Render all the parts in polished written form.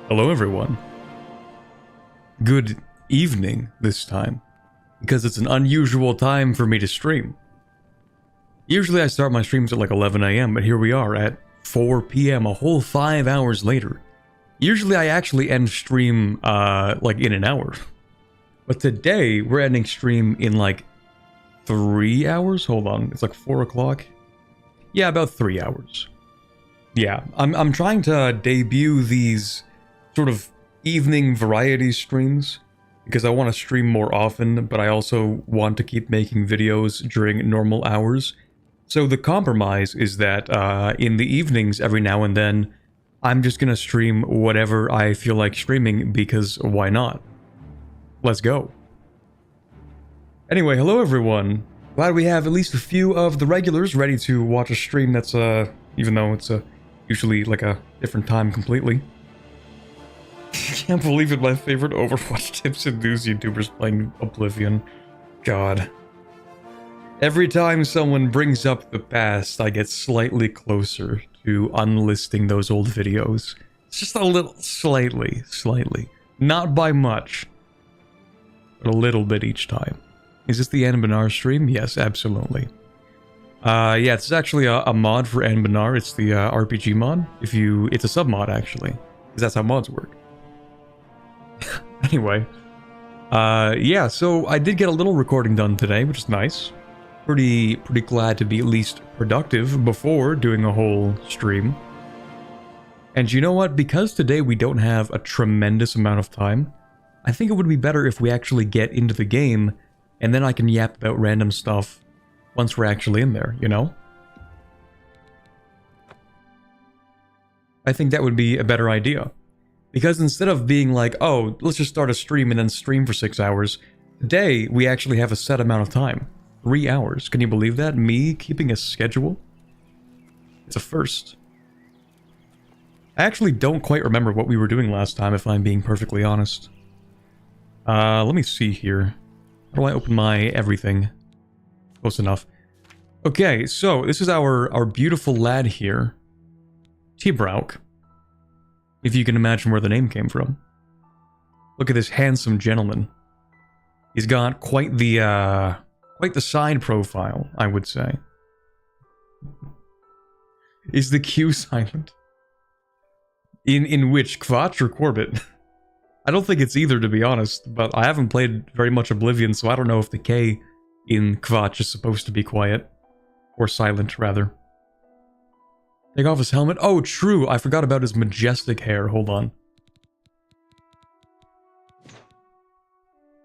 Hello everyone. Good evening this time, because it's an unusual time for me to stream. Usually I start my streams at like 11 AM, but here we are at 4 PM, a whole 5 hours later. Usually I actually end stream like in an hour. But today we're ending stream in like 3 hours? Hold on, it's like 4 o'clock? Yeah, about 3 hours. Yeah, I'm trying to debut these sort of evening variety streams because I want to stream more often, but I also want to keep making videos during normal hours. So the compromise is that in the evenings every now and then, I'm just gonna stream whatever I feel like streaming because why not? Let's go. Anyway, hello everyone. Glad we have at least a few of the regulars ready to watch a stream that's even though it's usually like a different time completely. Can't believe it, my favorite Overwatch tips and news YouTubers playing Oblivion. God. Every time someone brings up the past, I get slightly closer to unlisting those old videos. It's just a little, slightly. Not by much, but a little bit each time. Is this the Anbanar stream? Yes, absolutely. Yeah, it's actually a mod for Anbanar. It's the RPG mod. It's a sub-mod actually, because that's how mods work. Anyway, yeah, so I did get a little recording done today, which is nice. Pretty glad to be at least productive before doing a whole stream. And you know what? Because today we don't have a tremendous amount of time, I think it would be better if we actually get into the game, and then I can yap about random stuff once we're actually in there, you know? I think that would be a better idea. Because instead of being like, oh, let's just start a stream and then stream for 6 hours, today we actually have a set amount of time. 3 hours. Can you believe that? Me keeping a schedule? It's a first. I actually don't quite remember what we were doing last time, if I'm being perfectly honest. Let me see here. How do I open my everything? Close enough. Okay, so this is our beautiful lad here. T-Brauk. If you can imagine where the name came from. Look at this handsome gentleman. He's got quite the side profile, I would say. Is the Q silent? In which, Qvatch or Corbett? I don't think it's either, to be honest, but I haven't played very much Oblivion, so I don't know if the K in Qvatch is supposed to be quiet. Or silent, rather. Take off his helmet. Oh, true. I forgot about his majestic hair. Hold on.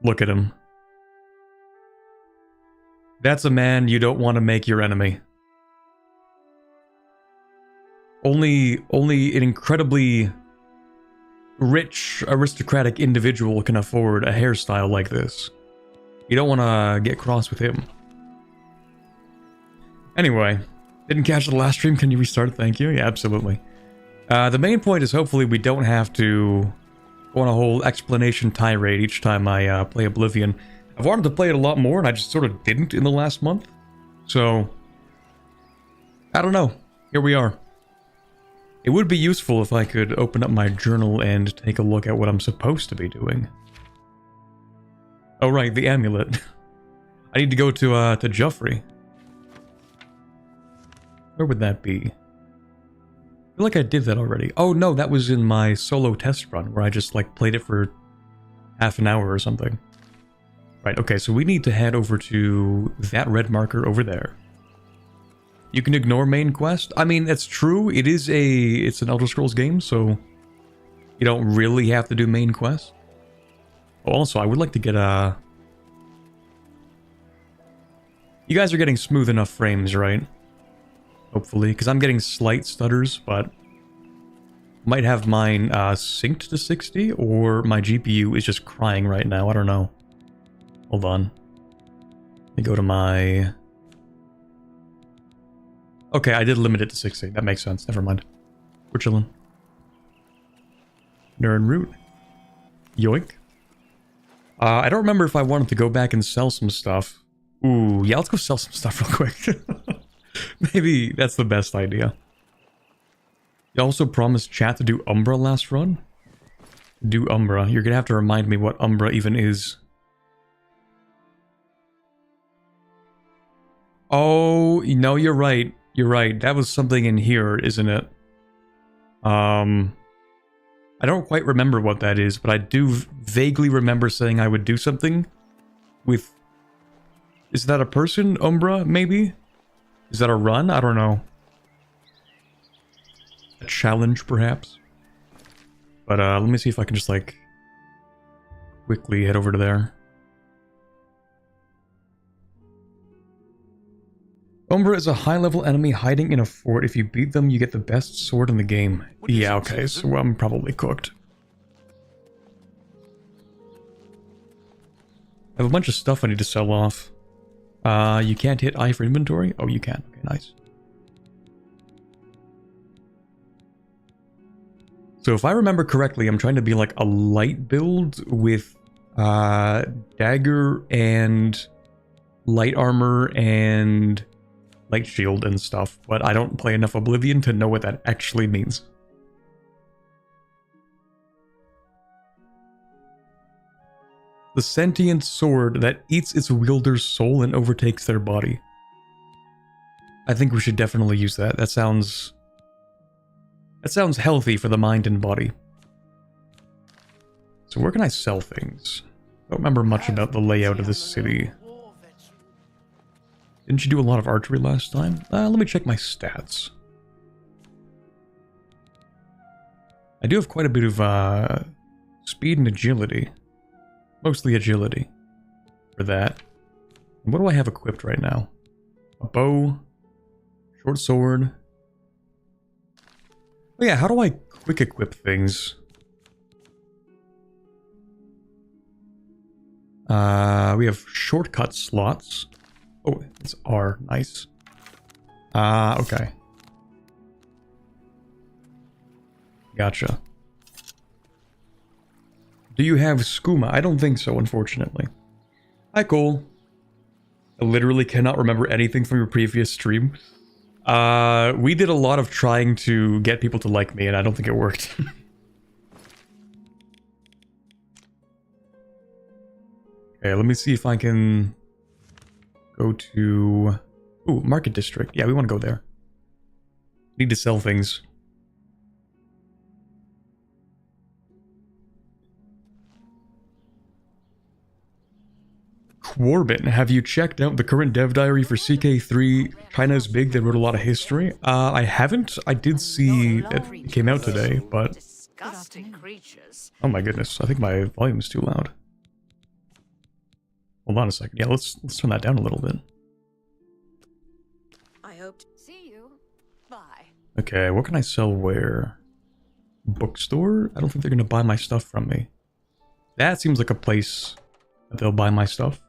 Look at him. That's a man you don't want to make your enemy. Only an incredibly rich, aristocratic individual can afford a hairstyle like this. You don't want to get cross with him. Anyway. Didn't catch the last stream, can you restart it? Thank you. Yeah, absolutely. The main point is hopefully we don't have to go on a whole explanation tirade each time I play Oblivion. I've wanted to play it a lot more and I just sort of didn't in the last month. So, I don't know. Here we are. It would be useful if I could open up my journal and take a look at what I'm supposed to be doing. Oh right, the amulet. I need to go to Joffrey. Where would that be? I feel like I did that already. Oh no, that was in my solo test run, where I just like played it for half an hour or something. Right, okay, so we need to head over to that red marker over there. You can ignore main quest. I mean, that's true, it's an Elder Scrolls game, so you don't really have to do main quest. Oh, also, I would like to get a... You guys are getting smooth enough frames, right? Hopefully, because I'm getting slight stutters, but might have mine synced to 60, or my GPU is just crying right now. I don't know. Hold on. Let me go to my... Okay, I did limit it to 60. That makes sense. Never mind. We're chilling. Nern root. Yoink. I don't remember if I wanted to go back and sell some stuff. Ooh, yeah, let's go sell some stuff real quick. Maybe that's the best idea. You also promised chat to do Umbra last run? Do Umbra. You're gonna have to remind me what Umbra even is. Oh, no, you're right. You're right. That was something in here, isn't it? I don't quite remember what that is, but I do vaguely remember saying I would do something with... Is that a person, Umbra, maybe? Is that a run? I don't know. A challenge, perhaps? But, let me see if I can just, like, quickly head over to there. Umbra is a high-level enemy hiding in a fort. If you beat them, you get the best sword in the game. Yeah, okay, so I'm probably cooked. I have a bunch of stuff I need to sell off. You can't hit I for inventory? Oh, you can. Okay, nice. So if I remember correctly, I'm trying to be like a light build with dagger and light armor and light shield and stuff, but I don't play enough Oblivion to know what that actually means. The sentient sword that eats its wielder's soul and overtakes their body. I think we should definitely use that. That sounds healthy for the mind and body. So where can I sell things? I don't remember much about the layout of this city. Didn't you do a lot of archery last time? Let me check my stats. I do have quite a bit of speed and agility. Mostly agility for that. And what do I have equipped right now? A bow, short sword. Oh yeah, how do I quick equip things? We have shortcut slots. Oh, it's R. Nice. Okay. Gotcha. Do you have skooma? I don't think so, unfortunately. Hi, Cole. I literally cannot remember anything from your previous stream. We did a lot of trying to get people to like me, and I don't think it worked. Okay, let me see if I can go to... Ooh, Market District. Yeah, we want to go there. Need to sell things. Quarbin, have you checked out the current dev diary for CK3 China is Big? They wrote a lot of history. I haven't. I did see it came out today, but... Oh my goodness, I think my volume is too loud. Hold on a second. Yeah, let's turn that down a little bit. I hope to see you. Bye. Okay, what can I sell where? Bookstore? I don't think they're gonna buy my stuff from me. That seems like a place that they'll buy my stuff.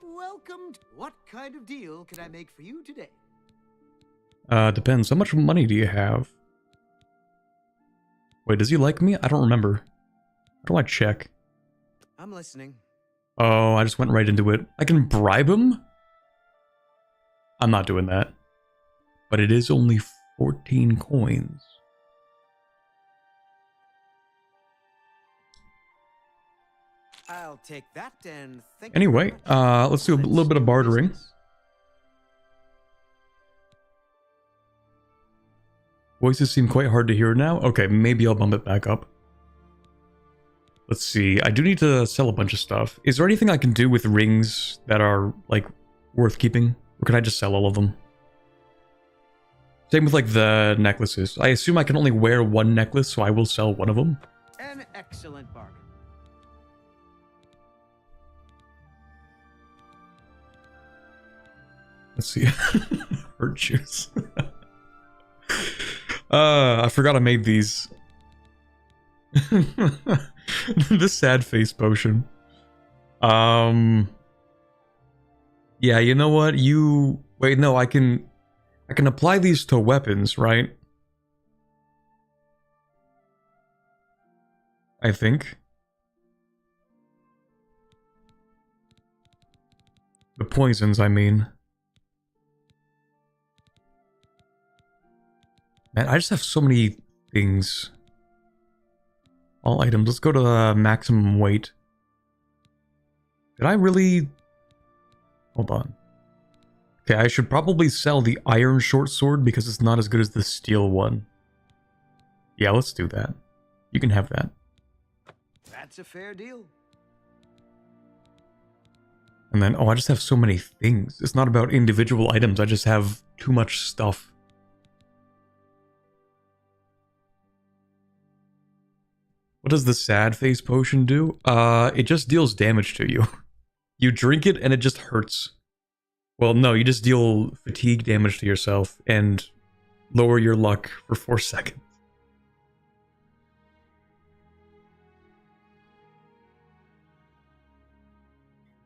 Welcome. What kind of deal can I make for you today? Depends. How much money do you have? Wait, does he like me? I don't remember. How do I check? I'm listening. Oh, I just went right into it. I can bribe him? I'm not doing that. But it is only 14 coins. I'll take that and think. Anyway, let's do a little bit of bartering. Voices seem quite hard to hear now. Okay, maybe I'll bump it back up. Let's see. I do need to sell a bunch of stuff. Is there anything I can do with rings that are, like, worth keeping? Or can I just sell all of them? Same with, like, the necklaces. I assume I can only wear one necklace, so I will sell one of them. An excellent bargain. Let's see. Virtues. I forgot I made these. The sad face potion. Yeah, you know what? Wait, no, I can apply these to weapons, right? I think. The poisons, I mean. Man, I just have so many things. All items. Let's go to maximum weight. Did I really... Hold on. Okay, I should probably sell the iron short sword because it's not as good as the steel one. Yeah, let's do that. You can have that. That's a fair deal. And then, oh, I just have so many things. It's not about individual items. I just have too much stuff. What does the sad face potion do? It just deals damage to you. You drink it and it just hurts. Well, no, you just deal fatigue damage to yourself and lower your luck for 4 seconds.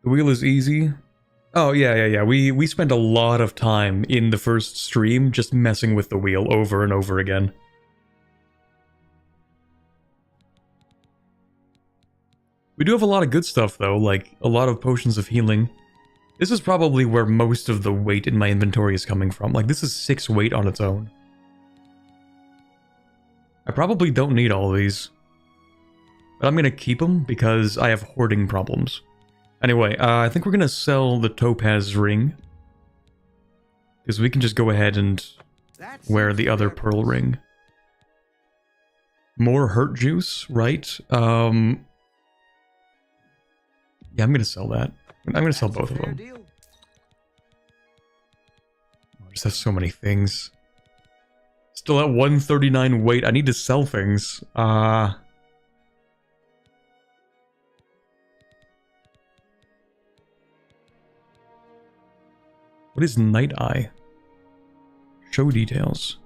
The wheel is easy. Oh, yeah. We spent a lot of time in the first stream just messing with the wheel over and over again. We do have a lot of good stuff, though, like a lot of potions of healing. This is probably where most of the weight in my inventory is coming from. Like, this is 6 weight on its own. I probably don't need all of these. But I'm gonna keep them because I have hoarding problems. Anyway, I think we're gonna sell the topaz ring. Because we can just go ahead and wear the other pearl ring. More hurt juice, right? Yeah, I'm gonna sell that. I'm gonna sell both of them. I just have so many things. Still at 139 weight. I need to sell things. What is Night Eye? Show details.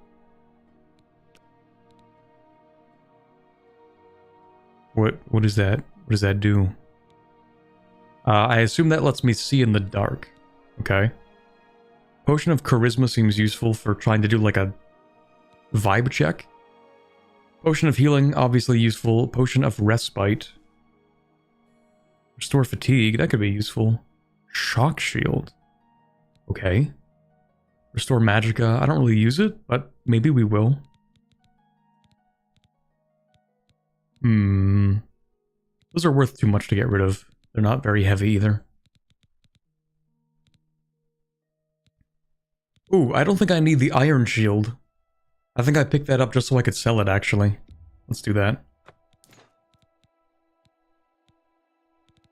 What is that? What does that do? I assume that lets me see in the dark. Okay. Potion of Charisma seems useful for trying to do like a vibe check. Potion of Healing, obviously useful. Potion of Respite. Restore Fatigue, that could be useful. Shock Shield. Okay. Restore Magicka, I don't really use it, but maybe we will. Those are worth too much to get rid of. They're not very heavy either. Ooh, I don't think I need the Iron Shield. I think I picked that up just so I could sell it, actually. Let's do that.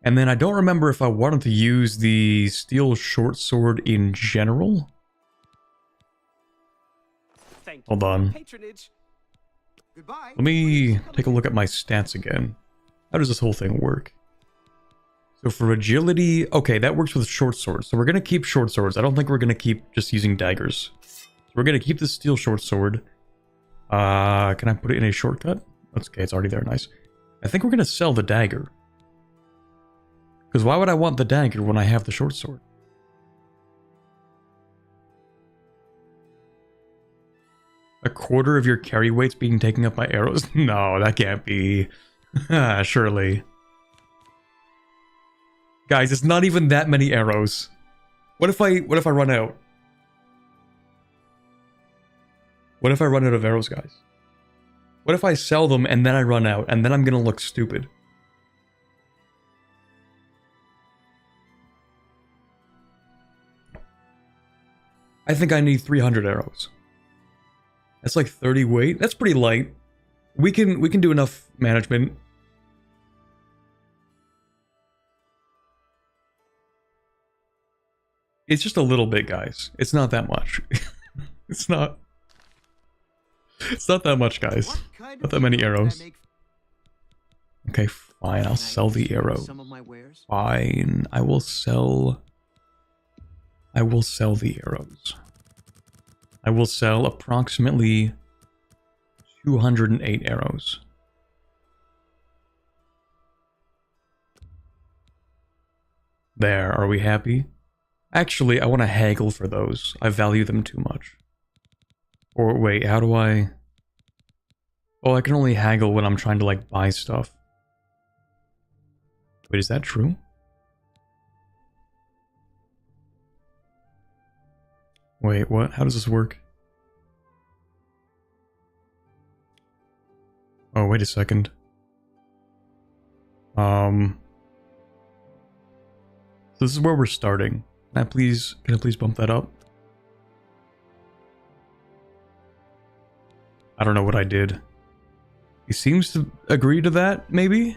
And then I don't remember if I wanted to use the Steel Short Sword in general. Hold on. Let me take a look at my stats again. How does this whole thing work? So for agility, okay, that works with short swords. So we're going to keep short swords. I don't think we're going to keep just using daggers. So we're going to keep the steel short sword. Can I put it in a shortcut? That's okay, it's already there, nice. I think we're going to sell the dagger. Because why would I want the dagger when I have the short sword? A quarter of your carry weight's being taken up by arrows? No, that can't be. Surely. Guys, it's not even that many arrows. What if I run out? What if I run out of arrows, guys? What if I sell them and then I run out and then I'm gonna look stupid? I think I need 300 arrows. That's like 30 weight. That's pretty light. We can do enough management. It's just a little bit, guys. It's not that much. It's not that much, guys. Not that many arrows. Okay, fine. I'll sell the arrow. Fine. I will sell the arrows. I will sell approximately 208 arrows. There, are we happy? Actually, I want to haggle for those. I value them too much. Or wait, how do I... Oh, I can only haggle when I'm trying to, like, buy stuff. Wait, is that true? Wait, what? How does this work? Oh, wait a second. So this is where we're starting. Can I please bump that up? I don't know what I did. He seems to agree to that, maybe?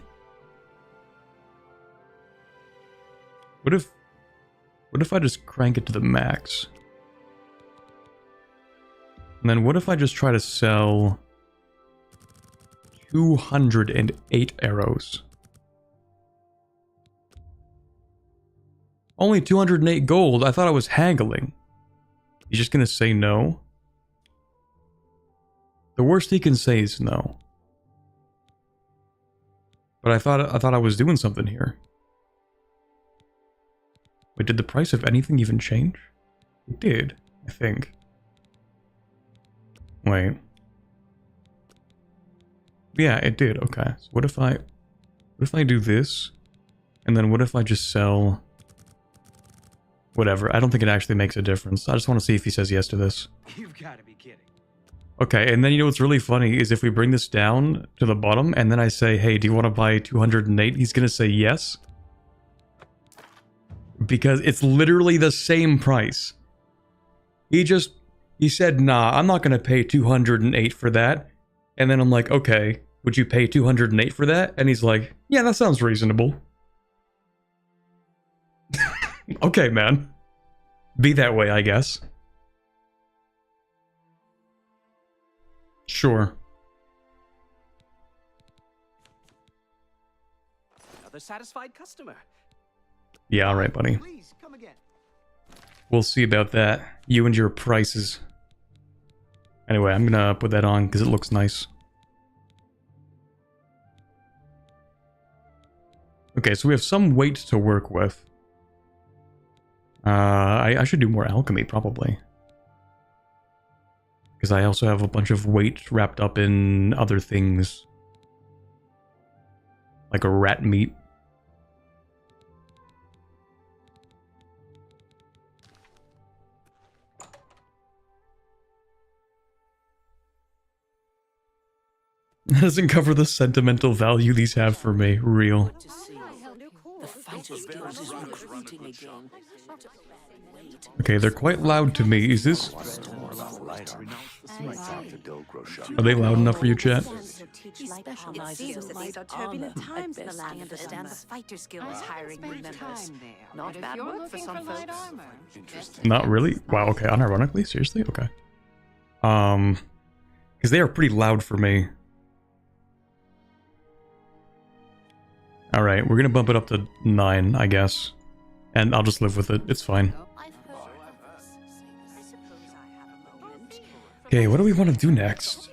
What if I just crank it to the max? And then what if I just try to sell 208 arrows? Only 208 gold? I thought I was haggling. He's just gonna say no? The worst he can say is no. But I thought I was doing something here. Wait, did the price of anything even change? It did, I think. Wait. Yeah, it did. Okay. So what if I do this? And then what if I just sell whatever? I don't think it actually makes a difference. I just want to see if he says yes to this. You've got to be kidding. Okay, and then you know what's really funny is if we bring this down to the bottom and then I say, hey, do you want to buy 208? He's going to say yes. Because it's literally the same price. He said, nah, I'm not going to pay 208 for that. And then I'm like, okay, would you pay 208 for that? And he's like, yeah, that sounds reasonable. Okay, man. Be that way, I guess. Sure. Another satisfied customer. Yeah, alright, buddy. Please come again. We'll see about that. You and your prices. Anyway, I'm gonna put that on because it looks nice. Okay, so we have some weight to work with. I should do more alchemy, probably. Because I also have a bunch of weight wrapped up in other things. Like a rat meat. That doesn't cover the sentimental value these have for me. Real. Okay, they're quite loud to me. Is this... Are they loud enough for you, chat? It seems that these are turbulent times in the land. Understand the fighter skills hiring new members. Not bad work for some folks. Not really? Wow, okay, unironically? Seriously? Okay. Because they are pretty loud for me. Alright, we're gonna bump it up to 9, I guess. And I'll just live with it, it's fine. Okay, what do we want to do next?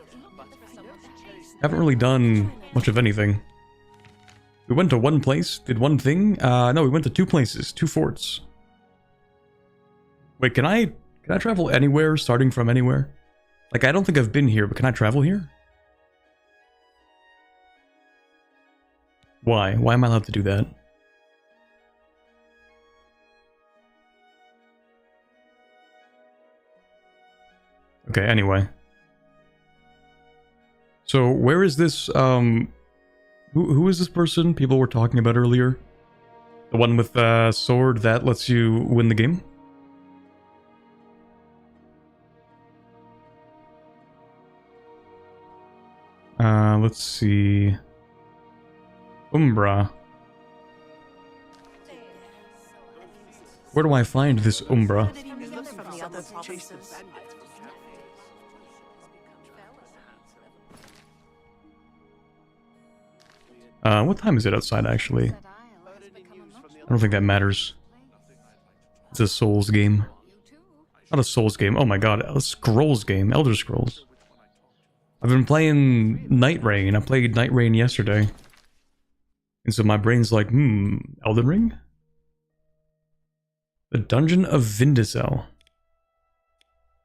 Haven't really done much of anything. We went to one place, did one thing. No, we went to 2 places, 2 forts. Wait, can I travel anywhere, starting from anywhere? Like, I don't think I've been here, but can I travel here? Why? Why am I allowed to do that? Okay, anyway. So, where is this, who is this person people were talking about earlier? The one with the sword that lets you win the game? Let's see... Umbra. Where do I find this Umbra? What time is it outside, actually? I don't think that matters. It's a Souls game. Not a Souls game. Oh my god, a Scrolls game. Elder Scrolls. I've been playing Night Rain. I played Night Rain yesterday. And so my brain's like, Elden Ring? The Dungeon of Vindizel.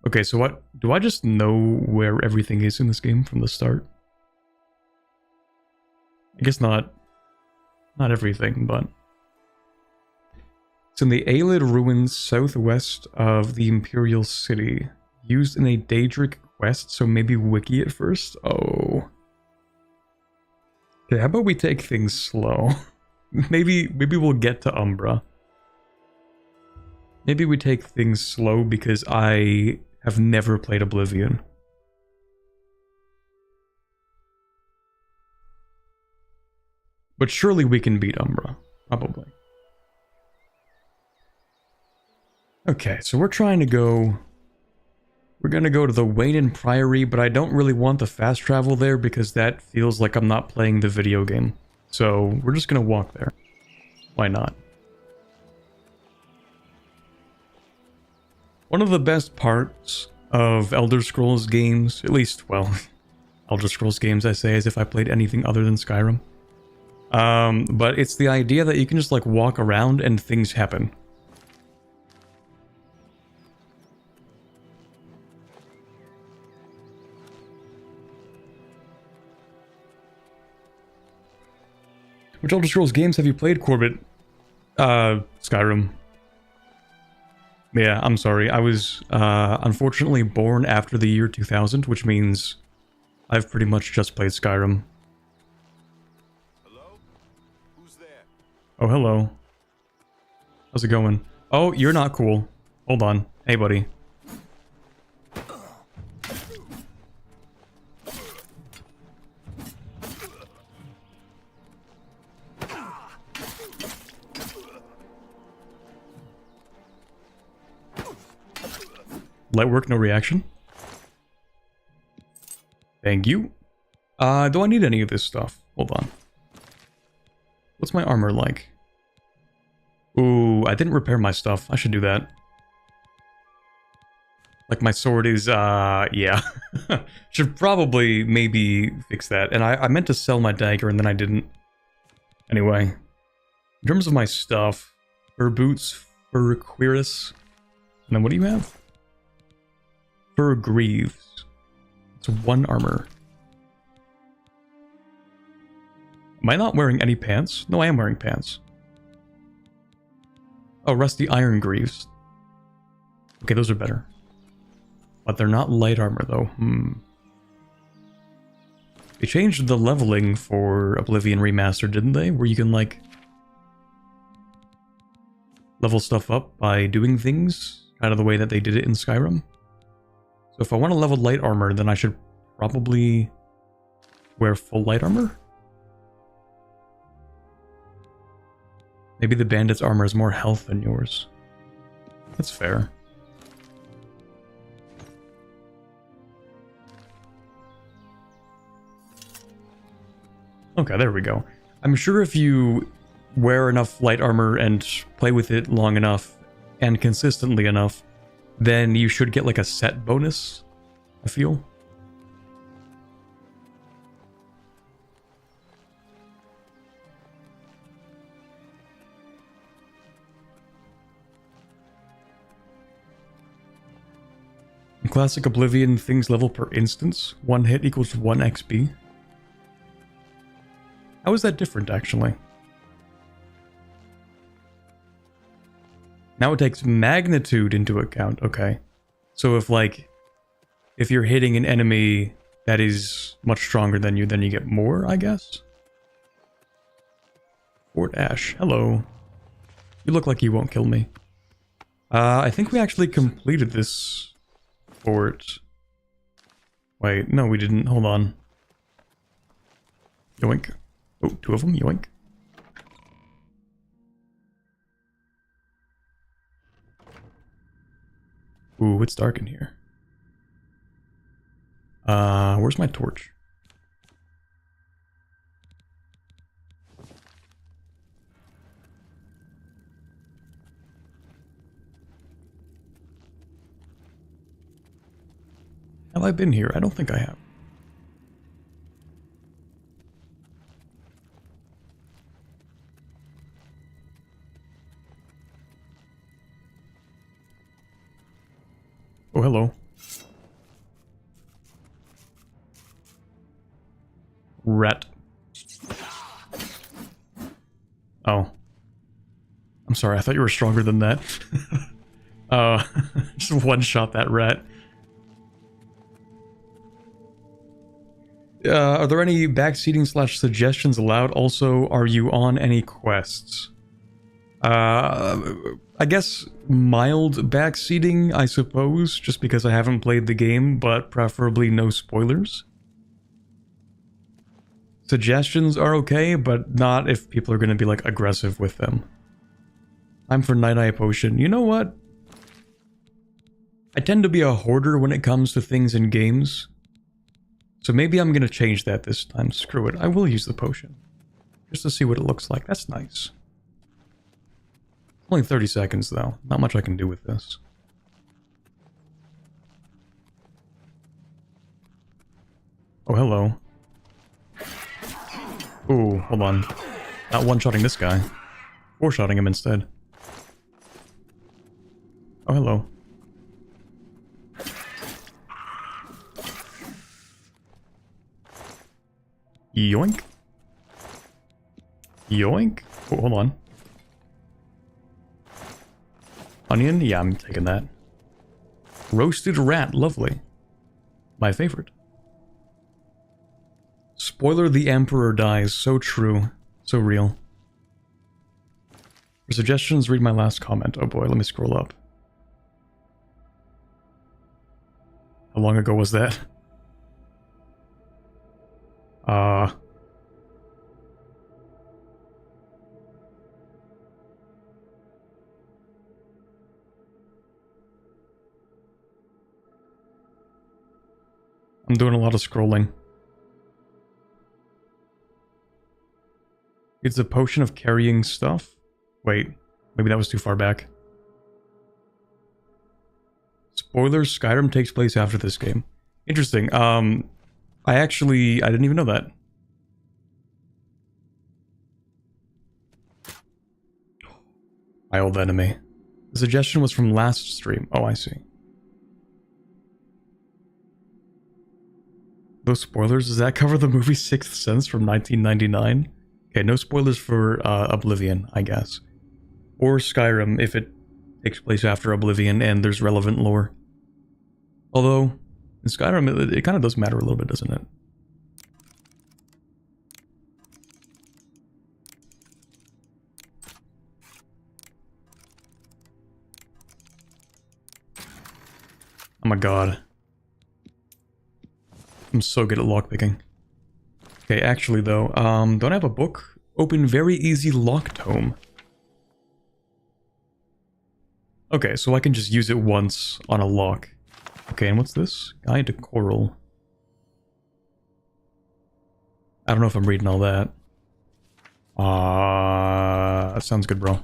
Okay, so what? Do I just know where everything is in this game from the start? I guess not everything, but... It's in the Aelid ruins southwest of the Imperial City. Used in a Daedric quest, so maybe wiki at first? Oh. Okay, how about we take things slow? Maybe we'll get to Umbra. Maybe we take things slow because I have never played Oblivion. But surely we can beat Umbra. Probably. Okay, so we're trying to go... We're gonna go to the Weynon Priory, but I don't really want the fast travel there because that feels like I'm not playing the video game. So we're just gonna walk there. Why not? One of the best parts of Elder Scrolls games, at least, well, Elder Scrolls games I say as if I played anything other than Skyrim. But it's the idea that you can just like walk around and things happen. Which Elder Scrolls games have you played, Corbett? Skyrim. Yeah, I'm sorry. I was, unfortunately born after the year 2000, which means I've pretty much just played Skyrim. Hello? Who's there? Oh, hello. How's it going? Oh, you're not cool. Hold on. Hey, buddy. Light work, no reaction. Thank you. Do I need any of this stuff? Hold on. What's my armor like? Ooh, I didn't repair my stuff. I should do that. Like my sword is, yeah. Should probably maybe fix that. And I meant to sell my dagger and then I didn't. Anyway. In terms of my stuff, fur boots, fur cuirass. And then what do you have? Fur greaves. It's 1 armor. Am I not wearing any pants? No, I am wearing pants. Oh, rusty iron greaves. Okay, those are better. But they're not light armor, though. They changed the leveling for Oblivion Remastered, didn't they? Where you can, like, level stuff up by doing things, kind of the way that they did it in Skyrim. So if I want to level light armor, then I should probably wear full light armor? Maybe the bandit's armor has more health than yours. That's fair. Okay, there we go. I'm sure if you wear enough light armor and play with it long enough and consistently enough, then you should get like a set bonus, I feel. In classic Oblivion, things level per instance. 1 hit equals 1 XP. How is that different, actually? Now it takes magnitude into account. Okay. So if you're hitting an enemy that is much stronger than you, then you get more, I guess? Fort Ash. Hello. You look like you won't kill me. I think we actually completed this fort. Wait, no we didn't. Hold on. Yoink. Oh, 2 of them. Yoink. Ooh, it's dark in here. Where's my torch? Have I been here? I don't think I have. Oh, hello. Rat. Oh. I'm sorry, I thought you were stronger than that. Just one-shot that rat. Are there any backseating / suggestions allowed? Also, are you on any quests? I guess mild backseating, I suppose, just because I haven't played the game, but preferably no spoilers. Suggestions are okay, but not if people are going to be, like, aggressive with them. Time for Night Eye Potion. You know what? I tend to be a hoarder when it comes to things in games. So maybe I'm going to change that this time. Screw it. I will use the potion. Just to see what it looks like. That's nice. Only 30 seconds, though. Not much I can do with this. Oh, hello. Ooh, hold on. Not one-shotting this guy. Four-shotting him instead. Oh, hello. Yoink. Yoink. Oh, hold on. Onion? Yeah, I'm taking that. Roasted rat. Lovely. My favorite. Spoiler, the Emperor dies. So true. So real. For suggestions, read my last comment. Oh boy, let me scroll up. How long ago was that? I'm doing a lot of scrolling. It's a potion of carrying stuff? Wait, maybe that was too far back. Spoilers, Skyrim takes place after this game. Interesting. I didn't even know that. My old enemy. The suggestion was from last stream. Oh, I see. Those spoilers, does that cover the movie Sixth Sense from 1999? Okay, no spoilers for Oblivion, I guess. Or Skyrim, if it takes place after Oblivion and there's relevant lore. Although, in Skyrim, it kind of does matter a little bit, doesn't it? Oh my god. I'm so good at lockpicking. Okay, actually though, don't I have a book? Open very easy lock tome. Okay, so I can just use it once on a lock. Okay, and what's this? Guide to Chorrol. I don't know if I'm reading all that. That sounds good, bro.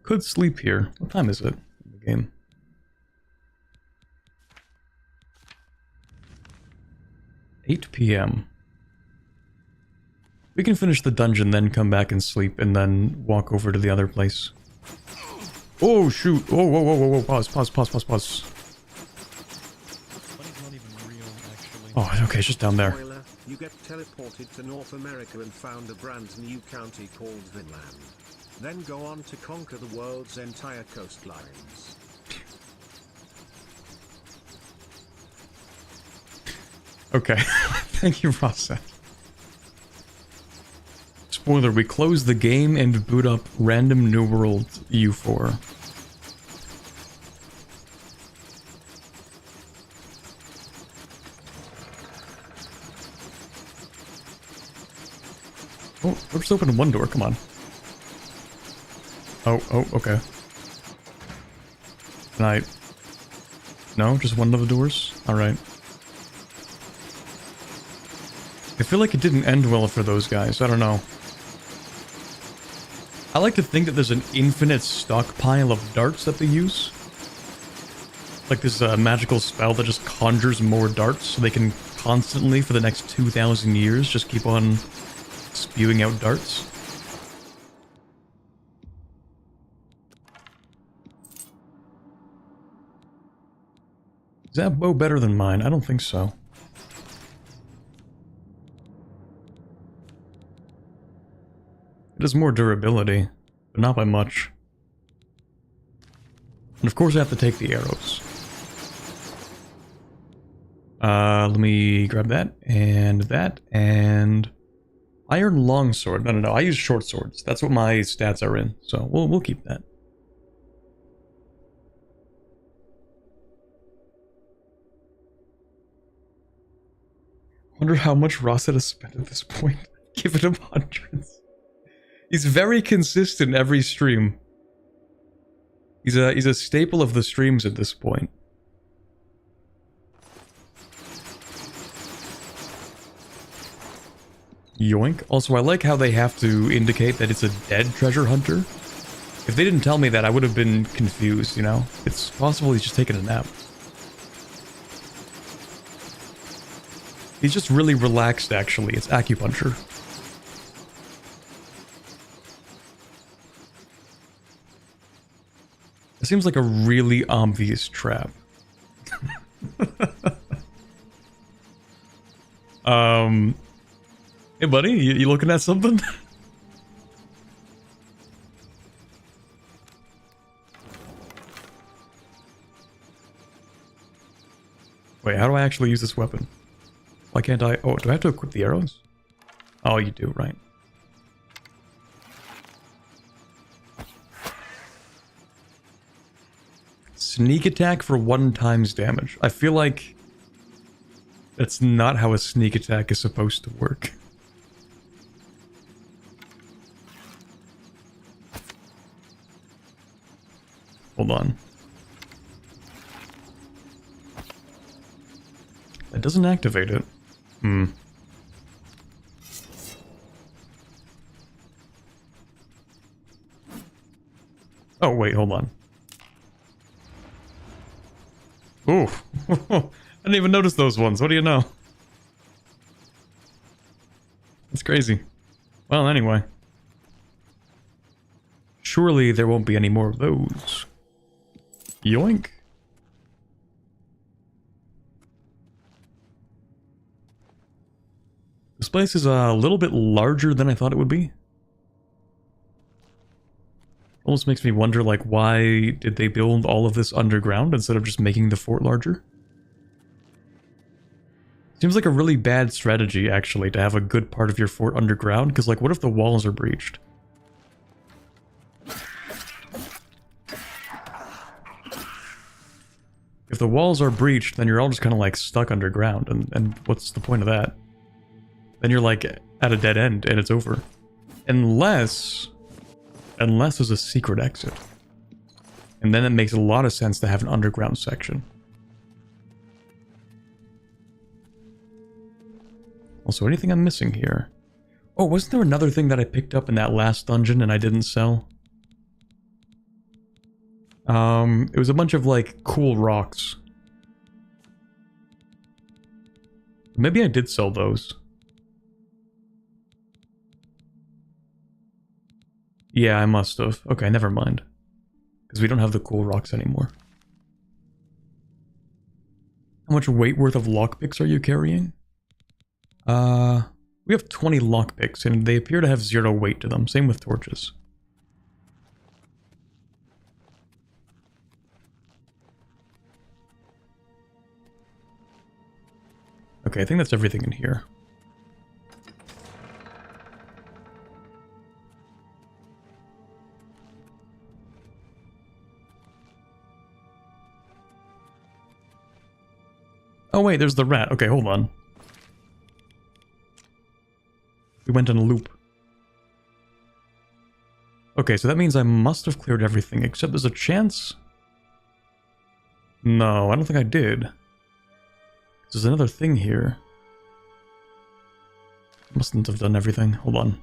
Could sleep here. What time is it in the game? $8 p.m. We can finish the dungeon, then come back and sleep, and then walk over to the other place. Oh, shoot. Oh, whoa, whoa, whoa, whoa. Pause. Oh, okay, it's just down there. You get teleported to North America and found a brand new county called Vinland. Then go on to conquer the world's entire coastlines. Okay. Thank you, Rasa. Spoiler, we close the game and boot up random New World U4. Oh, we're just opening one door, come on. Oh, okay. Can I... No, just one of the doors? Alright. I feel like it didn't end well for those guys, I don't know. I like to think that there's an infinite stockpile of darts that they use. Like this magical spell that just conjures more darts so they can constantly, for the next 2,000 years, just keep on spewing out darts. Is that bow better than mine? I don't think so. It has more durability, but not by much. And of course I have to take the arrows. Let me grab that, and iron longsword. No, I use short swords. That's what my stats are in, so we'll keep that. Wonder how much Rosset has spent at this point. Give him hundreds. He's very consistent every stream. He's a staple of the streams at this point. Yoink. Also, I like how they have to indicate that it's a dead treasure hunter. If they didn't tell me that, I would have been confused, you know? It's possible he's just taking a nap. He's just really relaxed, actually. It's acupuncture. It seems like a really obvious trap. Hey buddy, you looking at something? Wait, how do I actually use this weapon? Why can't I? Oh, do I have to equip the arrows? Oh, you do, right. Sneak attack for 1 times damage. I feel like that's not how a sneak attack is supposed to work. Hold on. That doesn't activate it. Hmm. Oh, wait, hold on. Ooh. I didn't even notice those ones. What do you know? It's crazy. Well, anyway. Surely there won't be any more of those. Yoink. This place is a little bit larger than I thought it would be. Almost makes me wonder, like, why did they build all of this underground instead of just making the fort larger? Seems like a really bad strategy, actually, to have a good part of your fort underground, because, like, what if the walls are breached? If the walls are breached, then you're all just kind of, like, stuck underground, and what's the point of that? Then you're, like, at a dead end, and it's over. Unless there's a secret exit. And then it makes a lot of sense to have an underground section. Also, anything I'm missing here? Oh, wasn't there another thing that I picked up in that last dungeon and I didn't sell? It was a bunch of, like, cool rocks. Maybe I did sell those. Yeah, I must have. Okay, never mind. Because we don't have the cool rocks anymore. How much weight worth of lockpicks are you carrying? We have 20 lockpicks, and they appear to have 0 weight to them. Same with torches. Okay, I think that's everything in here. Oh wait, there's the rat. Okay, hold on. We went in a loop. Okay, so that means I must have cleared everything, except there's a chance? No, I don't think I did. There's another thing here. Mustn't have done everything. Hold on.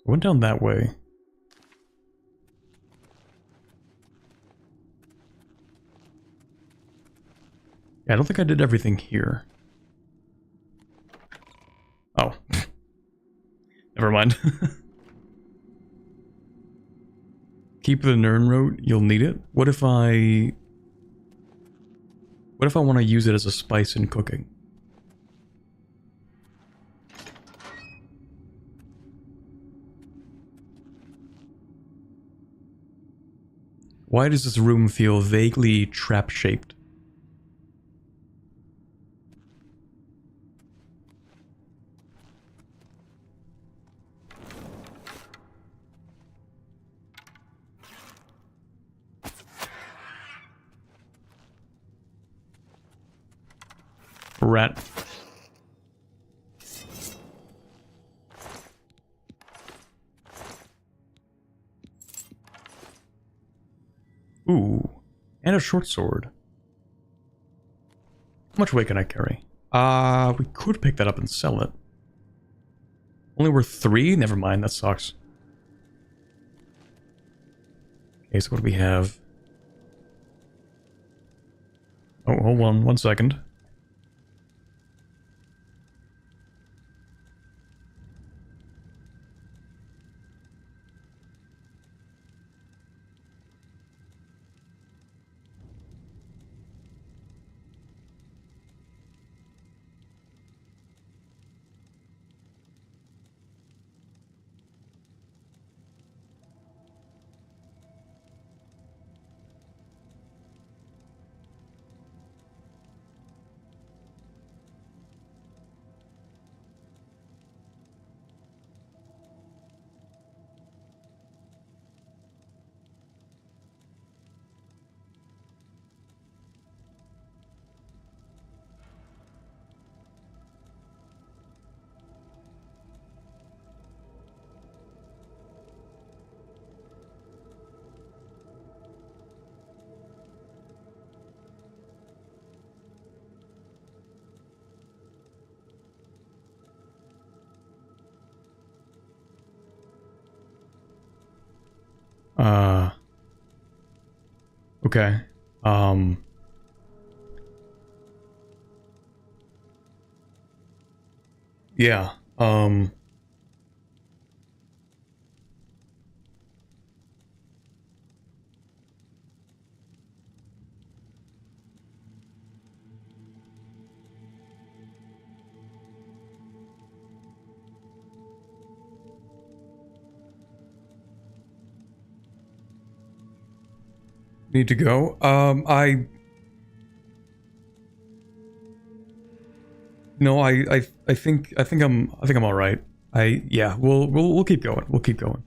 I went down that way. Yeah, I don't think I did everything here. Oh. Never mind. Keep the Nernrote, you'll need it. What if I want to use it as a spice in cooking? Why does this room feel vaguely trap-shaped? Rat. Ooh, and a short sword. How much weight can I carry? We could pick that up and sell it. Only worth 3? Never mind, that sucks. Okay, so what do we have? Oh, hold on, 1 second. Okay. Yeah, need to go. No, I think I'm all right. Yeah, we'll keep going. We'll keep going.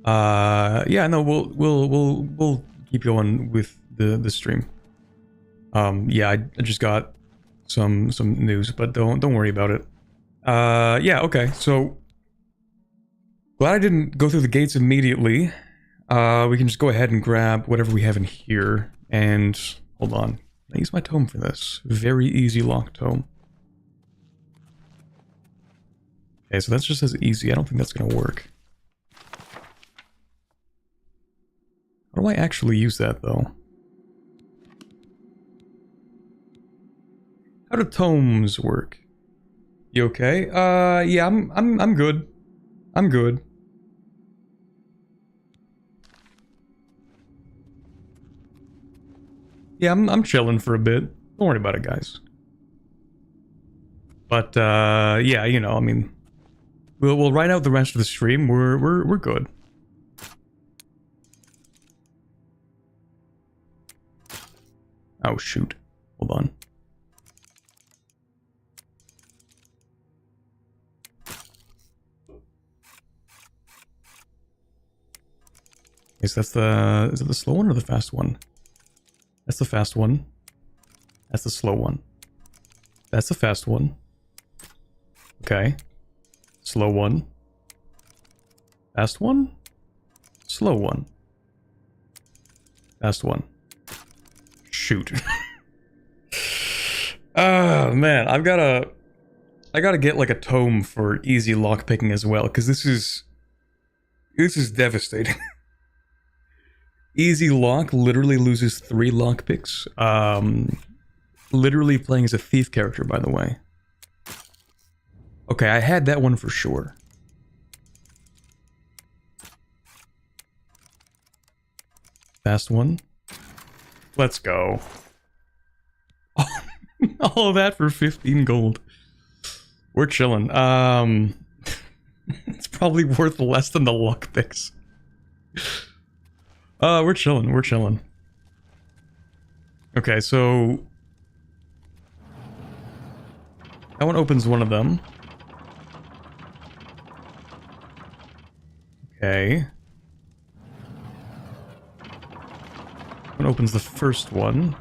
Yeah, no, we'll keep going with the stream. Yeah, I just got some news, but don't worry about it. Yeah, okay. So glad I didn't go through the gates immediately. We can just go ahead and grab whatever we have in here. And hold on. I use my tome for this. Very easy lock tome. Okay, so that's just as easy. I don't think that's gonna work. How do I actually use that though? How do tomes work? You okay? Yeah, I'm good. I'm good. Yeah, I'm chilling for a bit. Don't worry about it, guys. But yeah, you know, I mean, we'll ride out the rest of the stream. We're good. Oh shoot! Hold on. Is it the slow one or the fast one? That's the fast one. That's the slow one. That's the fast one. Okay. Slow one. Fast one. Slow one. Fast one. Shoot. Oh man, I gotta get like a tome for easy lockpicking as well, because this is devastating. Easy lock literally loses 3 lockpicks. Literally playing as a thief character, by the way. Okay, I had that one for sure. Fast one. Let's go. All of that for 15 gold. We're chilling. It's probably worth less than the lockpicks. We're chilling, we're chilling. Okay, so... that one opens one of them. Okay. One opens the first one.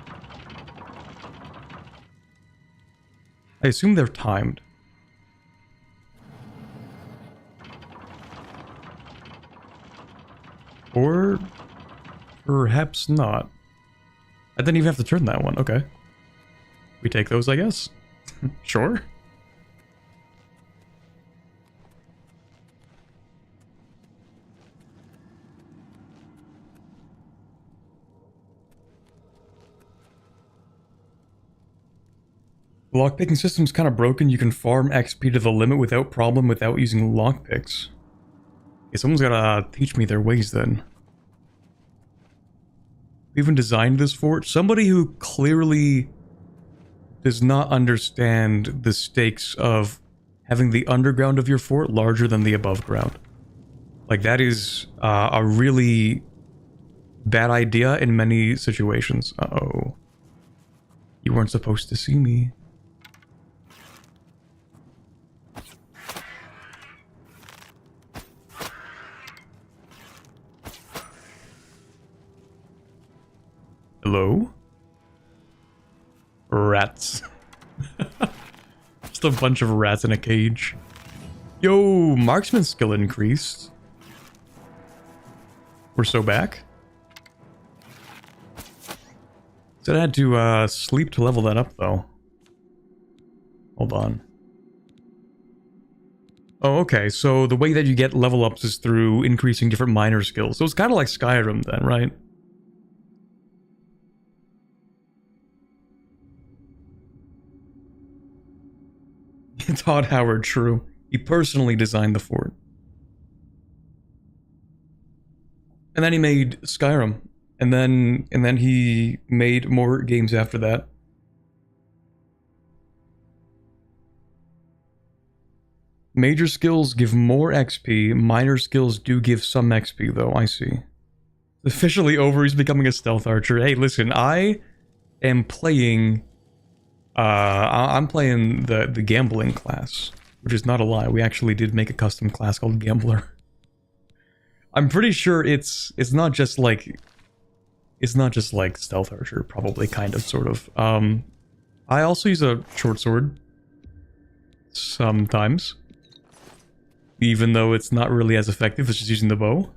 I assume they're timed. Or perhaps not. I didn't even have to turn that one. Okay. We take those, I guess. Sure. The lockpicking system's kind of broken. You can farm XP to the limit without problem without using lockpicks. Okay, someone's gotta teach me their ways then. We even designed this fort. Somebody who clearly does not understand the stakes of having the underground of your fort larger than the above ground. Like, that is a really bad idea in many situations. Uh-oh. You weren't supposed to see me. Hello? Rats. Just a bunch of rats in a cage. Yo, marksman skill increased. We're so back. Said I had to sleep to level that up though. Hold on. Oh, okay, so the way that you get level ups is through increasing different minor skills. So it's kind of like Skyrim then, right? Todd Howard, true. He personally designed the fort. And then he made Skyrim. And then he made more games after that. Major skills give more XP. Minor skills do give some XP, though. I see. It's officially over. He's becoming a stealth archer. Hey, listen, I am playing... I'm playing the gambling class, which is not a lie. We actually did make a custom class called Gambler. I'm pretty sure it's not just like stealth archer, probably, kind of, sort of. I also use a short sword sometimes, even though it's not really as effective as just using the bow.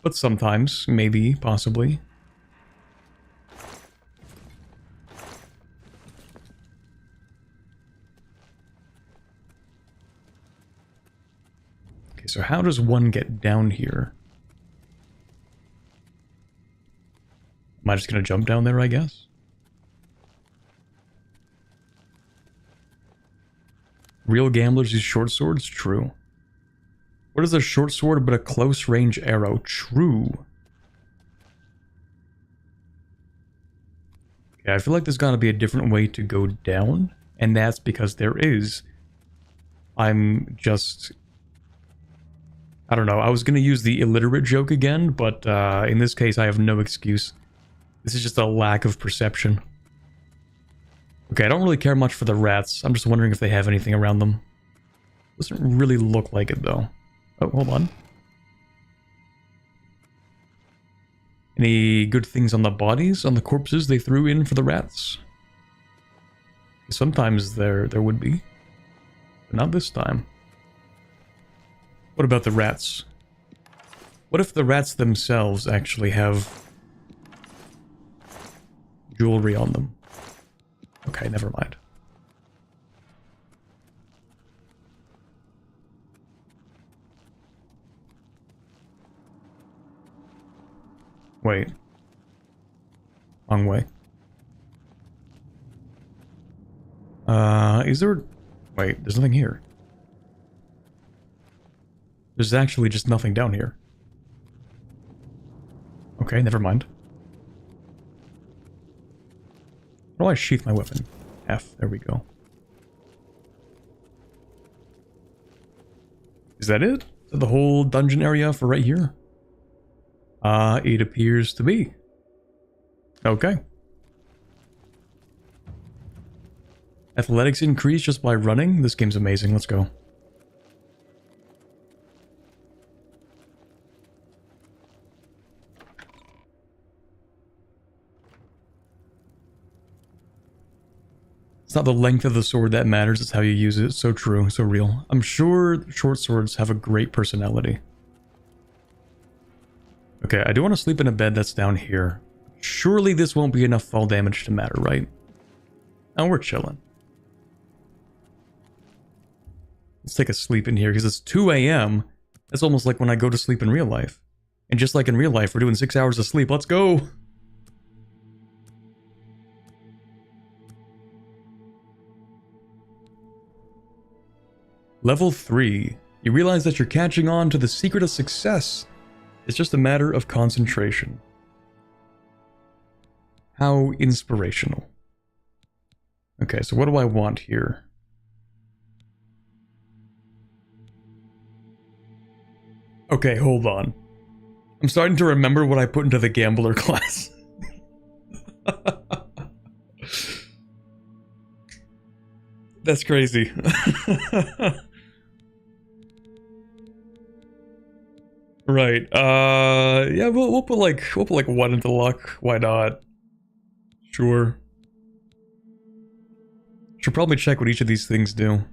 But sometimes, maybe, possibly. So how does one get down here? Am I just gonna jump down there, I guess? Real gamblers use short swords? True. What is a short sword but a close range arrow? True. Okay, I feel like there's gotta be a different way to go down, and that's because there is. I'm just... I don't know, I was gonna use the illiterate joke again, but in this case I have no excuse. This is just a lack of perception. Okay, I don't really care much for the rats. I'm just wondering if they have anything around them. Doesn't really look like it though. Oh, hold on. Any good things on the bodies, on the corpses they threw in for the rats? Sometimes there would be, but not this time. What about the rats? What if the rats themselves actually have jewelry on them? Okay, never mind. Wait. Wrong way. Is there... Wait, there's nothing here. There's actually just nothing down here. Okay, never mind. How do I sheath my weapon? F, there we go. Is that it? Is that the whole dungeon area for right here? It appears to be. Okay. Athletics increase just by running? This game's amazing. Let's go. It's not the length of the sword that matters, it's how you use it. So true, so real. I'm sure short swords have a great personality. Okay, I do want to sleep in a bed that's down here. Surely this won't be enough fall damage to matter, right? Oh, we're chilling. Let's take a sleep in here, because it's 2 a.m. That's almost like when I go to sleep in real life. And just like in real life, we're doing 6 hours of sleep. Let's go! Level 3. You realize that you're catching on to the secret of success. It's just a matter of concentration. How inspirational. Okay, so what do I want here? Okay, hold on. I'm starting to remember what I put into the gambler class. That's crazy. Right. Yeah, we'll put like 1 into luck. Why not? Sure. Should probably check what each of these things do.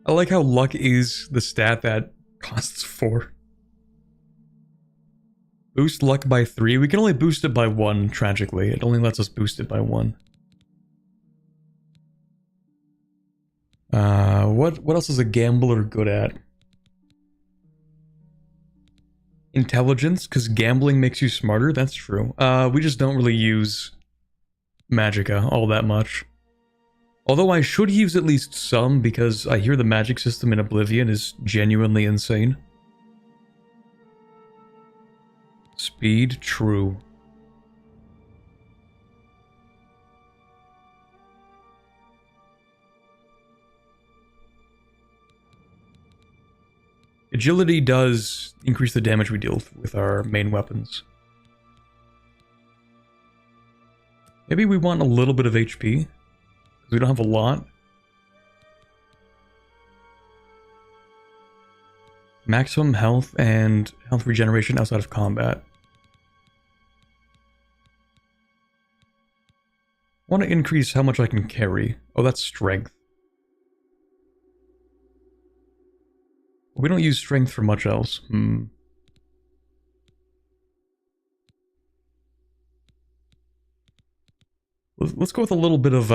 I like how luck is the stat that costs 4. Boost luck by 3. We can only boost it by 1, tragically. It only lets us boost it by 1. What else is a gambler good at? Intelligence, because gambling makes you smarter. That's true. We just don't really use magicka all that much. Although I should use at least some, because I hear the magic system in Oblivion is genuinely insane. Speed, true. Agility does increase the damage we deal with our main weapons. Maybe we want a little bit of HP, because we don't have a lot. Maximum health and health regeneration outside of combat. I want to increase how much I can carry. Oh, that's strength. We don't use strength for much else. Let's go with a little bit of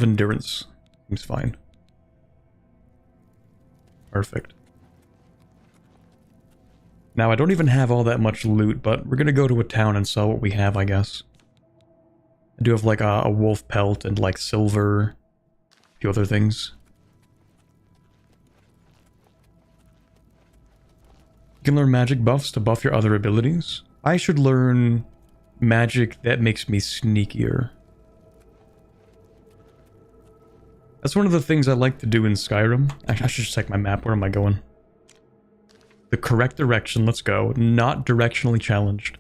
endurance. Seems fine. Perfect. Now I don't even have all that much loot, but we're gonna go to a town and sell what we have, I guess. I do have like a wolf pelt and like silver, a few other things. You can learn magic buffs to buff your other abilities. I should learn magic that makes me sneakier. That's one of the things I like to do in Skyrim. Actually, I should just check my map. Where am I going? The correct direction. Let's go. Not directionally challenged.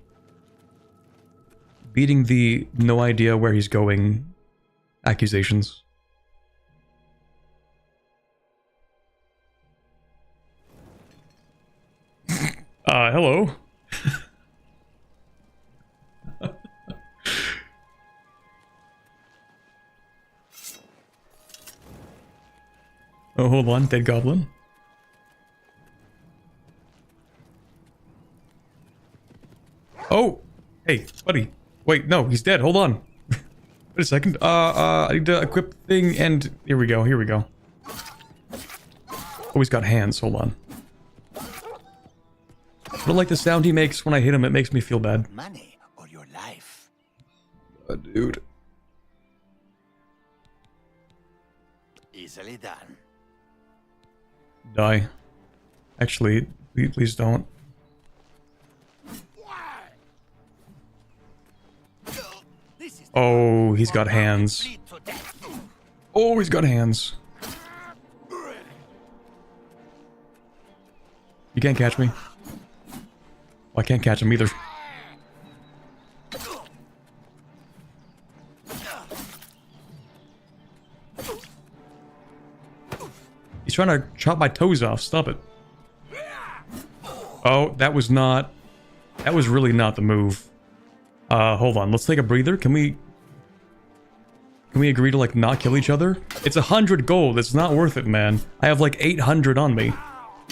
Beating the no idea where he's going accusations. Hello. Oh, hold on, dead goblin. Oh, hey, buddy. Wait, no, he's dead. Hold on. Wait a second. I need to equip the thing, and here we go. Here we go. Oh, he's got hands. Hold on. I don't like the sound he makes when I hit him. It makes me feel bad. Money or your life. Dude. Easily done. Die. Actually, please don't. Oh, he's got hands. Oh, he's got hands. You can't catch me. Well, I can't catch him either. He's trying to chop my toes off. Stop it. Oh, that was not... That was really not the move. Hold on. Let's take a breather. Can we agree to, like, not kill each other? It's 100 gold. It's not worth it, man. I have, like, 800 on me.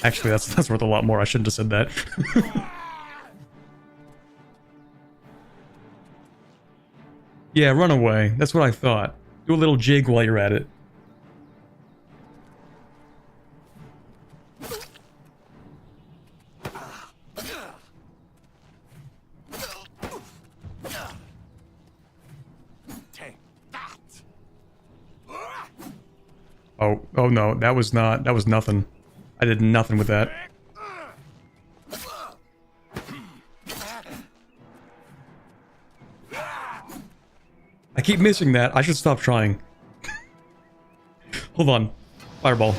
Actually, that's worth a lot more. I shouldn't have said that. Yeah, run away. That's what I thought. Do a little jig while you're at it. Oh no, that was nothing. I did nothing with that. I keep missing that. I should stop trying. Hold on. Fireball.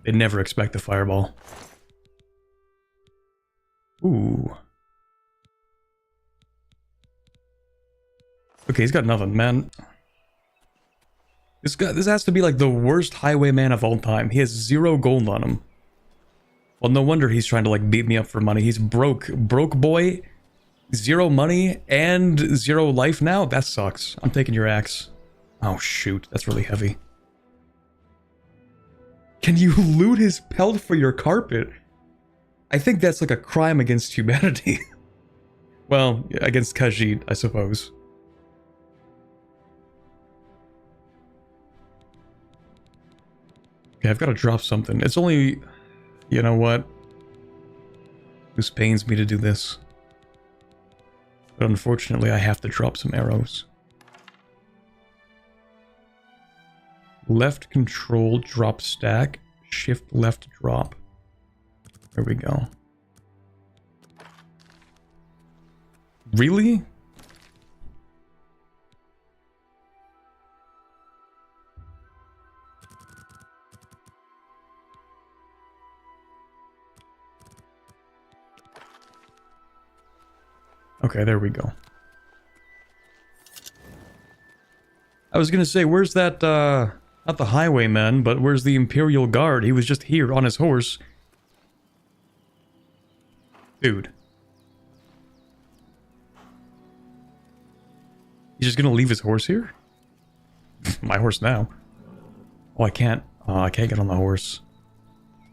They never expect a fireball. Ooh. Okay, he's got nothing, man. This has to be like the worst highwayman of all time. He has 0 gold on him. Well, no wonder he's trying to like beat me up for money. He's broke. Broke boy. 0 money and 0 life now? That sucks. I'm taking your axe. Oh shoot, that's really heavy. Can you loot his pelt for your carpet? I think that's like a crime against humanity. Well, against Khajiit, I suppose. Okay, I've got to drop something. It's only... You know what? This pains me to do this. But unfortunately, I have to drop some arrows. Left control, drop stack. Shift left drop. There we go. Really? Okay, there we go. I was gonna say, where's that, not the highwayman, but where's the Imperial Guard? He was just here on his horse. Dude. He's just gonna leave his horse here? My horse now. Oh, I can't get on the horse.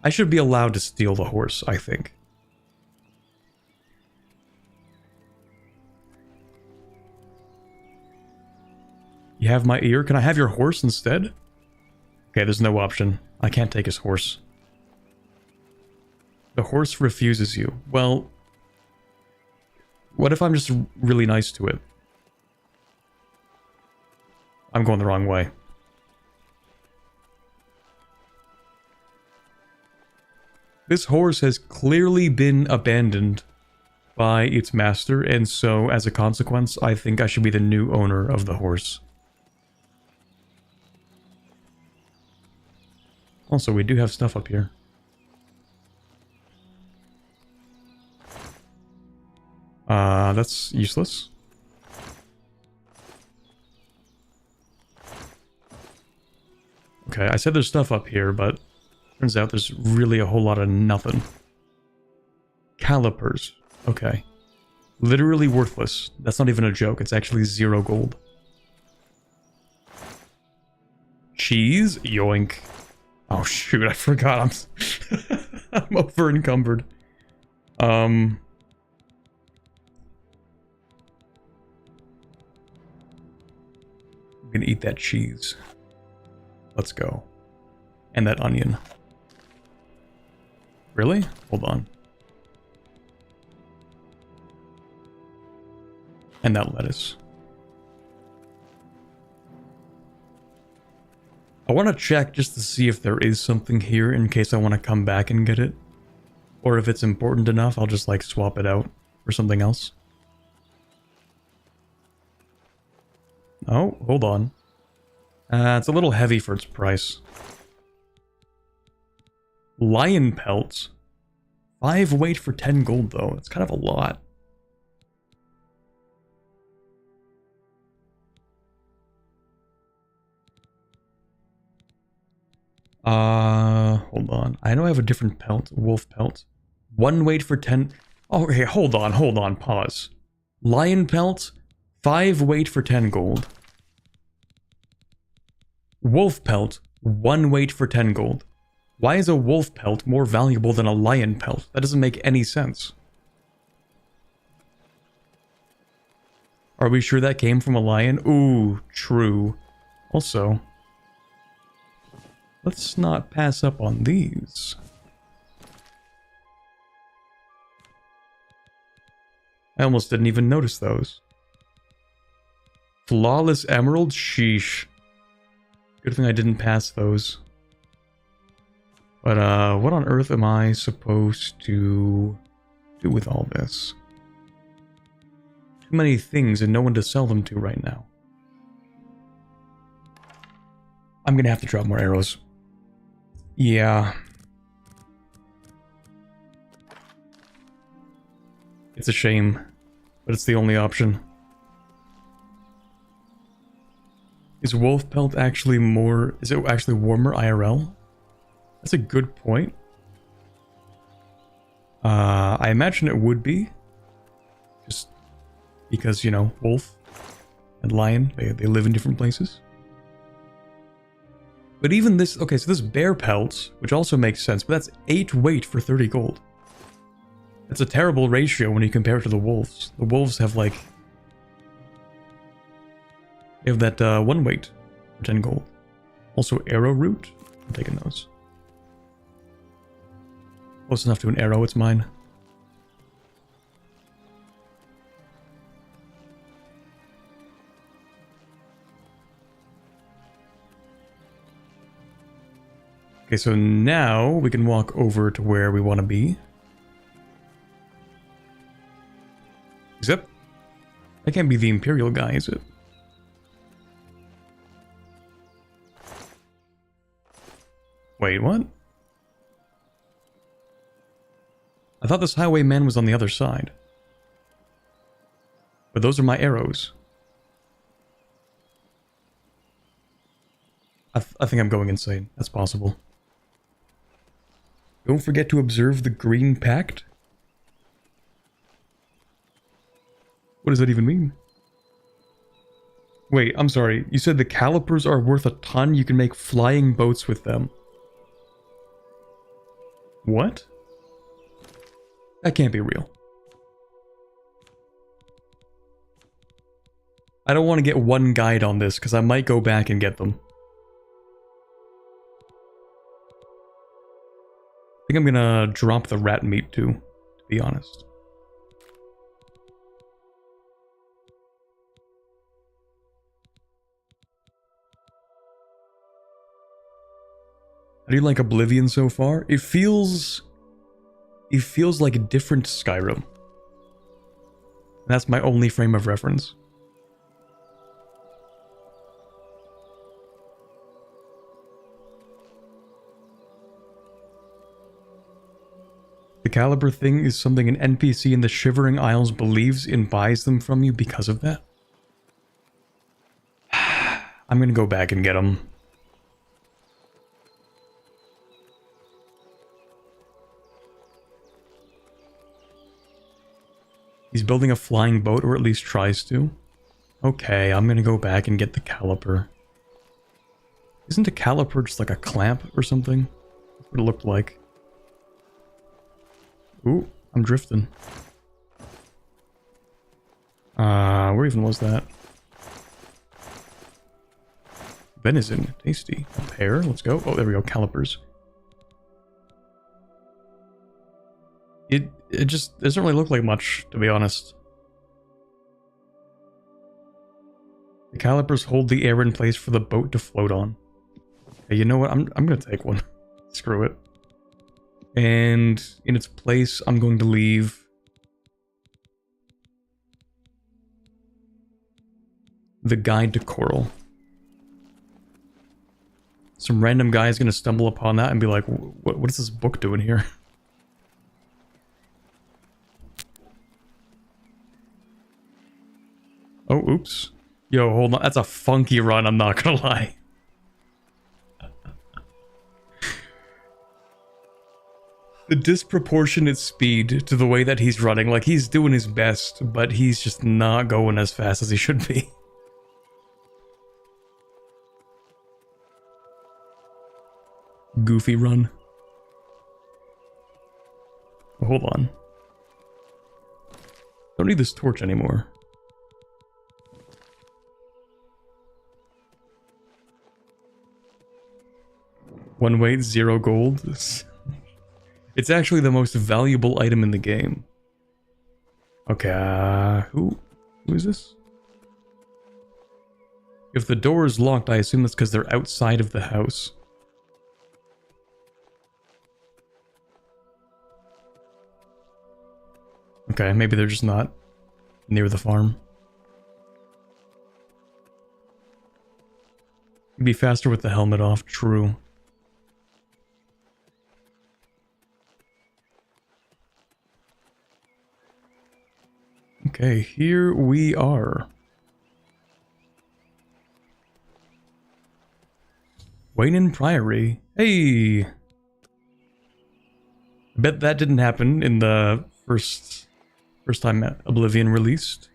I should be allowed to steal the horse, I think. You have my ear? Can I have your horse instead? Okay, there's no option. I can't take his horse. The horse refuses you. Well, what if I'm just really nice to it? I'm going the wrong way. This horse has clearly been abandoned by its master, and so, as a consequence, I think I should be the new owner of the horse. Also, we do have stuff up here. That's useless. Okay, I said there's stuff up here, but turns out there's really a whole lot of nothing. Calipers. Okay. Literally worthless. That's not even a joke. It's actually 0 gold. Cheese? Yoink. Oh shoot, I forgot I'm over encumbered. I'm gonna eat that cheese. Let's go. And that onion. Really? Hold on. And that lettuce. I want to check just to see if there is something here in case I want to come back and get it. Or if it's important enough, I'll just like swap it out for something else. Oh, hold on. It's a little heavy for its price. Lion pelts. 5 weight for 10 gold, though. It's kind of a lot. Hold on. I know I have a different pelt. Wolf pelt. 1 weight for 10... Oh, okay, hold on, pause. Lion pelt, 5 weight for 10 gold. Wolf pelt, 1 weight for 10 gold. Why is a wolf pelt more valuable than a lion pelt? That doesn't make any sense. Are we sure that came from a lion? Ooh, true. Also, let's not pass up on these. I almost didn't even notice those. Flawless emerald? Sheesh. Good thing I didn't pass those. But, what on earth am I supposed to do with all this? Too many things and no one to sell them to right now. I'm gonna have to drop more arrows. Yeah. It's a shame, but it's the only option. Is wolf pelt actually more... Is it actually warmer IRL? That's a good point. I imagine it would be. Just because, you know, wolf and lion, they live in different places. But even this... Okay, so this bear pelt, which also makes sense, but that's 8 weight for 30 gold. That's a terrible ratio when you compare it to the wolves. The wolves have like... They have that 1 weight for 10 gold. Also arrow root. I'm taking those. Close enough to an arrow, it's mine. Okay, so now we can walk over to where we want to be. Except, that can't be the Imperial guy, is it? Wait, what? I thought this highwayman was on the other side. But those are my arrows. I think I'm going insane. That's possible. Don't forget to observe the Green Pact. What does that even mean? Wait, I'm sorry. You said the calipers are worth a ton? You can make flying boats with them. What? That can't be real. I don't want to get one guide on this, because I might go back and get them. I think I'm gonna drop the rat meat too, to be honest. How do you like Oblivion so far? It feels like a different Skyrim. That's my only frame of reference. The caliber thing is something an NPC in the Shivering Isles believes and buys them from you because of that. I'm gonna go back and get them. He's building a flying boat, or at least tries to. Okay, I'm gonna go back and get the caliper. Isn't a caliper just like a clamp or something? That's what it looked like. Ooh, I'm drifting. Where even was that? Venison, tasty. A pear, let's go. Oh, there we go, calipers. It just doesn't really look like much, to be honest. The calipers hold the air in place for the boat to float on. Hey, you know what? I'm gonna take one. Screw it. And in its place, I'm going to leave the guide to Chorrol. some random guy is gonna stumble upon that and be like, what is this book doing here? Oh, oops. Yo, hold on. That's a funky run, I'm not gonna lie. The disproportionate speed to the way that he's running, like he's doing his best, but he's just not going as fast as he should be. Goofy run. Hold on. Don't need this torch anymore. One weight, 0 gold. It's actually the most valuable item in the game. Okay, who is this? If the door is locked, I assume that's because they're outside of the house. Okay, maybe they're just not near the farm. Be faster with the helmet off, true. Okay, here we are. Weynon Priory. Hey! I bet that didn't happen in the first time Oblivion released.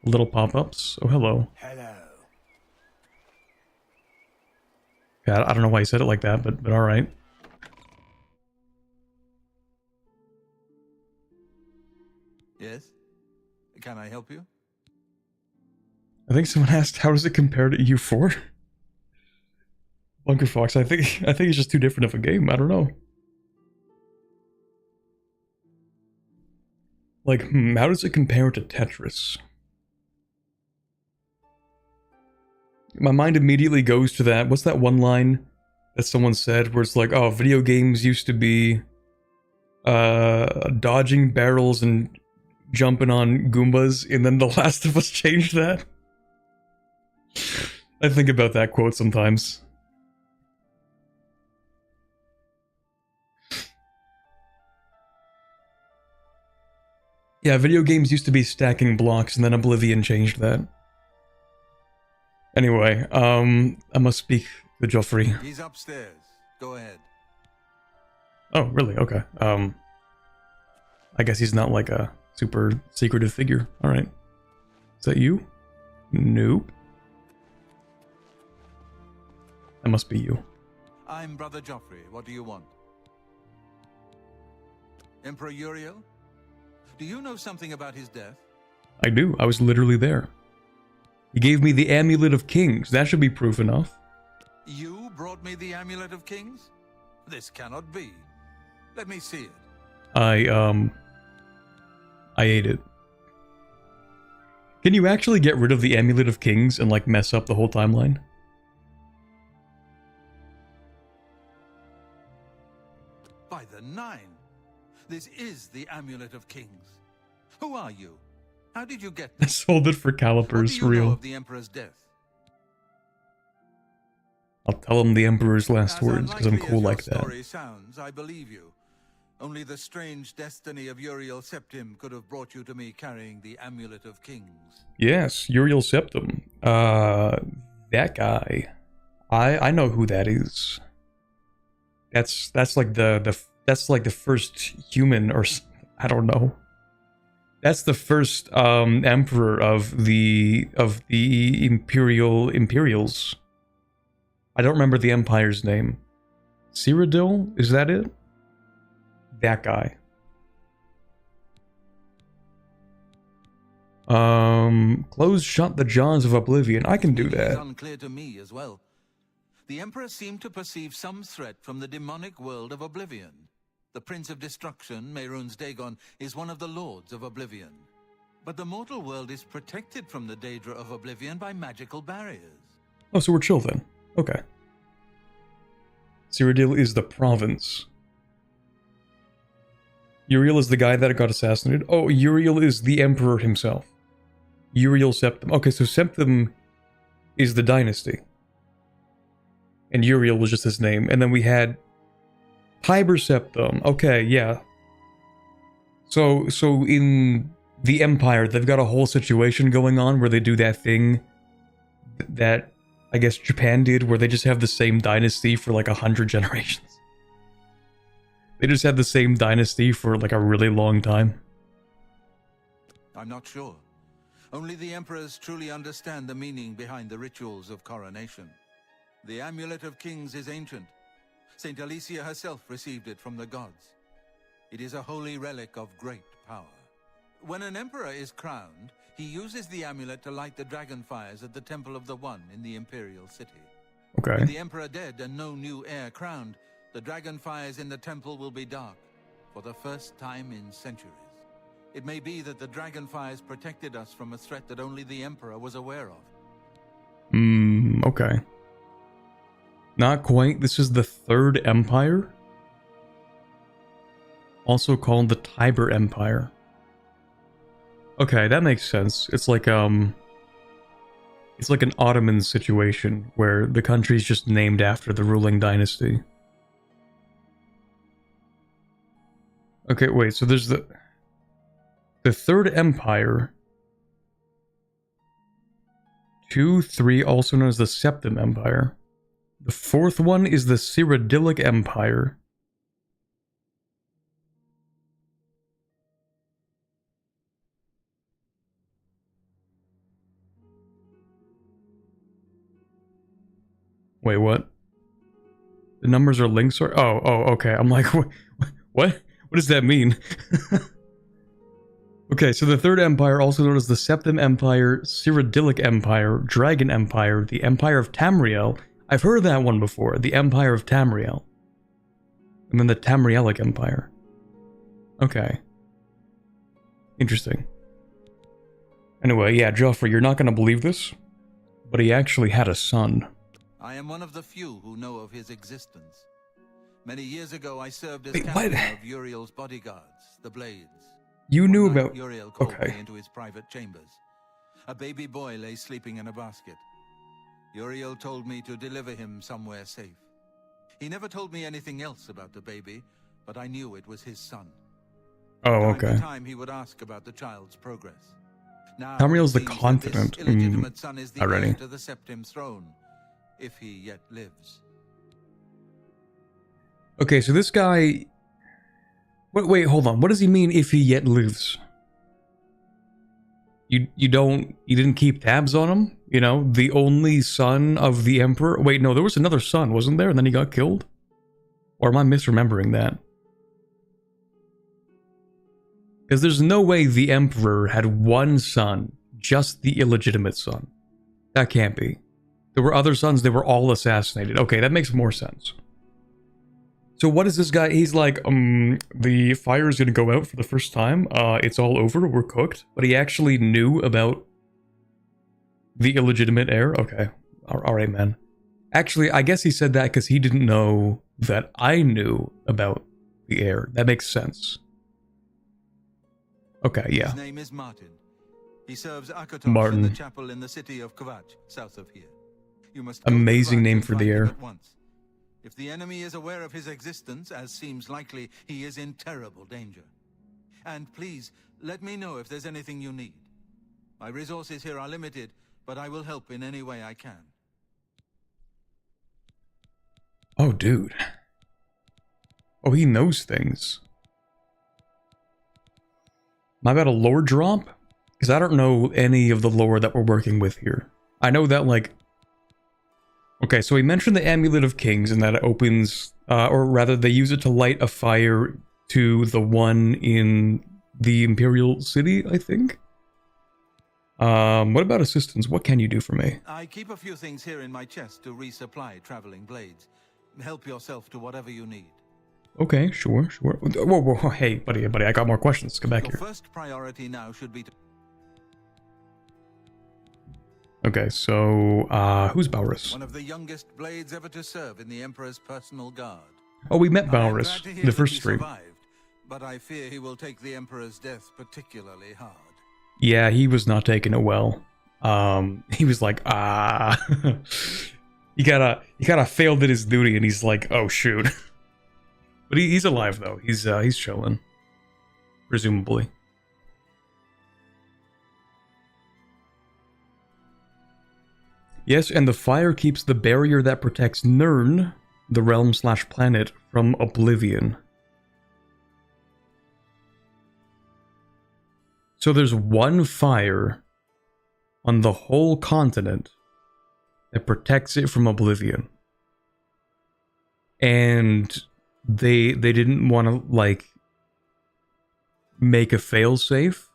Little pop-ups. Oh, hello. Hello. Yeah, I don't know why you said it like that, but alright. Yes? Can I help you? I think someone asked, how does it compare to EU4? Bunker Fox, I think it's just too different of a game. I don't know. Like, how does it compare to Tetris? My mind immediately goes to that. What's that one line that someone said where it's like, oh, video games used to be dodging barrels and jumping on Goombas, and then The Last of Us changed that? I think about that quote sometimes. Yeah, video games used to be stacking blocks, and then Oblivion changed that. Anyway, I must speak to Joffrey. He's upstairs. Go ahead. Oh, really? Okay. I guess he's not like a super secretive figure. Alright. Is that you? Nope. That must be you. I'm Brother Joffrey. What do you want? Emperor Uriel? Do you know something about his death? I do. I was literally there. He gave me the Amulet of Kings. That should be proof enough. You brought me the Amulet of Kings? This cannot be. Let me see it. I ate it. Can you actually get rid of the Amulet of Kings and, like, mess up the whole timeline? By the 9. This is the Amulet of Kings. Who are you? How did you get I this? sold it for calipers, What do you know real. of the Emperor's death? I'll tell him the Emperor's last As words, because I'm unlikely cool as your like that. story sounds, I believe you. Only the strange destiny of Uriel Septim could have brought you to me carrying the Amulet of Kings. Yes, Uriel Septim. That guy. I know who that is. That's like that's like the first human, or I don't know. That's the first emperor of the Imperials. I don't remember the empire's name. Cyrodiil? Is that it? That guy. Close shut the jaws of Oblivion. I can do It is that. unclear to me as well. The Emperor seemed to perceive some threat from the demonic world of Oblivion. The Prince of Destruction, Mehrunes Dagon, is one of the Lords of Oblivion. But the mortal world is protected from the Daedra of Oblivion by magical barriers. Oh, so we're chill then. Okay. Cyrodiil is the province. Uriel is the guy that got assassinated. Oh, Uriel is the emperor himself. Uriel Septim. Okay, so Septim is the dynasty. and Uriel was just his name. And then we had Tiber Septim. Okay, yeah. So in the Empire, they've got a whole situation going on where they do that thing that I guess Japan did, where they just have the same dynasty for like 100 generations. They just had the same dynasty for like a really long time. I'm not sure. Only the emperors truly understand the meaning behind the rituals of coronation. The Amulet of Kings is ancient. Saint Alicia herself received it from the gods. It is a holy relic of great power. When an emperor is crowned, he uses the amulet to light the dragon fires at the Temple of the One in the Imperial City. Okay. With the emperor dead and no new heir crowned, the dragon fires in the temple will be dark for the first time in centuries. It may be that the dragon fires protected us from a threat that only the emperor was aware of. Okay. Not quite. This is the Third Empire, also called the Tiber Empire. Okay, that makes sense. It's like an Ottoman situation where the country's just named after the ruling dynasty. Okay, wait, so there's the Third Empire. 2, 3, also known as the Septim Empire. The fourth one is the Cyrodiilic Empire. Wait, what? The numbers are links or okay. I'm like, what? What does that mean? Okay, so the Third Empire, also known as the Septim Empire, Cyrodiilic Empire, Dragon Empire, the Empire of Tamriel. I've heard of that one before. The Empire of Tamriel. And then the Tamrielic Empire. Okay. Interesting. Anyway, yeah, Joffrey, you're not going to believe this, but he actually had a son. I am one of the few who know of his existence. Many years ago, I served as captain of Uriel's bodyguards, the Blades. You knew about... Uriel called me into his private chambers. A baby boy lay sleeping in a basket. Uriel told me to deliver him somewhere safe. He never told me anything else about the baby, but I knew it was his son. Oh, okay. Time to time, he would ask about the child's progress. Now, Tamriel's the it seems that confident. this illegitimate son is the Already. heir to the Septim throne, if he yet lives. Okay, so this guy... Wait, hold on. What does he mean, if he yet lives? You didn't keep tabs on him? You know, the only son of the Emperor? Wait, no, there was another son, wasn't there? And then he got killed? Or am I misremembering that? Because there's no way the Emperor had one son, just the illegitimate son. That can't be. There were other sons, they were all assassinated. Okay, that makes more sense. So what is this guy? He's like, the fire is gonna go out for the first time. It's all over, we're cooked. But he actually knew about the illegitimate heir? Okay, alright, man. Actually, I guess he said that because he didn't know that I knew about the heir. That makes sense. Okay, yeah. His name is Martin. He serves Akatosh in the chapel in the city of Qvatch, south of here. You must amazing name for the heir. If the enemy is aware of his existence, as seems likely, he is in terrible danger. And please, let me know if there's anything you need. My resources here are limited, but I will help in any way I can. Oh, dude. Oh, he knows things. Am I about a lore drop? Because I don't know any of the lore that we're working with here. I know that, like... Okay, so he mentioned the Amulet of Kings and that it opens, or rather they use it to light a fire to the one in the Imperial City, I think? What about assistance? What can you do for me? I keep a few things here in my chest to resupply traveling blades. Help yourself to whatever you need. Okay, sure. Whoa, hey, buddy, I got more questions. Come back here. Your first priority now should be to... Okay, so, who's Baurus? One of the youngest blades ever to serve in the Emperor's personal guard. Oh, we met Baurus in the first stream. Survived, but I fear he will take the Emperor's death particularly hard. Yeah, he was not taking it well. He was like, He kinda failed at his duty, and he's like, oh shoot. But he's alive though. He's chilling, presumably. Yes, and the fire keeps the barrier that protects Nirn, the realm/planet, from Oblivion. So there's one fire on the whole continent that protects it from Oblivion. And they didn't want to, like, make a failsafe.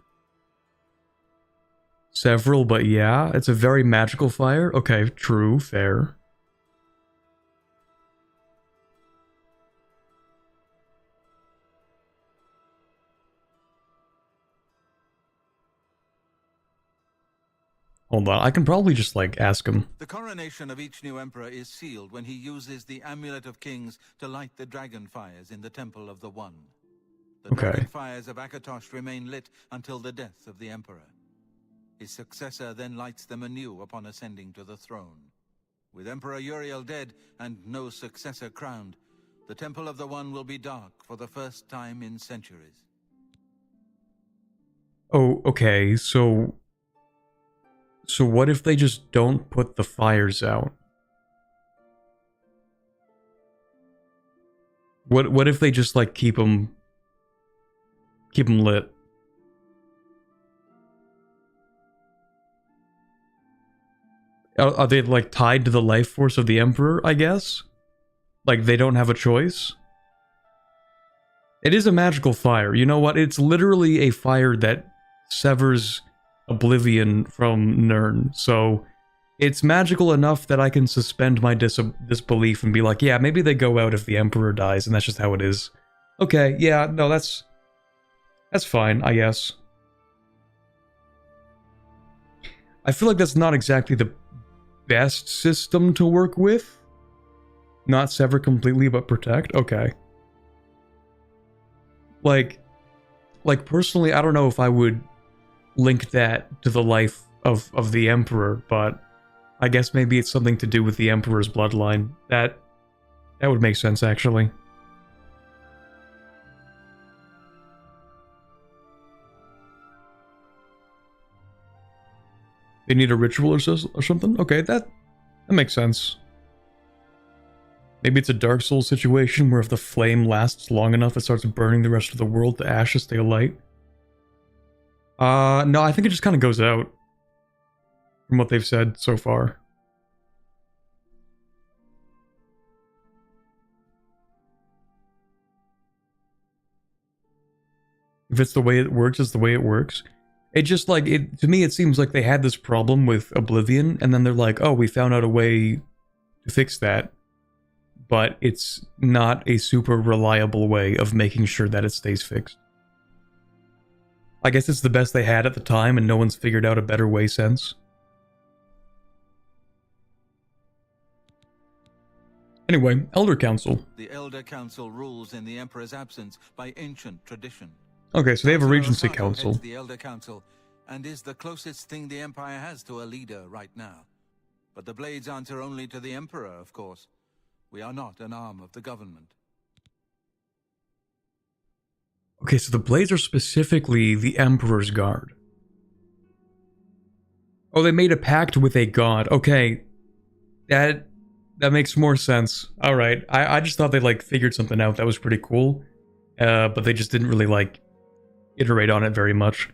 Several, but yeah, it's a very magical fire. Okay, true, fair. Hold on, I can probably just, like, ask him. The coronation of each new emperor is sealed when he uses the Amulet of Kings to light the dragon fires in the Temple of the One. The dragon fires of Qvatch remain lit until the death of the emperor. His successor then lights them anew upon ascending to the throne. With Emperor Uriel dead and no successor crowned, the Temple of the One will be dark for the first time in centuries. Oh, okay, so what if they just don't put the fires out? What if they just, like, keep them lit? Are they, like, tied to the life force of the Emperor, I guess? Like, they don't have a choice? It is a magical fire. You know what? It's literally a fire that severs Oblivion from Nirn. So, it's magical enough that I can suspend my disbelief and be like, yeah, maybe they go out if the Emperor dies, and that's just how it is. Okay, yeah, no, that's fine, I guess. I feel like that's not exactly the best system to work with. Not sever completely, but protect? Okay. Like personally, I don't know if I would link that to the life of the Emperor, but I guess maybe it's something to do with the Emperor's bloodline. That would make sense, actually. They need a ritual or something? Okay, that makes sense. Maybe it's a Dark Souls situation where if the flame lasts long enough, it starts burning the rest of the world, the ashes stay alight. No, I think it just kind of goes out. From what they've said so far. If it's the way it works, it's the way it works. It just, like, to me it seems like they had this problem with Oblivion, and then they're like, oh, we found out a way to fix that. But it's not a super reliable way of making sure that it stays fixed. I guess it's the best they had at the time, and no one's figured out a better way since. Anyway, Elder Council. The Elder Council rules in the Emperor's absence by ancient tradition. Okay, so they have a Regency Councilor Council. heads the Elder Council, and is the closest thing the Empire has to a leader right now. But the Blades answer only to the Emperor, of course. We are not an arm of the government. Okay, so the Blades are specifically the Emperor's Guard. Oh, they made a pact with a god. Okay, that makes more sense. Alright, I just thought they, like, figured something out that was pretty cool. But they just didn't really, like, iterate on it very much.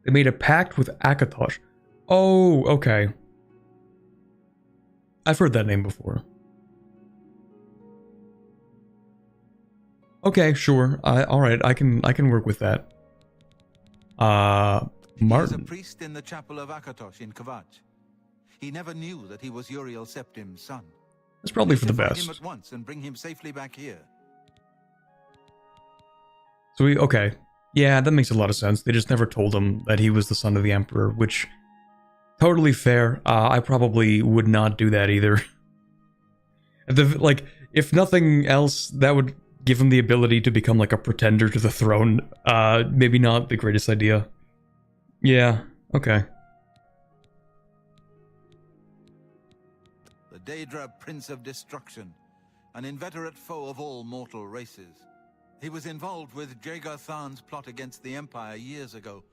They made a pact with Qvatch. Oh, okay. I've heard that name before. Okay, sure. Alright, I can work with that. Martin. He is a priest in the chapel of Qvatch in Qvatch. He never knew that he was Uriel Septim's son. That's probably for the Find best. him at once and bring him safely back here. So okay. Yeah, that makes a lot of sense. They just never told him that he was the son of the Emperor, which... Totally fair. I probably would not do that either. Like, if nothing else, that would give him the ability to become, like, a pretender to the throne. Maybe not the greatest idea. Yeah, okay. the Daedra Prince of Destruction, an inveterate foe of all mortal races. He was involved with Jaeger Tharn's plot against the Empire years ago.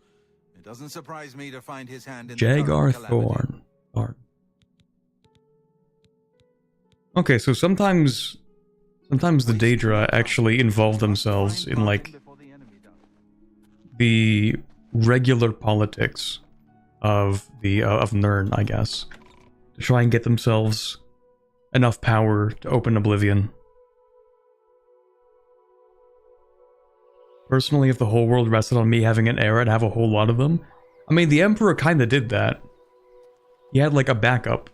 It doesn't surprise me to find his hand in the Jaeger current calamity. Thorn. Okay, so sometimes the Daedra actually involve themselves in like the regular politics of Nirn, I guess, to try and get themselves enough power to open Oblivion. Personally, if the whole world rested on me having an heir, I'd have a whole lot of them. I mean, the Emperor kinda did that. He had like a backup,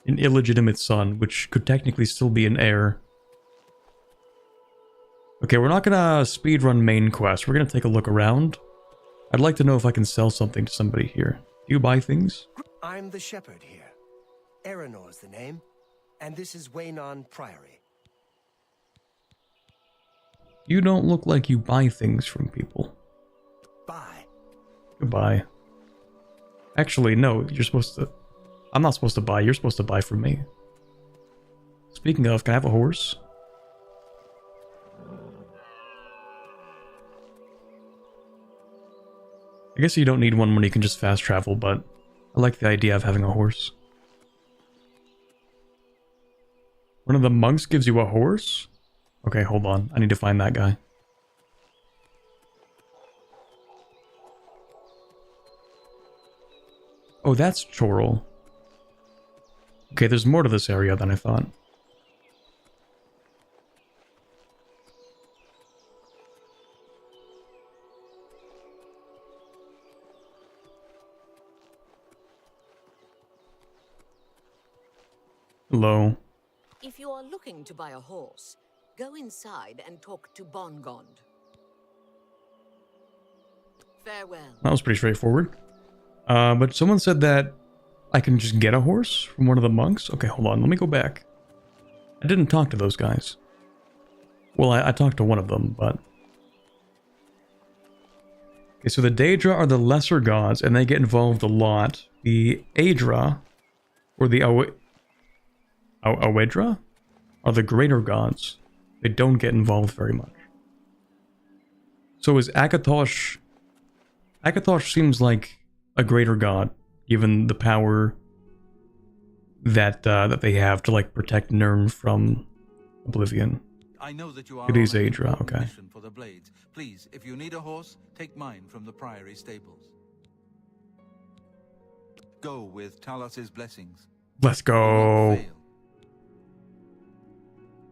an illegitimate son, which could technically still be an heir. Okay, we're not gonna speedrun main quest. We're gonna take a look around. I'd like to know if I can sell something to somebody here. Do you buy things? I'm the shepherd here. Eranor's the name, and this is Weynon Priory. You don't look like you buy things from people. Bye. Goodbye. Actually, no, you're supposed to... I'm not supposed to buy, you're supposed to buy from me. Speaking of, can I have a horse? I guess you don't need one when you can just fast travel, but I like the idea of having a horse. One of the monks gives you a horse? Okay, hold on. I need to find that guy. Oh, that's Chorrol. Okay, there's more to this area than I thought. Hello. If you are looking to buy a horse, go inside and talk to Bongond. Farewell. That was pretty straightforward. But someone said that I can just get a horse from one of the monks? Okay, hold on, let me go back. I didn't talk to those guys. Well, I talked to one of them, but... Okay, so the Daedra are the lesser gods, and they get involved a lot. The Aedra, or the Oedra, are the greater gods. They don't get involved very much. So is Akatosh... Akatosh seems like a greater god, given the power that that they have to like protect Nirn from Oblivion. I know that you are It is on an Aedra, important okay. mission for the Blades. Please, if you need a horse, take mine from the Priory stables. Go with Talos's blessings. Let's Do not go. fail.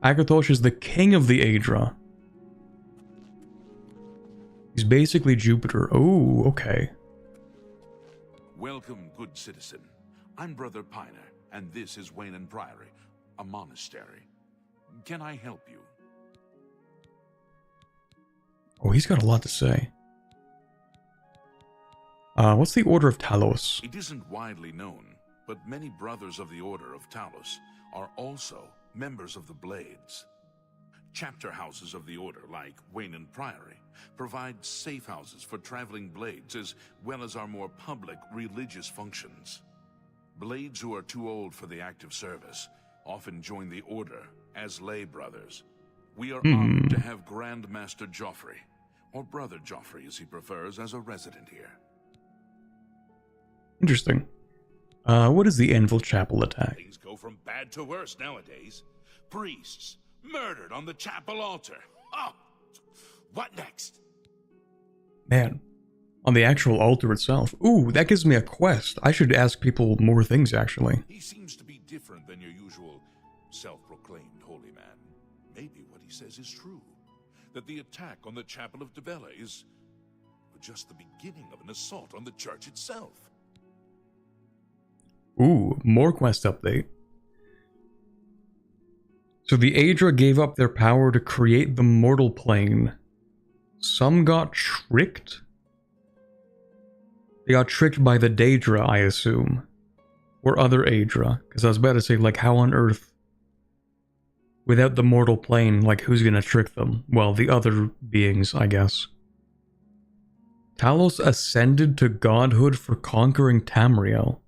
Akatosh is the king of the Aedra. He's basically Jupiter. Oh, okay. Welcome, good citizen. I'm Brother Piner, and this is Weynon Priory, a monastery. Can I help you? Oh, he's got a lot to say. What's the Order of Talos? It isn't widely known, but many brothers of the Order of Talos are also members of the Blades. Chapter houses of the Order, like Weynon Priory, provide safe houses for traveling Blades as well as our more public religious functions. Blades who are too old for the active service often join the Order as lay brothers. We are honored to have Grand Master Joffrey, or Brother Joffrey as he prefers, as a resident here. Interesting. What is the Anvil Chapel attack? Things go from bad to worse nowadays. Priests murdered on the chapel altar. Oh, what next? Man, on the actual altar itself. Ooh, that gives me a quest. I should ask people more things, actually. He seems to be different than your usual self-proclaimed holy man. Maybe what he says is true. That the attack on the Chapel of Debella is just the beginning of an assault on the church itself. Ooh, more quest update. So the Aedra gave up their power to create the mortal plane. Some got tricked? They got tricked by the Daedra, I assume. Or other Aedra. Because I was about to say, like, how on earth... Without the mortal plane, like, who's gonna trick them? Well, the other beings, I guess. Talos ascended to godhood for conquering Tamriel.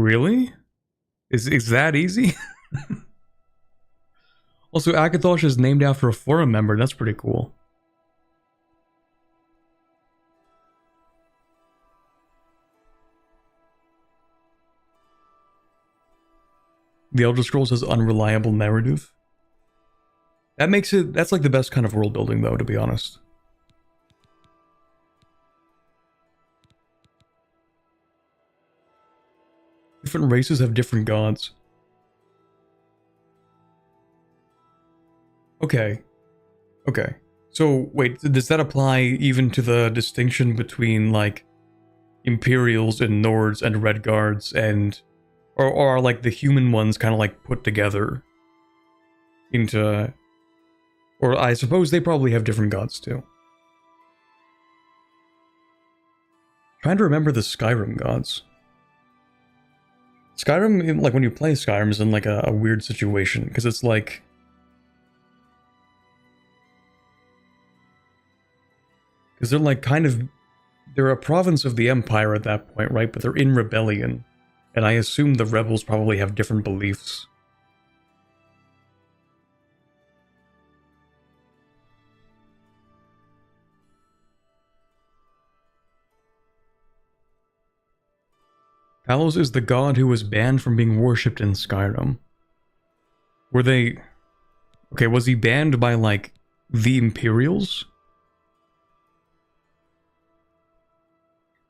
Really? Is that easy? Also, Qvatch is named after a forum member. That's pretty cool. The Elder Scrolls has unreliable narrative. That makes it... That's like the best kind of world building, though, to be honest. Different races have different gods. Okay. Okay. So, wait, does that apply even to the distinction between, like, Imperials and Nords and Red Guards and... Or are, like, the human ones kind of, like, put together into... Or I suppose they probably have different gods, too. Trying to remember the Skyrim gods. Skyrim, like, when you play Skyrim, is in, like, a weird situation, because it's, like... Because they're, like, kind of... They're a province of the Empire at that point, right? But they're in rebellion. And I assume the rebels probably have different beliefs. Talos is the god who was banned from being worshipped in Skyrim. Were they... Okay, was he banned by, like, the Imperials?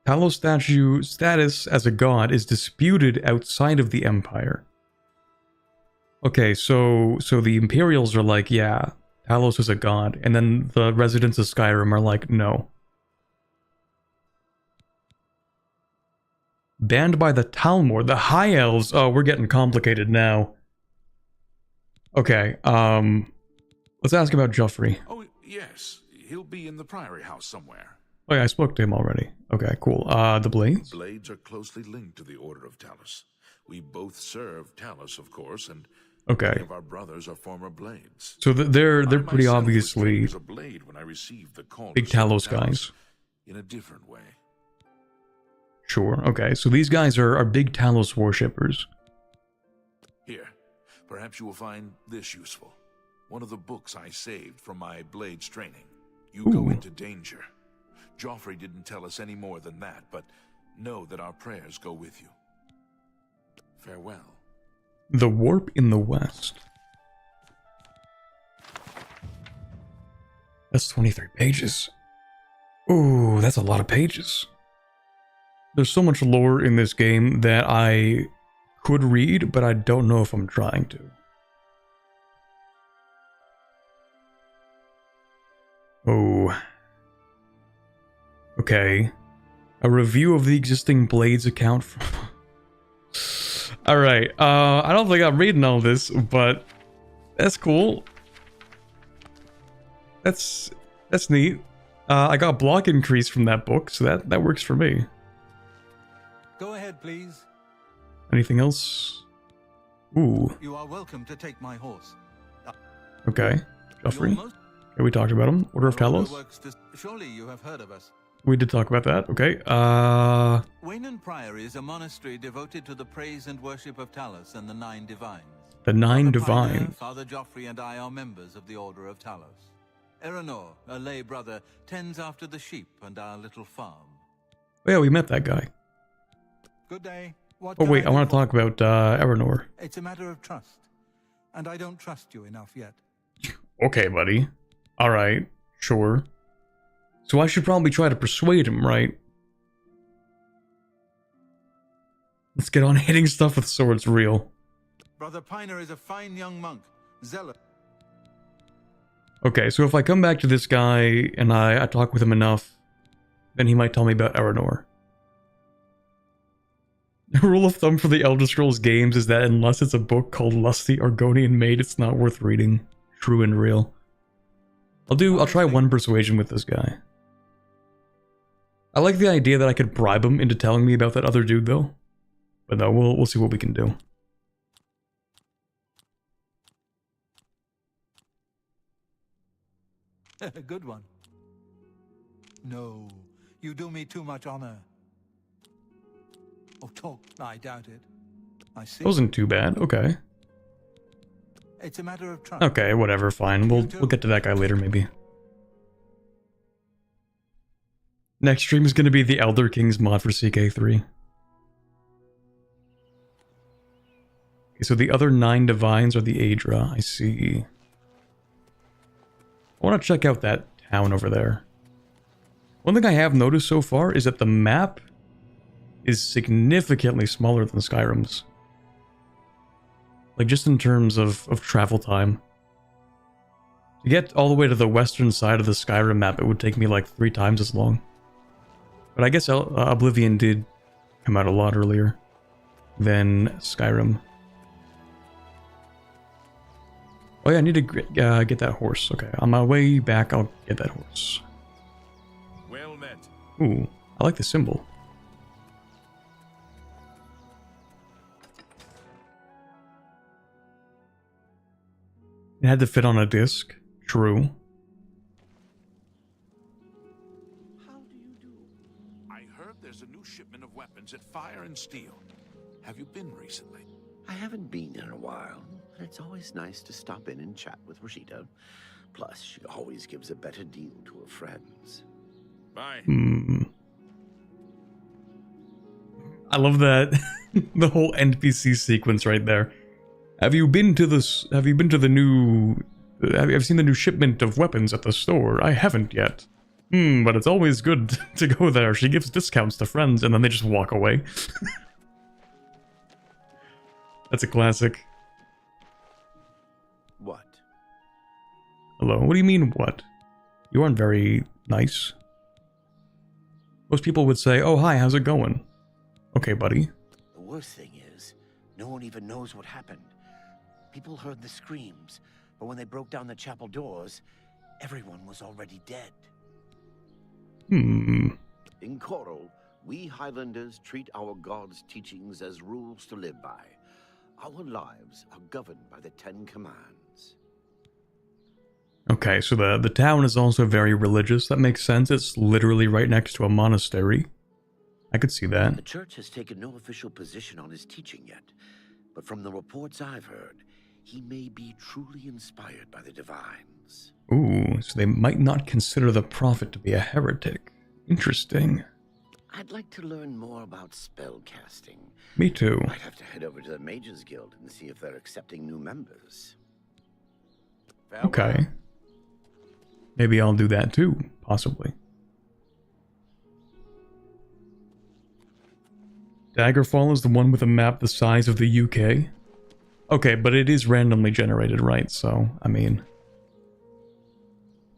Talos' status as a god is disputed outside of the Empire. Okay, so the Imperials are like, yeah, Talos is a god, and then the residents of Skyrim are like, no. Banned by the Talmor, the High Elves. Oh, we're getting complicated now. Okay, let's ask about Joffrey. Oh, yes. He'll be in the Priory house somewhere. Oh yeah, I spoke to him already. Okay, cool. The Blades? Blades are closely linked to the Order of Talos. We both serve Talos, of course, and okay. Many of our brothers are former Blades. So they're pretty obviously a blade when I received the call big Talos guys. In a different way. Sure, okay. So these guys are big Talos worshippers. Here, perhaps you will find this useful. One of the books I saved from my Blades training. You go into danger. Joffrey didn't tell us any more than that, but know that our prayers go with you. Farewell. The Warp in the West. That's 23 pages. Ooh, that's a lot of pages. There's so much lore in this game that I could read, but I don't know if I'm trying to. Oh. Okay. A review of the existing Blades account. Alright, I don't think I'm reading all this, but that's cool. That's neat. I got block increase from that book, so that works for me. Go ahead, please. Anything else? Ooh. You are welcome to take my horse. Okay. Joffrey. Okay, we talked about him. Order of Talos. Surely you have heard of us. We did talk about that. Okay. Weynon Priory is a monastery devoted to the praise and worship of Talos and the Nine Divines. The Nine Father Divines. Piner, Father Joffrey and I are members of the Order of Talos. Erenor, a lay brother, tends after the sheep and our little farm. Oh yeah, we met that guy. Good day. Oh wait, I want to talk about Erenor. It's a matter of trust, and I don't trust you enough yet. Okay, buddy. Alright, sure. So I should probably try to persuade him, right? Let's get on hitting stuff with swords real. Brother Piner is a fine young monk, zealous. Okay, so if I come back to this guy and I talk with him enough, then he might tell me about Erenor. The rule of thumb for the Elder Scrolls games is that unless it's a book called Lusty Argonian Maid, it's not worth reading. True and real. I'll try one persuasion with this guy. I like the idea that I could bribe him into telling me about that other dude, though. But no, we'll see what we can do. Good one. No, you do me too much honor. Oh, talk, I doubt it. I see. Wasn't too bad. Okay. It's a matter of trust. Okay, whatever, fine. We'll get to that guy later, maybe. Next stream is going to be the Elder Kings mod for CK3. Okay, so the other 9 divines are the Aedra, I see. I want to check out that town over there. One thing I have noticed so far is that the map is significantly smaller than Skyrim's. Like, just in terms of travel time. To get all the way to the western side of the Skyrim map, it would take me like 3 times as long. But I guess Oblivion did come out a lot earlier than Skyrim. Oh yeah, I need to get that horse. Okay, on my way back, I'll get that horse. Well met. Ooh, I like the symbol. It had to fit on a disc. True. How do you do? I heard there's a new shipment of weapons at Fire and Steel. Have you been recently? I haven't been in a while, but it's always nice to stop in and chat with Rashida. Plus, she always gives a better deal to her friends. Bye. I love that. The whole NPC sequence right there. Have you been to this? Have you been to the new? Have you seen the new shipment of weapons at the store? I haven't yet. But it's always good to go there. She gives discounts to friends, and then they just walk away. That's a classic. What? Hello? What do you mean, what? You aren't very nice. Most people would say, oh, hi, how's it going? Okay, buddy. The worst thing is, no one even knows what happened. People heard the screams, but when they broke down the chapel doors, everyone was already dead. Hmm. In Chorrol, we Highlanders treat our gods' teachings as rules to live by. Our lives are governed by the 10 Commands. Okay, so the town is also very religious. That makes sense. It's literally right next to a monastery. I could see that. The church has taken no official position on his teaching yet, but from the reports I've heard, he may be truly inspired by the divines. Ooh, so they might not consider the prophet to be a heretic. Interesting. I'd like to learn more about spell casting. Me too. I'd have to head over to the Mages Guild and see if they're accepting new members. Farewell. Okay. Maybe I'll do that too, possibly. Daggerfall is the one with a map the size of the UK? Okay, but it is randomly generated, right? So, I mean...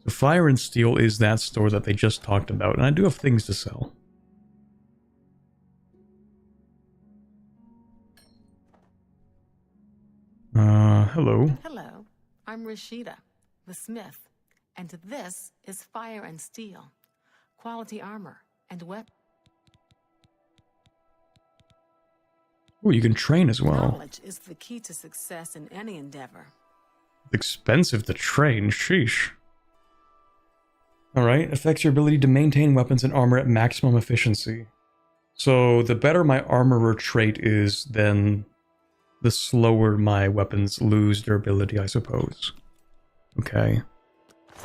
The Fire and Steel is that store that they just talked about, and I do have things to sell. Hello. Hello, I'm Rashida, the smith, and this is Fire and Steel. Quality armor and weapons. Oh, you can train as well. Knowledge is the key to success in any endeavor. It's expensive to train, sheesh. Alright, affects your ability to maintain weapons and armor at maximum efficiency. So, the better my armorer trait is, then the slower my weapons lose durability, I suppose. Okay.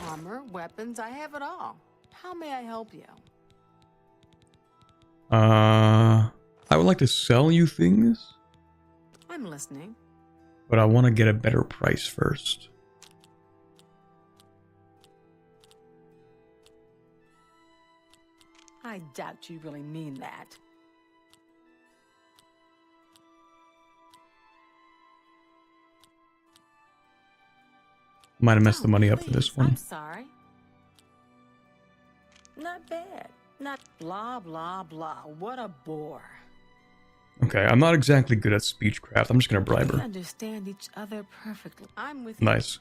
Armor, weapons, I have it all. How may I help you? I would like to sell you things, I'm listening. but I want to get a better price first. I doubt you really mean that. Might have messed the money up for Please, this one. I'm sorry. Not bad. Not blah, blah, blah. What a bore. Okay, I'm not exactly good at speechcraft. I'm just gonna bribe We her. understand each other perfectly. I'm with you. Nice.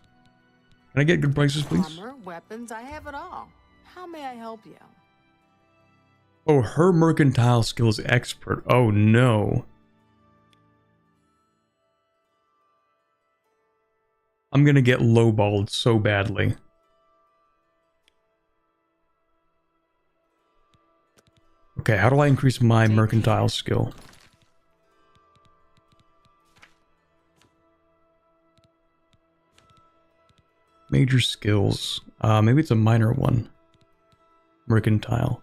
Can I get good prices, please? Armor, weapons, I have it all. How may I help you? Oh, her mercantile skills expert. Oh no. I'm gonna get lowballed so badly. Okay, how do I increase my mercantile skill? Major skills. Maybe it's a minor one. Mercantile.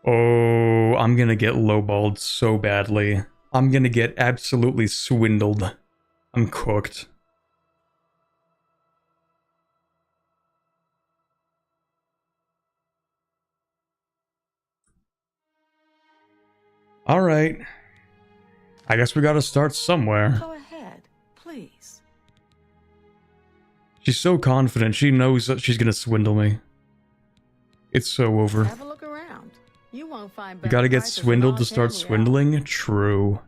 Oh, I'm gonna get lowballed so badly. I'm gonna get absolutely swindled. I'm cooked. Alright. I guess we gotta start somewhere. Go ahead, please. She's so confident, she knows that she's gonna swindle me. It's so over. Have a look around. You won't find You better gotta get prices in swindled to all start town, swindling? True.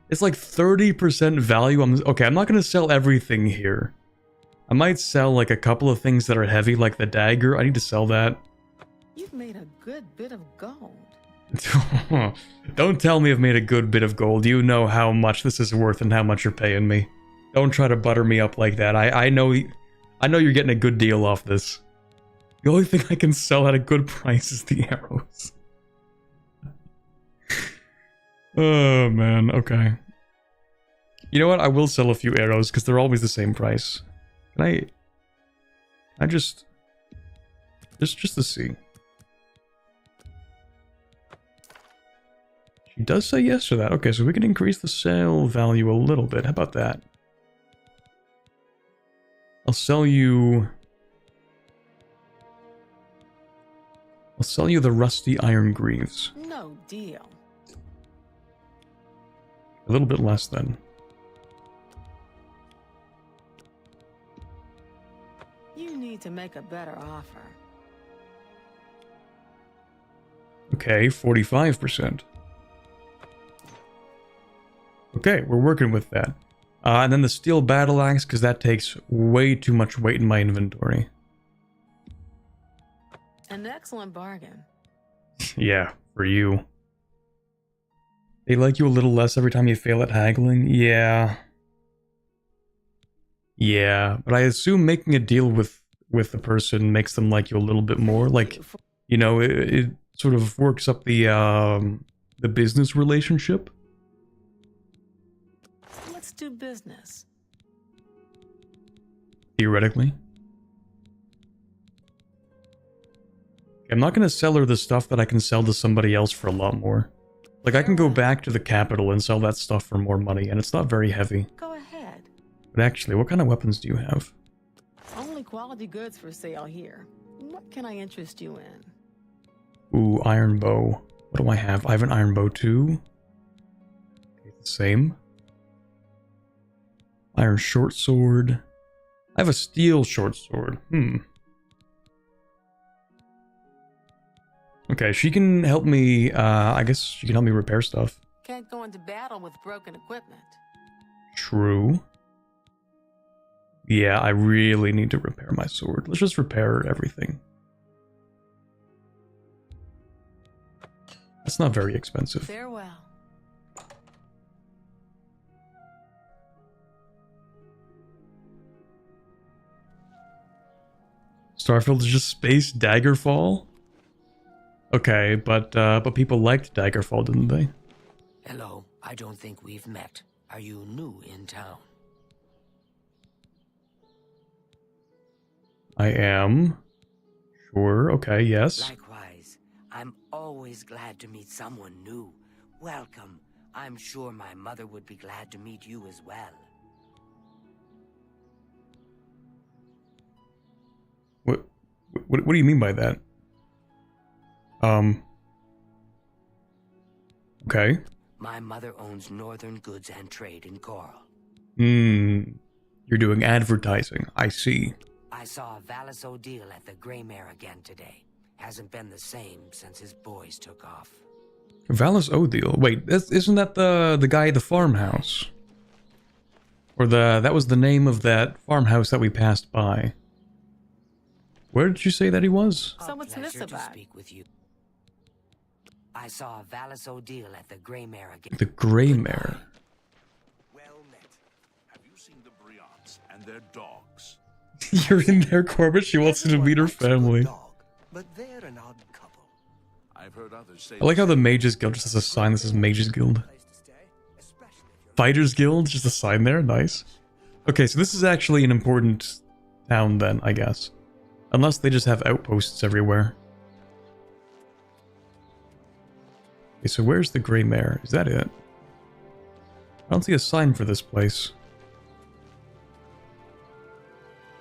It's like 30% value. Okay, I'm not gonna sell everything here. I might sell like a couple of things that are heavy, like the dagger. I need to sell that. You've made a good bit of gold. Don't tell me I've made a good bit of gold. You know how much this is worth and how much you're paying me. Don't try to butter me up like that. I know you're getting a good deal off this. The only thing I can sell at a good price is the arrows. Oh man, okay. You know what? I will sell a few arrows because they're always the same price. Can I just to see. She does say yes to that. Okay, so we can increase the sale value a little bit. How about that? I'll sell you the rusty iron greaves. No deal. A little bit less then. You need to make a better offer. Okay, 45%. Okay, we're working with that. And then the steel battle axe, because that takes way too much weight in my inventory. An excellent bargain. Yeah, for you. They like you a little less every time you fail at haggling? Yeah. Yeah, but I assume making a deal with the person makes them like you a little bit more. Like, you know, it sort of works up the business relationship. Let's do business. Theoretically. I'm not going to sell her the stuff that I can sell to somebody else for a lot more. Like, I can go back to the capital and sell that stuff for more money, and it's not very heavy. Go ahead. But actually, what kind of weapons do you have? Only quality goods for sale here. What can I interest you in? Ooh, iron bow. What do I have? I have an iron bow too. Okay, the same. Iron short sword. I have a steel short sword. Okay, she can help me, I guess she can help me repair stuff. Can't go into battle with broken equipment. True. Yeah, I really need to repair my sword. Let's just repair everything. That's not very expensive. Farewell. Starfield is just space Daggerfall? Okay, but people liked Daggerfall, didn't they? Hello, I don't think we've met. Are you new in town? I am. Sure, okay, yes. Likewise, I'm always glad to meet someone new. Welcome. I'm sure my mother would be glad to meet you as well. What do you mean by that? Okay. My mother owns Northern Goods and Trade in Chorrol. You're doing advertising. I see. I saw Valis O'Deal at the Grey Mare again today. Hasn't been the same since his boys took off. Valis O'Deal? Wait, isn't that the guy at the farmhouse? Or that was the name of that farmhouse that we passed by. Where did you say that he was? So what's this To about? speak with you. I saw Valis O'Deal at the Grey Mare again. The Grey Mare. Well met. Have you seen the Briots and their dogs? You're in there, Corbett. She wants you to meet her family. But they're an odd couple. I've heard others say I like how the Mages Guild just has a sign that says Mages Guild. Fighters Guild, just a sign there. Nice. Okay, so this is actually an important town then, I guess. Unless they just have outposts everywhere. Okay, so where's the Grey Mare? Is that it? I don't see a sign for this place.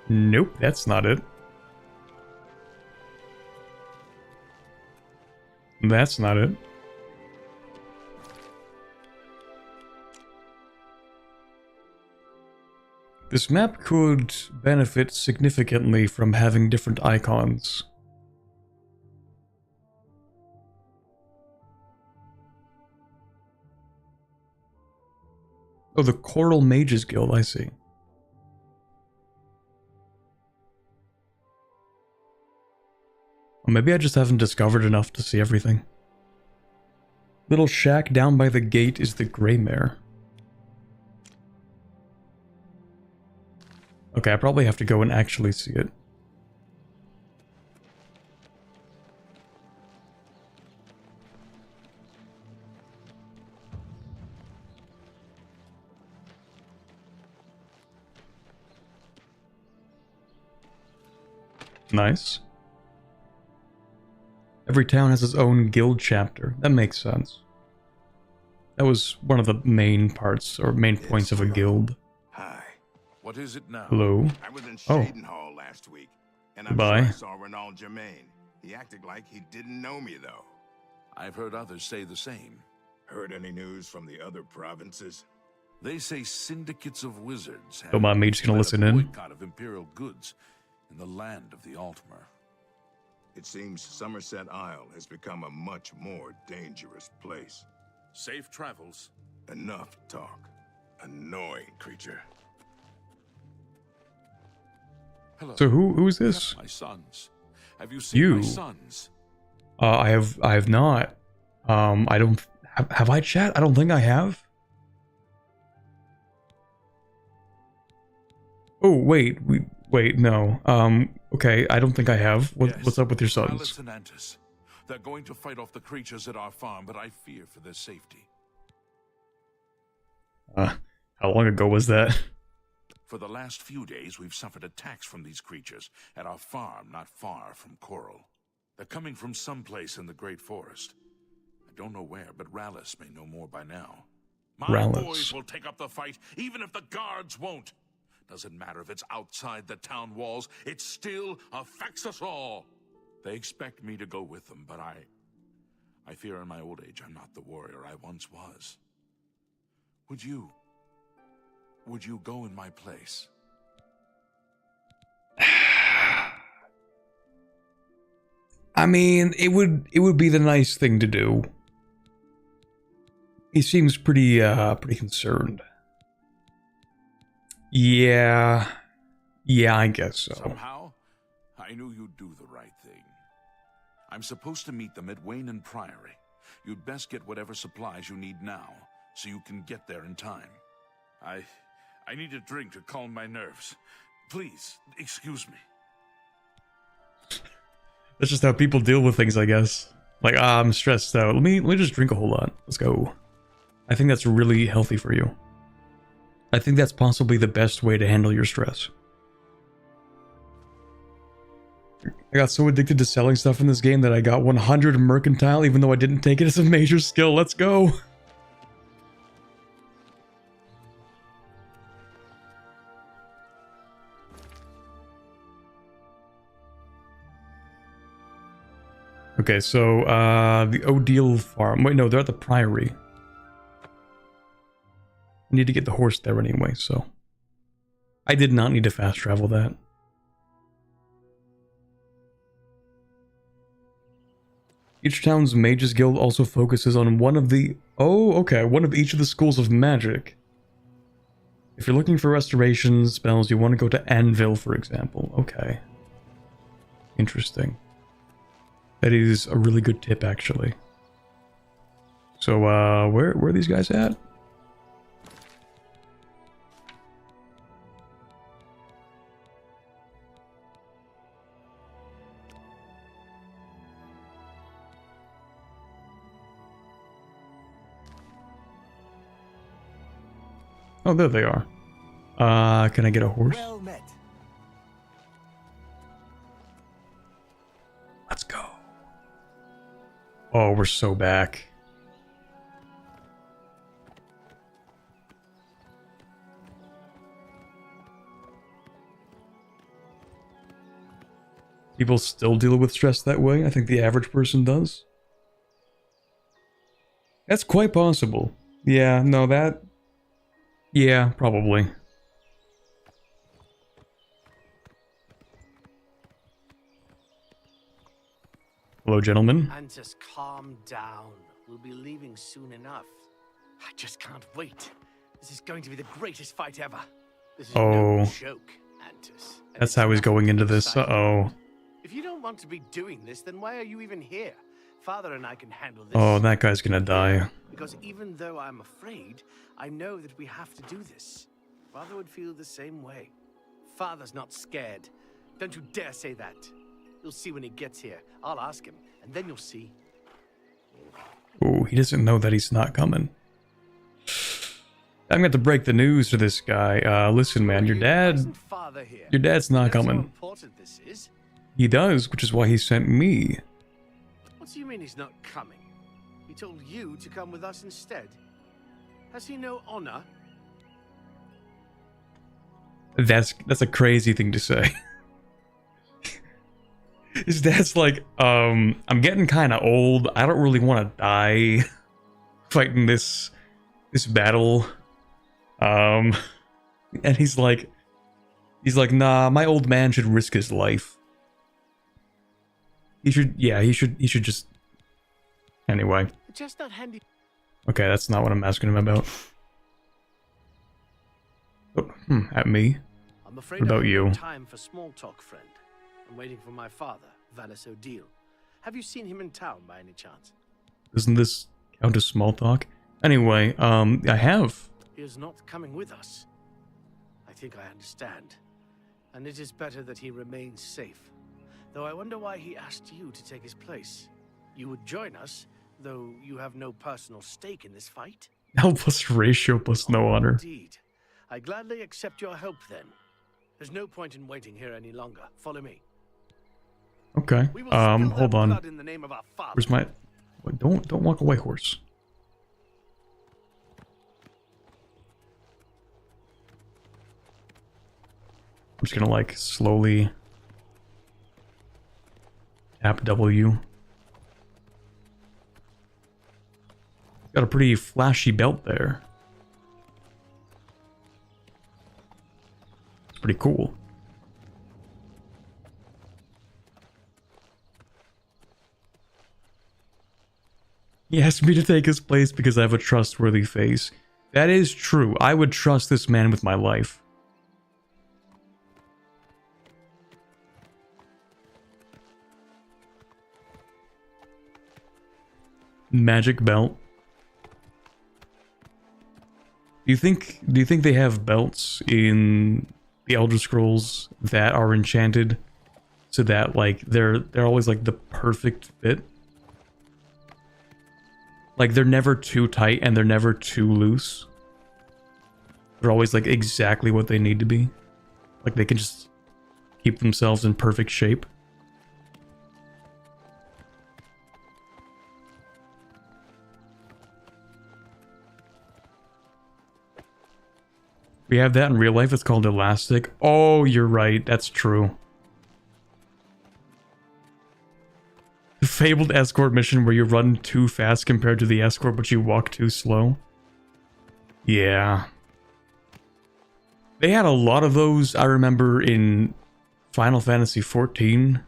Nope, that's not it. That's not it. This map could benefit significantly from having different icons. Oh, the Chorrol Mages Guild, I see. Or maybe I just haven't discovered enough to see everything. Little shack down by the gate is the Grey Mare. Okay, I probably have to go and actually see it. Nice. Every town has its own guild chapter. That makes sense. That was one of the main parts, or main points of a guild. Hi. What is it now? Hello? I was in Oh. Shaden Hall last week, and I'm Goodbye. sure I saw Renald Germain. He acted like he didn't know me, though. I've heard others say the same. Heard any news from the other provinces? They say syndicates of wizards have Don't mind me, just gonna led listen a in. boycott of imperial goods in the land of the Altmer. It seems Somerset Isle has become a much more dangerous place. Safe travels. Enough talk. Annoying creature. Hello. So who's this? My sons. Have you seen my sons? I have not. I don't have I chat? I don't think I have. Oh wait, no. Okay, I don't think I have. What's up with your sons? Alice and Antis. They're going to fight off the creatures at our farm, but I fear for their safety. How long ago was that? For the last few days, we've suffered attacks from these creatures at our farm not far from Chorrol. They're coming from someplace in the Great Forest. I don't know where, but Rallis may know more by now. My Rallis. boys will take up the fight, even if the guards won't. Doesn't matter if it's outside the town walls, it still affects us all. They expect me to go with them, but I fear in my old age I'm not the warrior I once was. Would you go in my place? I mean, it would be the nice thing to do. He seems pretty concerned. Yeah, I guess so. Somehow, I knew you'd do the right thing. I'm supposed to meet them at Weynon Priory. You'd best get whatever supplies you need now, so you can get there in time. I need a drink to calm my nerves. Please, excuse me. That's just how people deal with things, I guess. Like, I'm stressed out. Let me just drink a whole lot. Let's go. I think that's really healthy for you. I think that's possibly the best way to handle your stress. I got so addicted to selling stuff in this game that I got 100 mercantile even though I didn't take it as a major skill. Let's go! Okay, so, the Odile farm. Wait, no, they're at the Priory. I need to get the horse there anyway, so... I did not need to fast travel that. Each town's Mages Guild also focuses on one of the... Oh, okay, one of each of the schools of magic. If you're looking for restoration spells, you want to go to Anvil, for example. Okay. Interesting. That is a really good tip, actually. So, where are these guys at? Oh, there they are. Can I get a horse? Well met. Let's go. Oh, we're so back. People still deal with stress that way. I think the average person does. That's quite possible. Yeah, no, that... Yeah, probably. Hello, gentlemen. And just calm down. We'll be leaving soon enough. I just can't wait. This is going to be the greatest fight ever. This is no joke, Antus. That's how he's going into this. Uh-oh. If you don't want to be doing this, then why are you even here? Father and I can handle this. Oh, that guy's gonna die. Because even though I'm afraid, I know that we have to do this. Father would feel the same way. Father's not scared. Don't you dare say that. You'll see when he gets here. I'll ask him, and then you'll see. Ooh, he doesn't know that he's not coming. I'm going to break the news to this guy. Listen, man, your dad's not coming. How important this is. He does, which is why he sent me. What do you mean he's not coming? He told you to come with us instead. Has he no honor? That's a crazy thing to say. His dad's like, I'm getting kind of old. I don't really want to die fighting this battle. And he's like, nah, my old man should risk his life. He should just. Anyway. Just not handy. Okay, that's not what I'm asking him about. Oh, at me. I'm afraid what about I have you? no time for small talk, friend. I'm waiting for my father, Valis Odile. Have you seen him in town by any chance? Doesn't this count as small talk? Anyway, I have. He is not coming with us. I think I understand. And it is better that he remains safe. Though I wonder why he asked you to take his place. You would join us, though you have no personal stake in this fight? L plus ratio plus no honor. Indeed. I gladly accept your help then. There's no point in waiting here any longer. Follow me. Okay. Hold on. Where's my... Wait, don't walk away, horse. I'm just gonna, like, slowly tap W. Got a pretty flashy belt there. It's pretty cool. He asked me to take his place because I have a trustworthy face. That is true. I would trust this man with my life. Magic belt. Do you think they have belts in the Elder Scrolls that are enchanted so that like they're always like the perfect fit? Like they're never too tight and they're never too loose. They're always like exactly what they need to be. Like they can just keep themselves in perfect shape. We have that in real life. It's called elastic. Oh, you're right. That's true. The fabled escort mission where you run too fast compared to the escort, but you walk too slow. Yeah. They had a lot of those, I remember, in Final Fantasy XIV.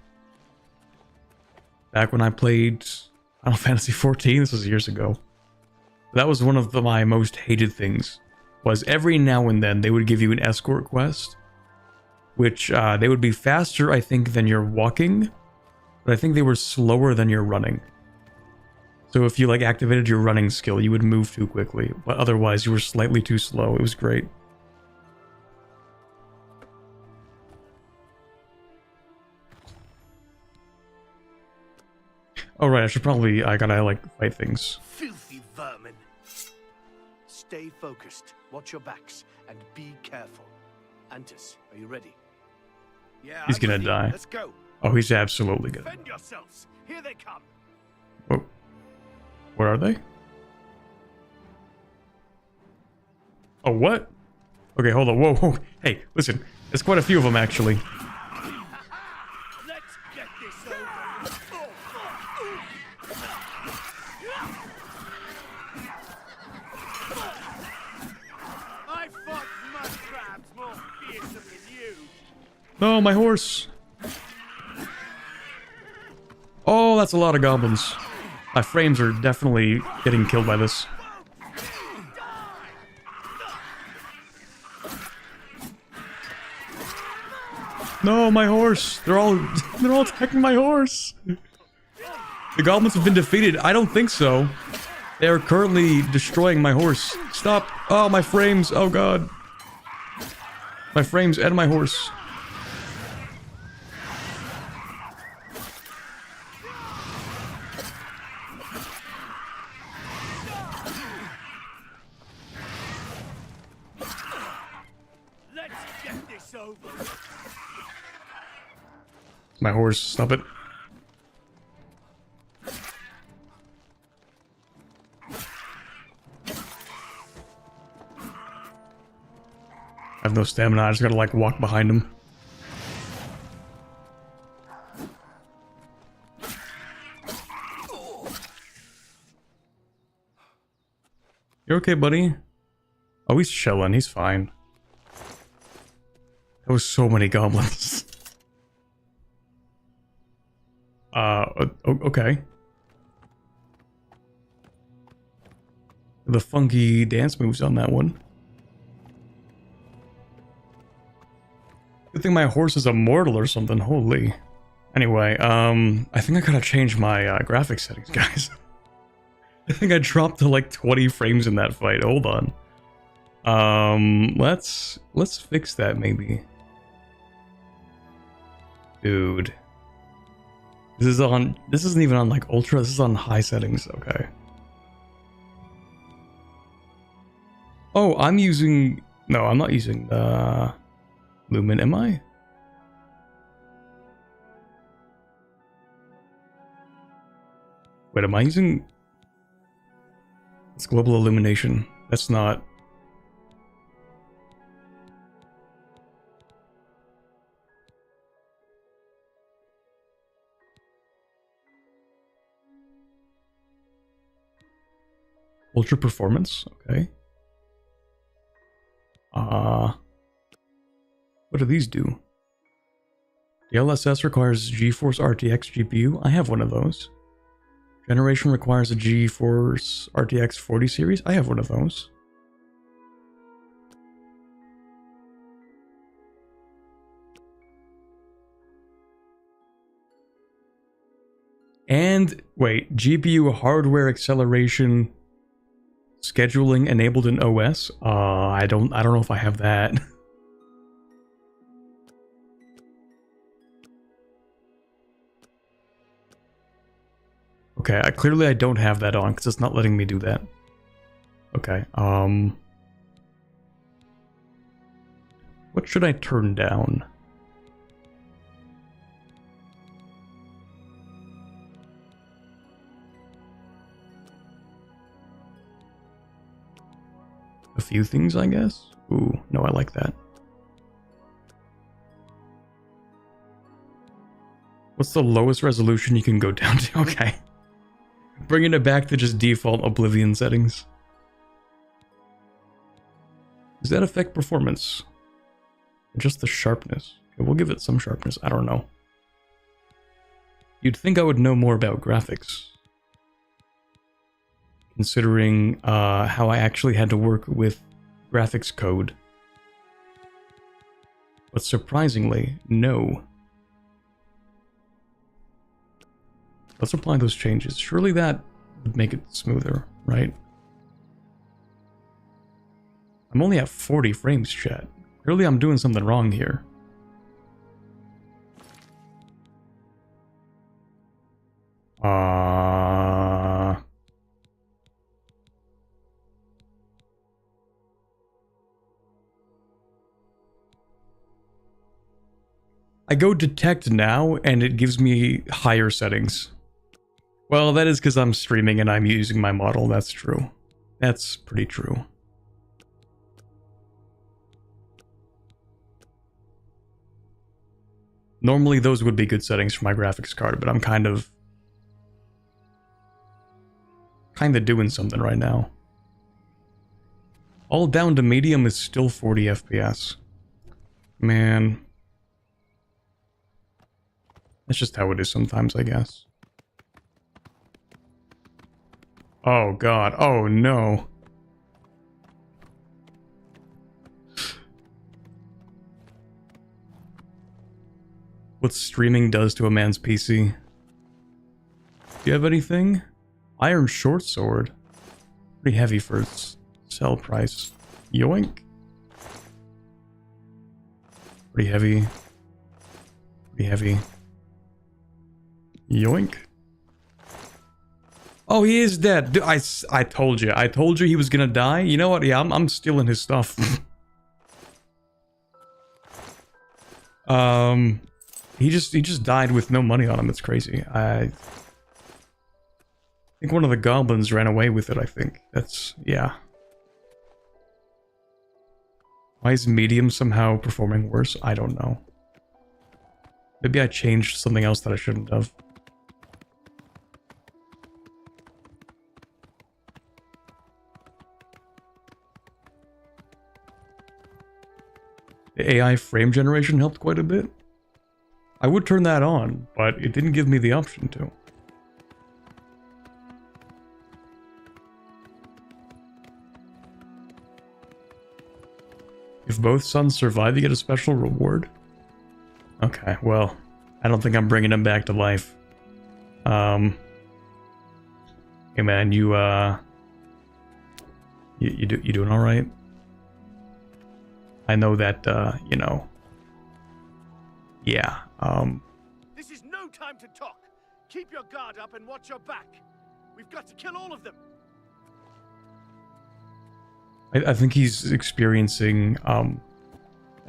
Back when I played Final Fantasy XIV, this was years ago. That was one of my most hated things. Was every now and then they would give you an escort quest, which they would be faster, I think, than your walking, but I think they were slower than your running. So if you like activated your running skill, you would move too quickly, but otherwise you were slightly too slow. It was great. Oh right, I gotta like fight things. Filthy vermin. Stay focused, watch your backs, and be careful. Antus, are you ready? Yeah, He's I'm gonna ready. die. Let's go. Oh, he's absolutely gonna. Defend yourselves. Here they come. Whoa. Where are they? Oh, what? Okay, hold on. Whoa, whoa. Hey, listen. There's quite a few of them, actually. Let's get this over. I fought mud crabs more fearsome than you. No, my horse. Oh, that's a lot of goblins. My frames are definitely getting killed by this. No, my horse. They're all attacking my horse. The goblins have been defeated. I don't think so. They are currently destroying my horse. Stop. Oh, my frames. Oh, God. My frames and my horse. Let's get this over. My horse. Stop it. I have no stamina. I just gotta like walk behind him. You okay, buddy? Oh, he's chilling. He's fine. There was so many goblins. Okay. The funky dance moves on that one. Good thing my horse is immortal or something. Holy. Anyway, I think I gotta change my graphics settings, guys. I think I dropped to like 20 frames in that fight. Hold on. Let's fix that maybe. Dude. This isn't even on like ultra, this is on high settings, okay. Oh, I'm not using the Lumen, am I? Wait, am I using... It's global illumination. That's not... Ultra performance, okay. What do these do? The LSS requires GeForce RTX GPU. I have one of those. Generation requires a GeForce RTX 40 series. I have one of those. And wait, GPU hardware acceleration scheduling enabled in OS. I don't know if I have that. Okay, clearly I don't have that on because it's not letting me do that. Okay, what should I turn down? A few things, I guess? Ooh, no, I like that. What's the lowest resolution you can go down to? Okay. Bringing it back to just default Oblivion settings. Does that affect performance? Just the sharpness. Okay, we'll give it some sharpness. I don't know. You'd think I would know more about graphics. Considering how I actually had to work with graphics code. But surprisingly, no. Let's apply those changes. Surely that would make it smoother, right? I'm only at 40 frames, chat. Clearly I'm doing something wrong here. I go detect now, and it gives me higher settings. Well, that is because I'm streaming and I'm using my model, that's true. That's pretty true. Normally those would be good settings for my graphics card, but I'm kind of doing something right now. All down to medium is still 40 FPS. Man. That's just how it is sometimes, I guess. Oh god, oh no. What streaming does to a man's PC. Do you have anything? Iron short sword. Pretty heavy for its sell price. Yoink. Pretty heavy. Pretty heavy. Yoink. Oh, he is dead. Dude, I told you. I told you he was gonna die. You know what? Yeah, I'm stealing his stuff. He just died with no money on him. It's crazy. I think one of the goblins ran away with it, I think. That's, yeah. Why is medium somehow performing worse? I don't know. Maybe I changed something else that I shouldn't have. The AI frame generation helped quite a bit. I would turn that on, but it didn't give me the option to. If both sons survive, you get a special reward? Okay, well, I don't think I'm bringing him back to life. Hey man, you doing alright? I know that, you know... Yeah, This is no time to talk. Keep your guard up and watch your back. We've got to kill all of them. I think he's experiencing, I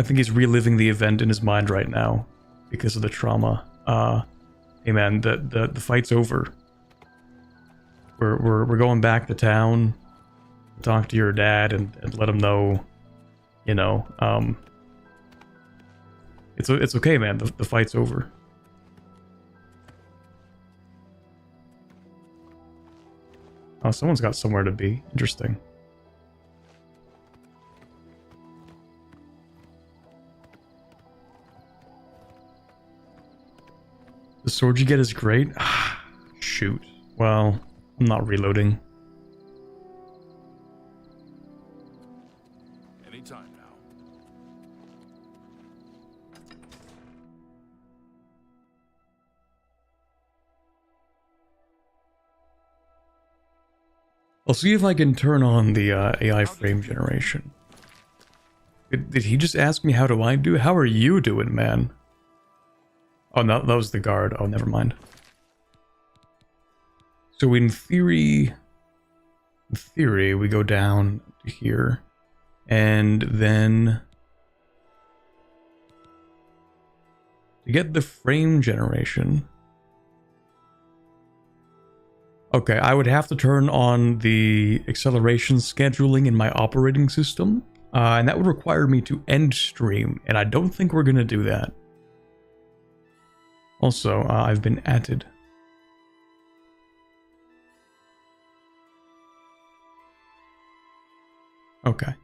think he's reliving the event in his mind right now because of the trauma. Hey man, the fight's over. We're going back to town, talk to your dad and let him know, you know, it's okay, man. The fight's over. Oh, someone's got somewhere to be. Interesting. The sword you get is great. Shoot. Well, I'm not reloading. Anytime now. I'll see if I can turn on the AI frame generation. Did he just ask me how do I do? How are you doing, man? Oh, no, that was the guard. Oh, never mind. So in theory, we go down to here, and then to get the frame generation. Okay, I would have to turn on the acceleration scheduling in my operating system, and that would require me to end stream, and I don't think we're gonna do that. Also, I've been added. Okay.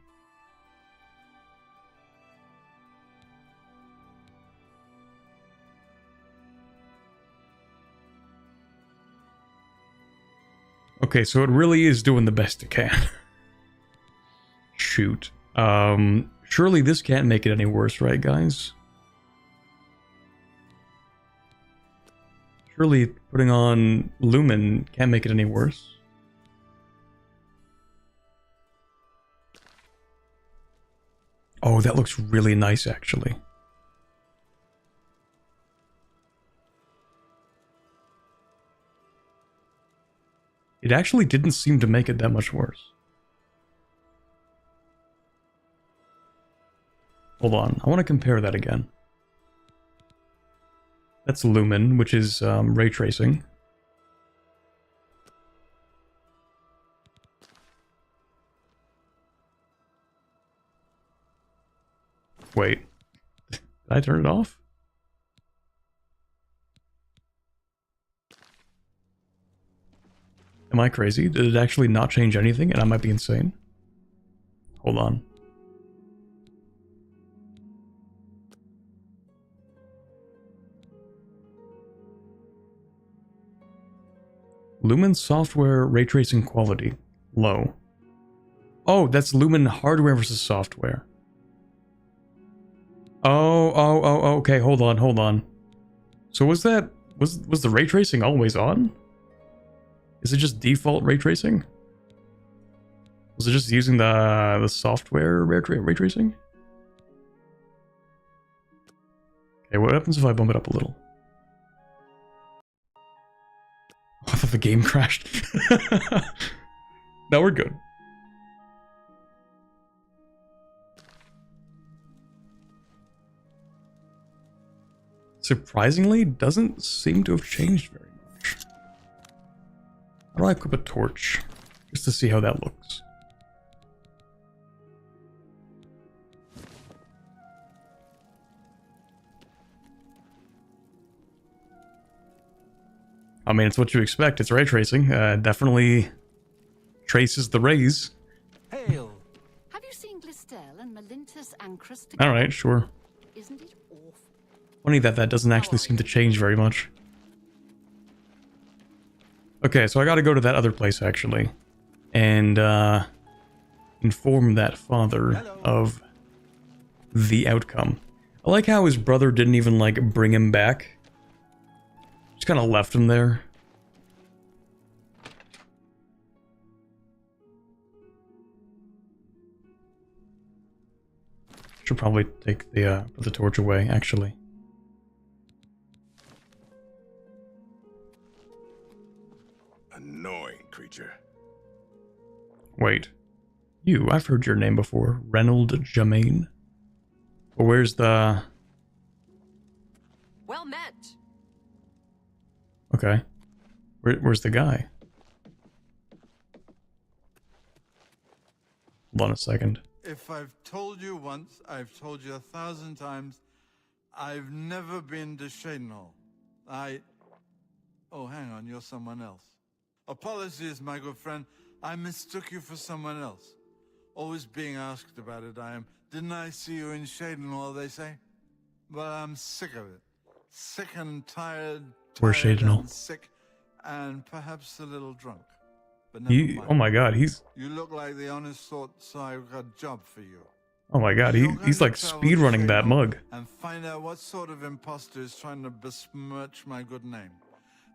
Okay, so it really is doing the best it can. Shoot. Surely this can't make it any worse, right, guys? Surely putting on Lumen can't make it any worse. Oh, that looks really nice, actually. It actually didn't seem to make it that much worse. Hold on, I want to compare that again. That's Lumen, which is ray tracing. Wait, did I turn it off? Am I crazy? Did it actually not change anything and I might be insane? Hold on. Lumen software ray tracing quality. Low. Oh, that's Lumen hardware versus software. Oh, okay, hold on. So was the ray tracing always on? Is it just default ray tracing? Was it just using the software ray tracing? Okay, what happens if I bump it up a little? I thought the game crashed. Now we're good. Surprisingly, doesn't seem to have changed very much. How do I equip a torch? Just to see how that looks. I mean, it's what you expect. It's ray tracing. Definitely traces the rays. Hail. Have you seen Glistel and Melintus Ancrus together? Alright, sure. Isn't it awful? Funny that doesn't actually seem to change very much. Okay, so I gotta go to that other place, actually. And, inform that father of the outcome. I like how his brother didn't even, like, bring him back. Just kind of left him there. Should probably take the, put the torch away, actually. Annoying creature. Wait. You, I've heard your name before. Reynold Germain. But where's the... Well met. Okay. Where's the guy? Hold on a second. If I've told you once, I've told you 1,000 times, I've never been to Chorrol. Oh, hang on, you're someone else. Apologies, my good friend. I mistook you for someone else. Always being asked about it, I am. Didn't I see you in Chorrol, they say? But I'm sick of it. Sick and tired. Where's Chorrol? Sick and perhaps a little drunk. But Oh my god, he's... You look like the honest sort, so I've got a job for you. Oh my god, he's like speedrunning that mug. And find out what sort of imposter is trying to besmirch my good name.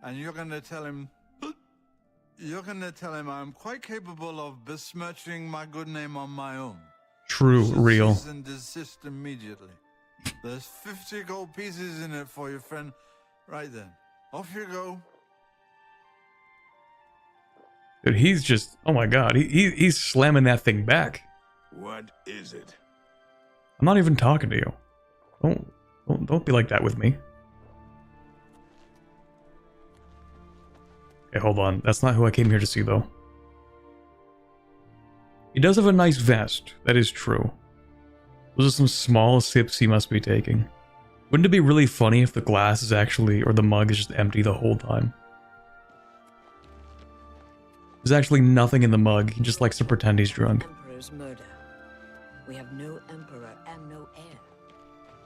And you're gonna tell him... You're gonna tell him I'm quite capable of besmirching my good name on my own. True, real. And desist immediately. There's 50 gold pieces in it for you, friend. Right then. Off you go. Dude, he's just... Oh my god, he's slamming that thing back. What is it? I'm not even talking to you. Don't be like that with me. Okay, hold on. That's not who I came here to see, though. He does have a nice vest. That is true. Those are some small sips he must be taking. Wouldn't it be really funny if the glass is actually... or the mug is just empty the whole time? There's actually nothing in the mug. He just likes to pretend he's drunk. Emperor's murder. We have no emperor and no heir.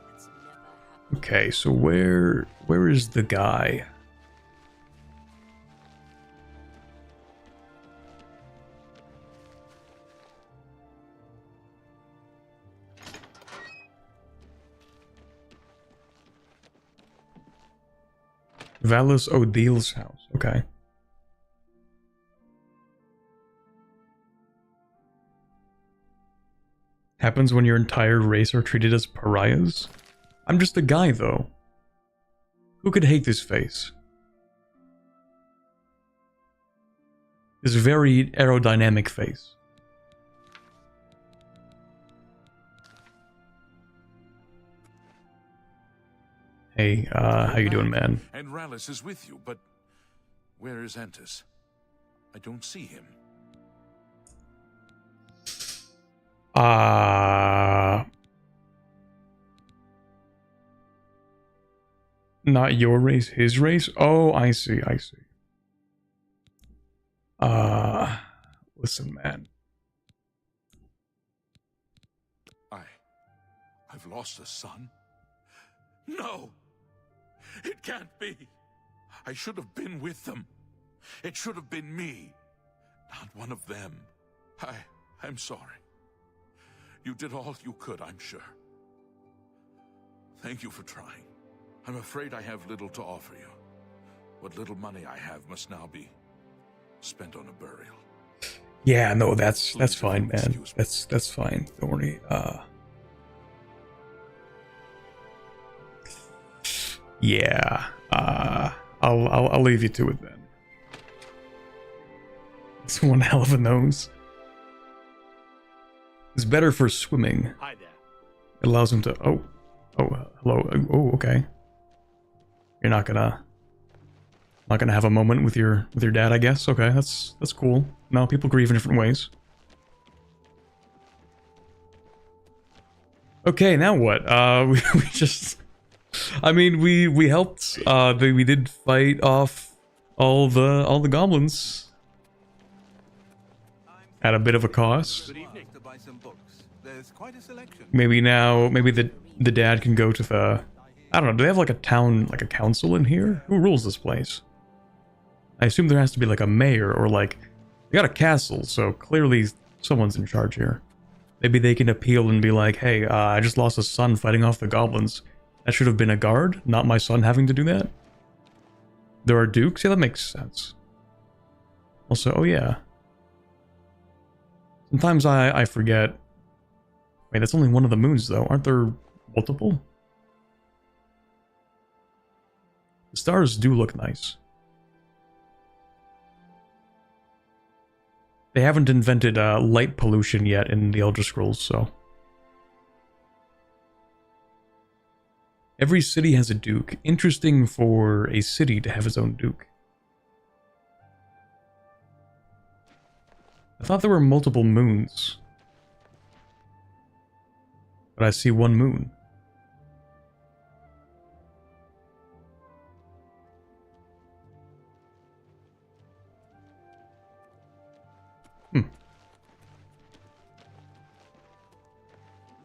That's never happened. Okay, so where is the guy? Valus Odil's house. Okay. Happens when your entire race are treated as pariahs? I'm just a guy, though. Who could hate this face? This very aerodynamic face. Hey, how you doing, man? And Rallis is with you, but where is Entis? I don't see him. Not your race, his race? Oh, I see, I see. Listen, man. I've lost a son? No! It can't be! I should have been with them. It should have been me, not one of them. I'm sorry. You did all you could, I'm sure. Thank you for trying. I'm afraid I have little to offer you. What little money I have must now be spent on a burial. Yeah, no, that's fine, man. That's fine. Don't worry. Yeah. I'll leave you to it then. It's one hell of a nose. It's better for swimming. Hi there. It allows him to. Oh, hello. Oh, okay. You're not gonna have a moment with your dad, I guess. Okay, that's cool. No, people grieve in different ways. Okay, now what? We just. I mean, we helped. We did fight off all the goblins at a bit of a cost. Maybe now, maybe the dad can go to the. I don't know. Do they have like a town, like a council in here? Who rules this place? I assume there has to be like a mayor or like they got a castle, so clearly someone's in charge here. Maybe they can appeal and be like, "Hey, I just lost a son fighting off the goblins. That should have been a guard, not my son having to do that." There are dukes? Yeah, that makes sense. Also, oh yeah. Sometimes I forget. Wait, that's only one of the moons though. Aren't there multiple? The stars do look nice. They haven't invented light pollution yet in the Elder Scrolls, so. Every city has a duke. Interesting for a city to have its own duke. I thought there were multiple moons. But I see one moon.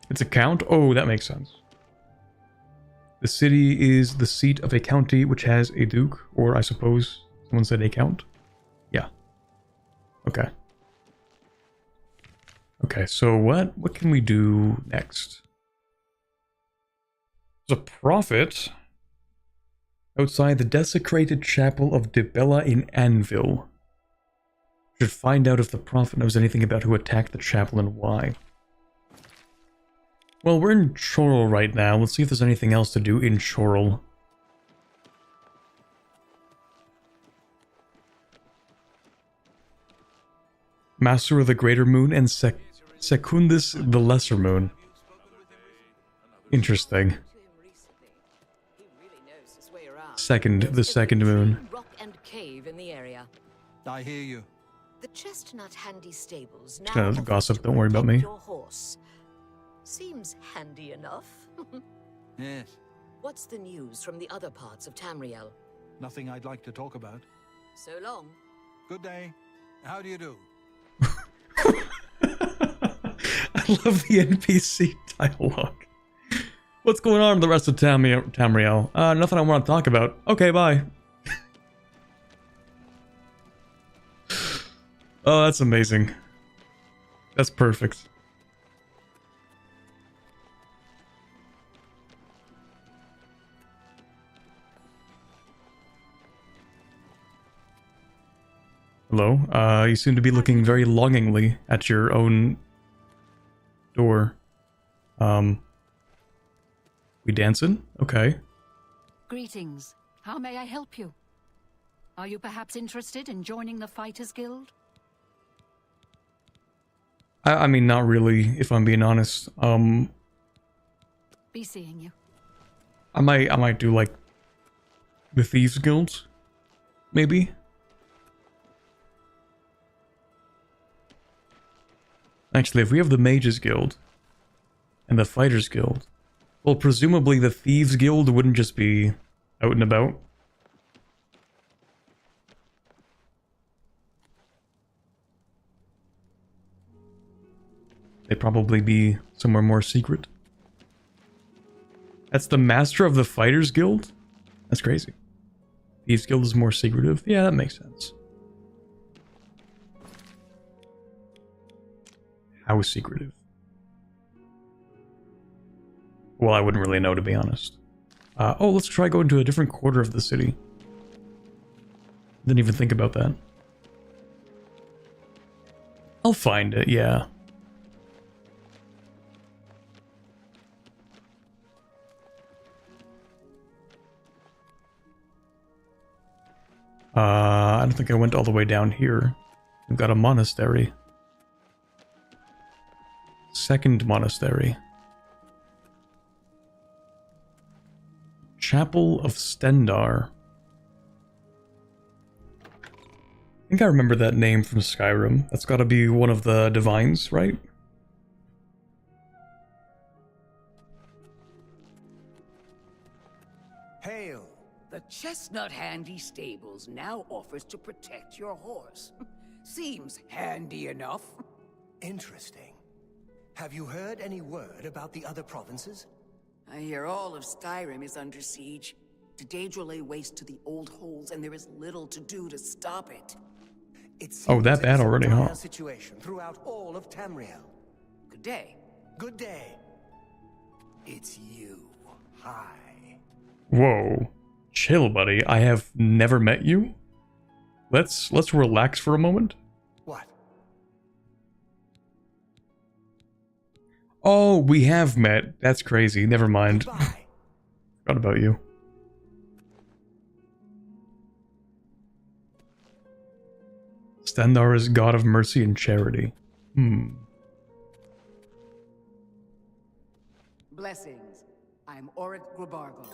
It's a count? Oh, that makes sense. The city is the seat of a county which has a duke, or I suppose someone said a count? Yeah. Okay. Okay, so what can we do next? There's a prophet outside the desecrated chapel of Dibella in Anvil. Should find out if the prophet knows anything about who attacked the chapel and why. Well, we're in Chorrol right now. Let's see if there's anything else to do in Chorrol. Master of the Greater Moon and Secundus the Lesser Moon. Interesting. The second moon. Rock and cave in the area. I hear you. The Chestnut Handy Stables now Just gonna offer gossip, to don't worry about me. protect your horse. Seems handy enough. Yes. What's the news from the other parts of Tamriel? Nothing I'd like to talk about. So long. Good day. How do you do? I love the NPC dialogue. What's going on in the rest of Tamriel? Nothing I want to talk about. Okay, bye. Oh, that's amazing. That's perfect. Hello? You seem to be looking very longingly at your own door. We dancing? Okay. Greetings. How may I help you? Are you perhaps interested in joining the Fighters Guild? I mean, not really, if I'm being honest. Be seeing you. I might do like the Thieves Guild, maybe. Actually, if we have the Mages Guild and the Fighters Guild, well, presumably the Thieves Guild wouldn't just be out and about. They'd probably be somewhere more secret. That's the Master of the Fighters Guild? That's crazy. Thieves Guild is more secretive. Yeah, that makes sense. How secretive? Well, I wouldn't really know, to be honest. Oh, let's try going to a different quarter of the city. Didn't even think about that. I'll find it, yeah. I don't think I went all the way down here. We've got a monastery. Second monastery. Chapel of Stendarr. I think I remember that name from Skyrim. That's gotta be one of the divines, right? Hail! The Chestnut Handy Stables now offers to protect your horse. Seems handy enough. Interesting. Have you heard any word about the other provinces? I hear all of Skyrim is under siege. The Daedra lay waste to the old holes, and there is little to do to stop it. Oh, that bad already, huh? Situation throughout all of Tamriel. Good day. Good day. It's you. Hi. Whoa. Chill, buddy. I have never met you. Let's relax for a moment. What? Oh, we have met. That's crazy. Never mind. Forgot about you. Stendarr is god of mercy and charity. Blessings. I'm Oric Grabargo,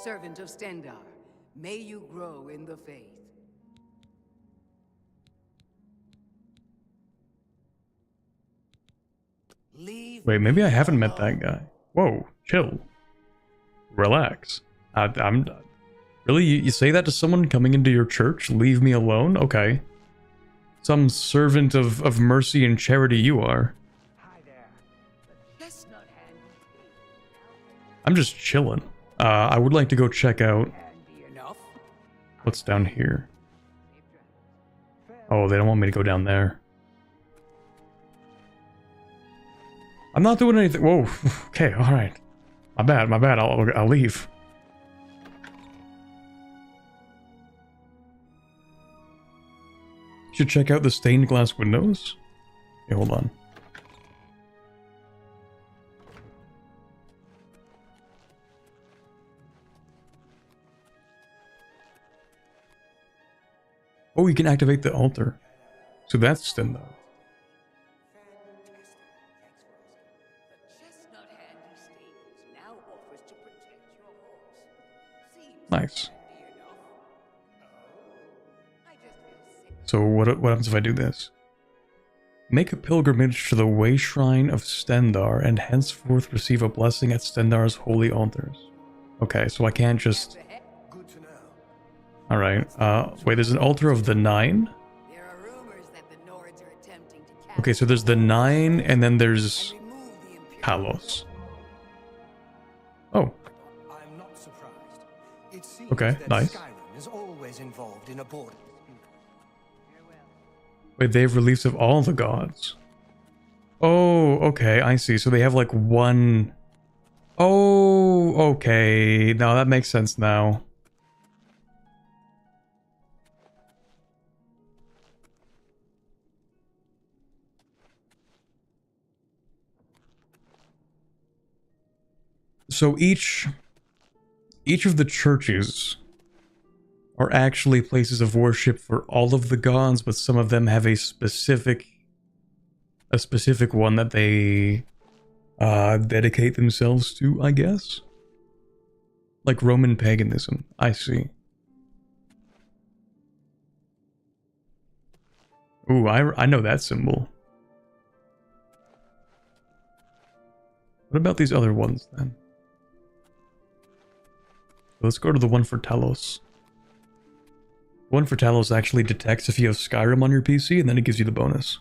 servant of Stendarr. May you grow in the faith. Wait, maybe I haven't met that guy. Whoa, chill. Relax. I'm really, you say that to someone coming into your church? Leave me alone? Okay. Some servant of mercy and charity you are. I'm just chilling. I would like to go check out what's down here. Oh, they don't want me to go down there. I'm not doing anything. Whoa. Okay, alright. My bad. I'll leave. Should check out the stained glass windows. Okay, hold on. Oh, you can activate the altar. So that's Stendarr. Nice. So what happens if I do this? Make a pilgrimage to the Way Shrine of Stendarr and henceforth receive a blessing at Stendarr's holy altars. Okay, so I can't just... Alright, wait, there's an altar of the 9? Okay, so there's the 9 and then there's Talos. Oh. Okay, nice. Wait, they have reliefs of all the gods. Oh, okay, I see. So they have like one... Oh, okay. Now that makes sense now. So each of the churches are actually places of worship for all of the gods, but some of them have a specific one that they dedicate themselves to, I guess. Like Roman paganism. I see. Ooh, I know that symbol. What about these other ones then? Let's go to the one for Talos. One for Talos actually detects if you have Skyrim on your PC, and then it gives you the bonus.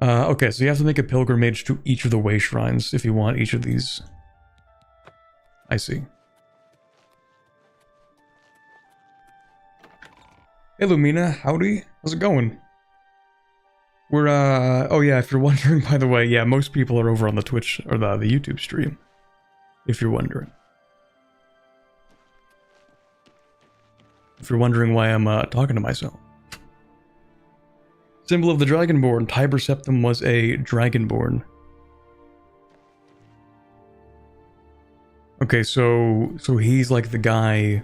Okay, so you have to make a pilgrimage to each of the way shrines if you want each of these. I see. Hey Lumina, howdy. How's it going? We're, oh yeah, if you're wondering, by the way, yeah, most people are over on the Twitch, or the YouTube stream. If you're wondering. If you're wondering why I'm, talking to myself. Symbol of the Dragonborn. Tiber Septim was a Dragonborn. Okay, so he's like the guy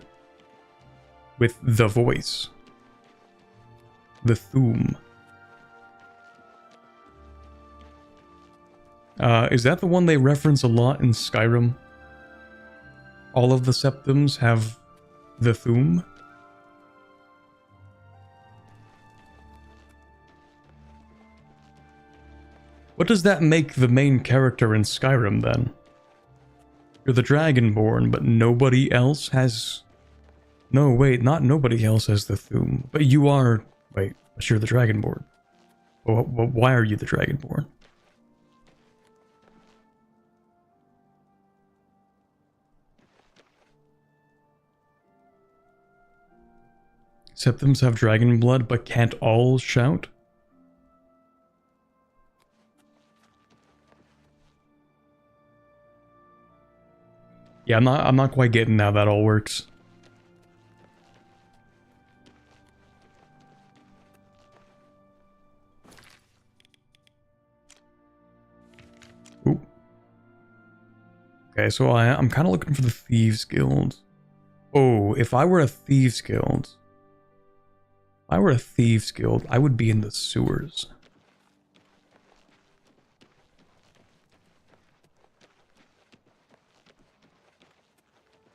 with the voice. The Thuum. Is that the one they reference a lot in Skyrim? All of the Septims have the Thuum? What does that make the main character in Skyrim then? You're the Dragonborn, but nobody else has... No, wait, not nobody else has the Thuum. But you are... Wait, but you're the Dragonborn. Well, why are you the Dragonborn? Septims have dragon blood, but can't all shout? Yeah, I'm not quite getting how that all works. Ooh. Okay, so I'm kind of looking for the Thieves Guild. Oh, if I were a Thieves Guild... If I were a Thieves Guild, I would be in the sewers.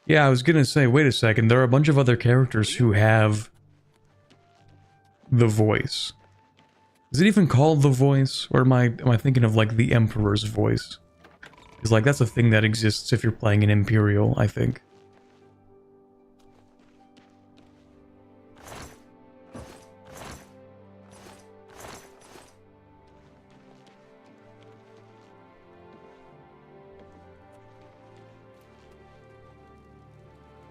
Yeah, I was gonna say, wait a second, there are a bunch of other characters who have the voice. Is it even called the voice? Or am I thinking of like the Emperor's voice? Because like that's a thing that exists if you're playing an Imperial, I think.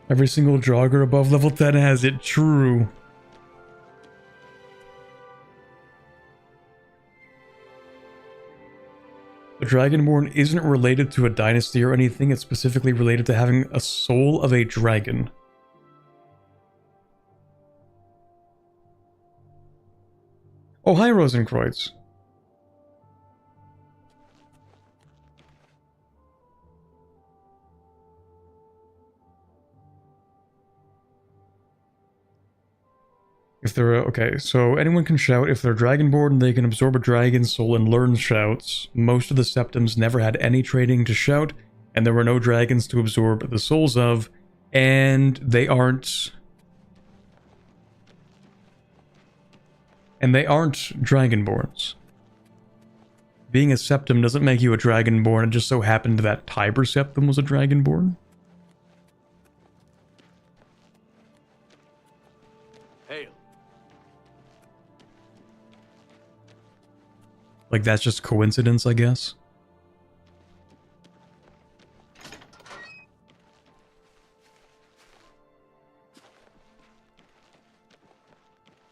Every single Draugr above level 10 has it, true. The Dragonborn isn't related to a dynasty or anything, it's specifically related to having a soul of a dragon. Oh, hi Rosenkreutz. If they're, okay, so anyone can shout. If they're Dragonborn, they can absorb a dragon's soul and learn shouts. Most of the Septims never had any training to shout, and there were no dragons to absorb the souls of, and they aren't... And they aren't Dragonborns. Being a Septim doesn't make you a Dragonborn, it just so happened that Tiber Septim was a Dragonborn. Like, that's just coincidence, I guess.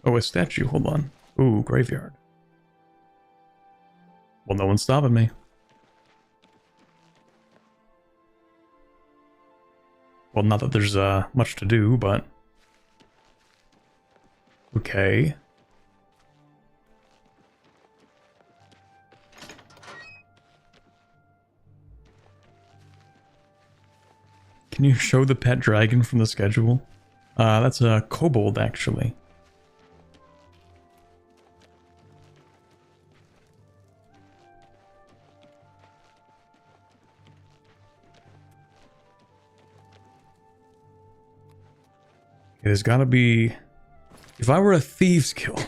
Oh, a statue, hold on. Ooh, graveyard. Well, no one's stopping me. Well, not that there's much to do, but... Okay. Can you show the pet dragon from the schedule? That's a kobold, actually. There's gotta be... If I were a thieves guild...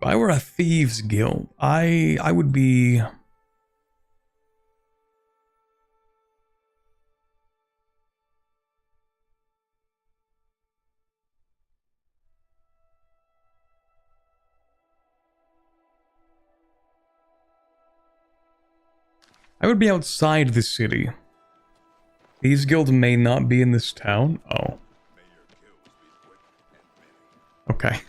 If I were a thieves guild, I would be... I would be outside the city. These guilds may not be in this town. Oh. Okay.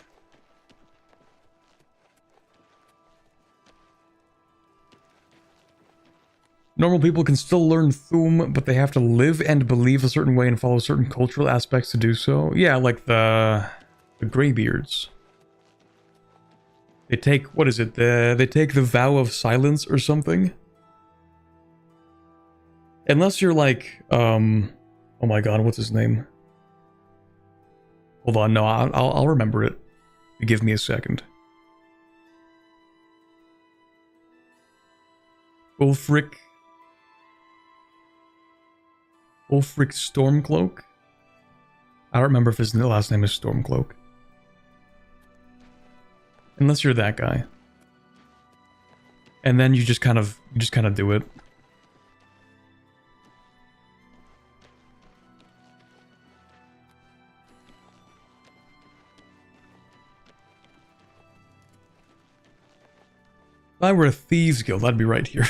Normal people can still learn Thum, but they have to live and believe a certain way and follow certain cultural aspects to do so. Yeah, like the Greybeards. They take, what is it? They take the vow of silence or something. Unless you're like, oh my god, what's his name? Hold on, no, I'll remember it. Give me a second. Ulfric Stormcloak? I don't remember if his last name is Stormcloak. Unless you're that guy. And then you just kind of do it. If I were a thieves guild, I'd be right here.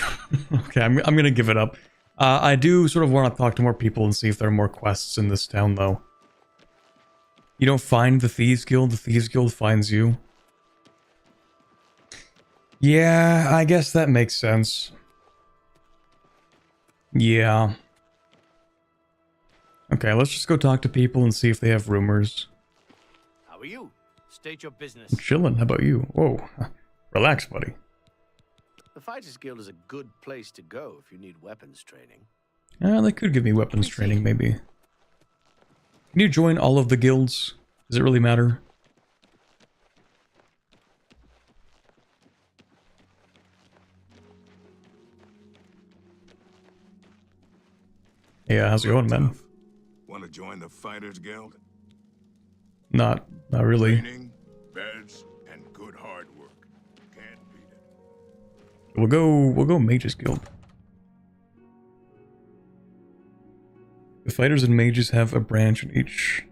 Okay, I'm gonna give it up. I do sort of want to talk to more people and see if there are more quests in this town, though. You don't find the thieves guild finds you. Yeah, I guess that makes sense. Yeah. Okay, let's just go talk to people and see if they have rumors. How are you? State your business. I'm chilling. How about you? Whoa. Relax, buddy. The Fighters Guild is a good place to go if you need weapons training. They could give me weapons training, maybe. Can you join all of the guilds? Does it really matter? Yeah, how's it going, man? Want to join the Fighters Guild? Not really. Training, beds, and good hard work. Can't beat it. We'll go Mages Guild. The fighters and mages have a branch in each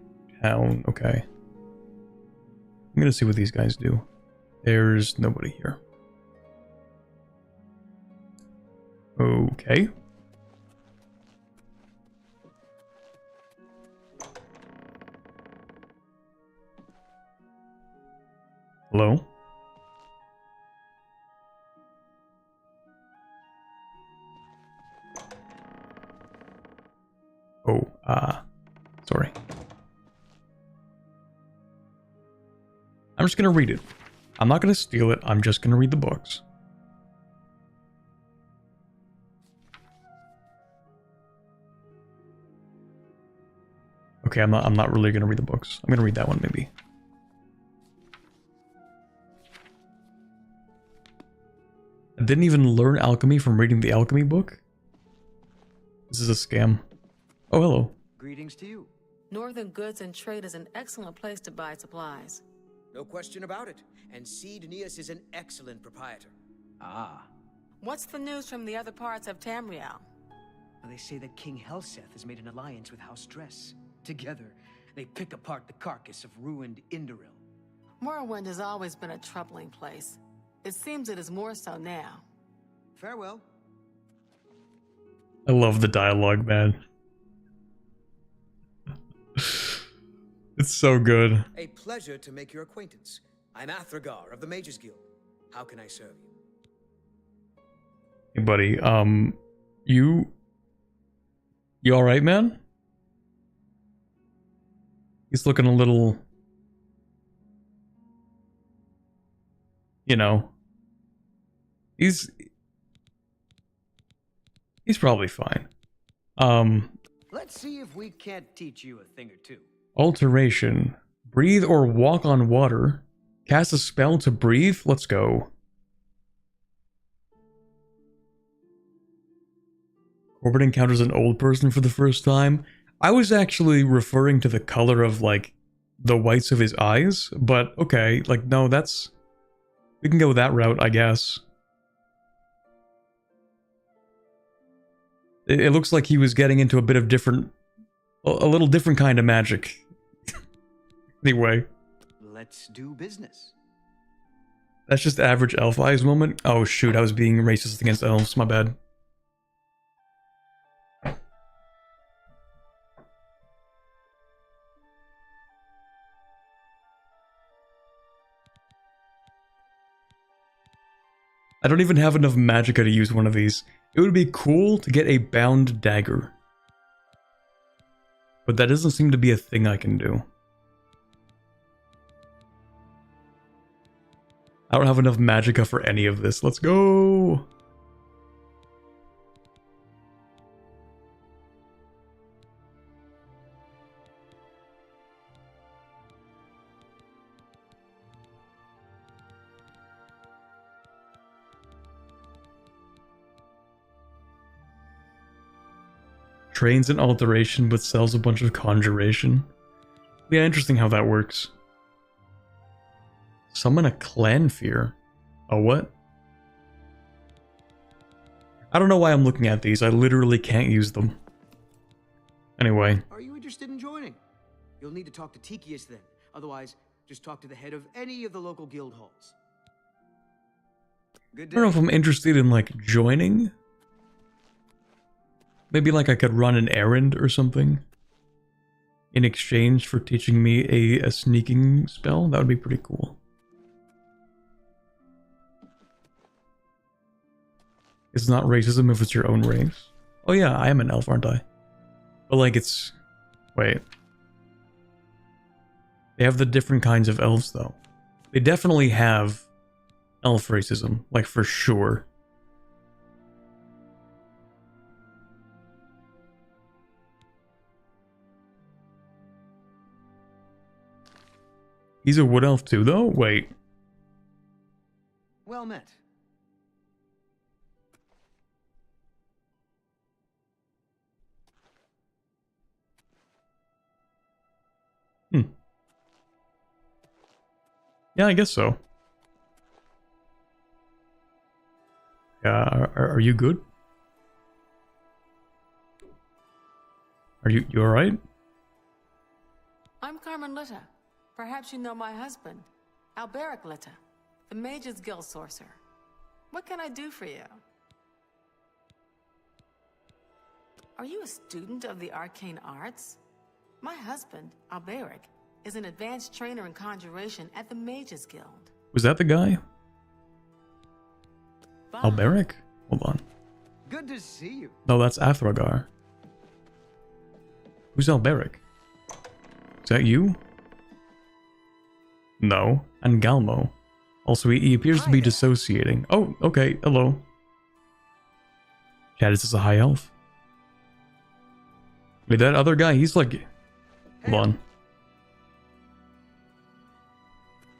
town. Okay. I'm gonna see what these guys do. There's nobody here. Okay. Hello? Oh, sorry. I'm just gonna read it. I'm not gonna steal it, I'm just gonna read the books. Okay, I'm not really gonna read the books. I'm gonna read that one maybe. I didn't even learn alchemy from reading the alchemy book. This is a scam. Oh, hello. Greetings to you. Northern Goods and Trade is an excellent place to buy supplies. No question about it. And Seed Neas is an excellent proprietor. Ah. What's the news from the other parts of Tamriel? Well, they say that King Helseth has made an alliance with House Dress. Together, they pick apart the carcass of ruined Indoril. Morrowind has always been a troubling place. It seems it is more so now. Farewell. I love the dialogue, man. It's so good. A pleasure to make your acquaintance. I'm Athragar of the Mages Guild. How can I serve you? Hey, buddy, you alright, man? He's looking a little, you know, he's probably fine. Let's see if we can't teach you a thing or two. Alteration. Breathe or walk on water. Cast a spell to breathe. Let's go. Corbett encounters an old person for the first time. I was actually referring to the color of, like, the whites of his eyes, but okay, like, no, that's... We can go that route, I guess. It looks like he was getting into a bit of different... A little different kind of magic. Anyway. Let's do business. That's just average elf eyes moment? Oh shoot, I was being racist against elves, my bad. I don't even have enough magicka to use one of these. It would be cool to get a bound dagger. But that doesn't seem to be a thing I can do. I don't have enough magicka for any of this. Let's go! Trains an alteration but sells a bunch of conjuration. Yeah, interesting how that works. Summon a clan fear. A what? I don't know why I'm looking at these. I literally can't use them. Anyway. Are you interested in joining? You'll need to talk to Tikius then. Otherwise, just talk to the head of any of the local guild halls. I don't know if I'm interested in, like, joining. Maybe, like, I could run an errand or something. In exchange for teaching me a sneaking spell. That would be pretty cool. It's not racism if it's your own race. Oh yeah, I am an elf, aren't I? But like it's... Wait. They have the different kinds of elves though. They definitely have elf racism, like for sure. He's a wood elf too though? Wait. Well met. Yeah, I guess so. Yeah, are you good? Are you alright? I'm Carmen Litta. Perhaps you know my husband, Alberic Litta, the Mage's Guild Sorcerer. What can I do for you? Are you a student of the arcane arts? My husband, Alberic, is an advanced trainer in conjuration at the Mage's Guild. Was that the guy? Alberic? Hold on. Good to see you. No, that's Athragar. Who's Alberic? Is that you? No. And Galmo. Also, he appears to be dissociating. Oh, okay. Hello. Chad, is this a high elf? Wait, that other guy, he's like... Hold on.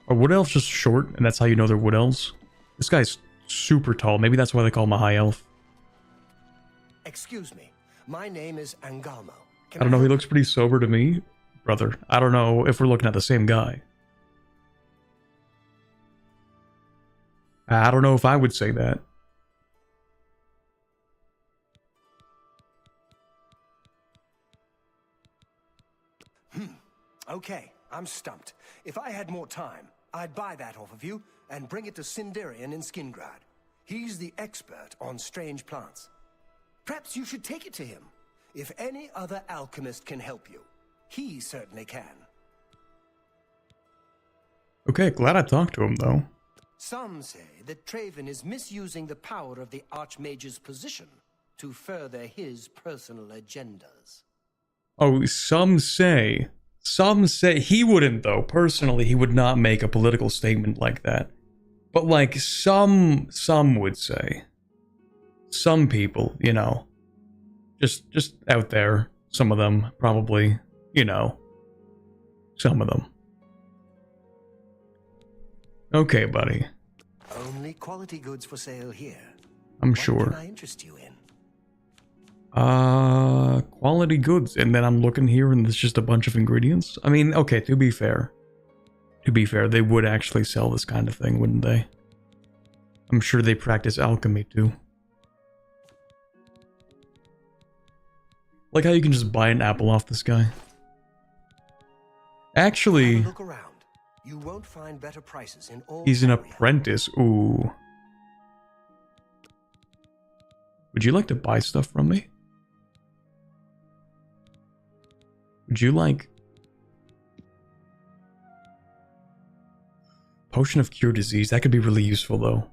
Are wood elves just short, and that's how you know they're wood elves? This guy's super tall. Maybe that's why they call him a high elf. Excuse me. My name is Angalmo. I don't know, he looks pretty sober to me. Brother, I don't know if we're looking at the same guy. I don't know if I would say that. Okay, I'm stumped. If I had more time, I'd buy that off of you and bring it to Sindarian in Skingrad. He's the expert on strange plants. Perhaps you should take it to him. If any other alchemist can help you, he certainly can. Okay, glad I talked to him, though. Some say that Traven is misusing the power of the Archmage's position to further his personal agendas. Oh, some say he wouldn't, though. Personally, he would not make a political statement like that. But, like, some would say. Some people, you know. Just out there. Some of them, probably, you know. Some of them. Okay, buddy. Only quality goods for sale here. I'm What sure. can I interest you in? Quality goods. And then I'm looking here and there's just a bunch of ingredients. I mean, okay, to be fair, they would actually sell this kind of thing, wouldn't they? I'm sure they practice alchemy too. Like how you can just buy an apple off this guy. Actually, Look around. You won't find better prices in all he's an area. apprentice. Ooh. Would you like to buy stuff from me? Would you like... Potion of Cure Disease? That could be really useful though.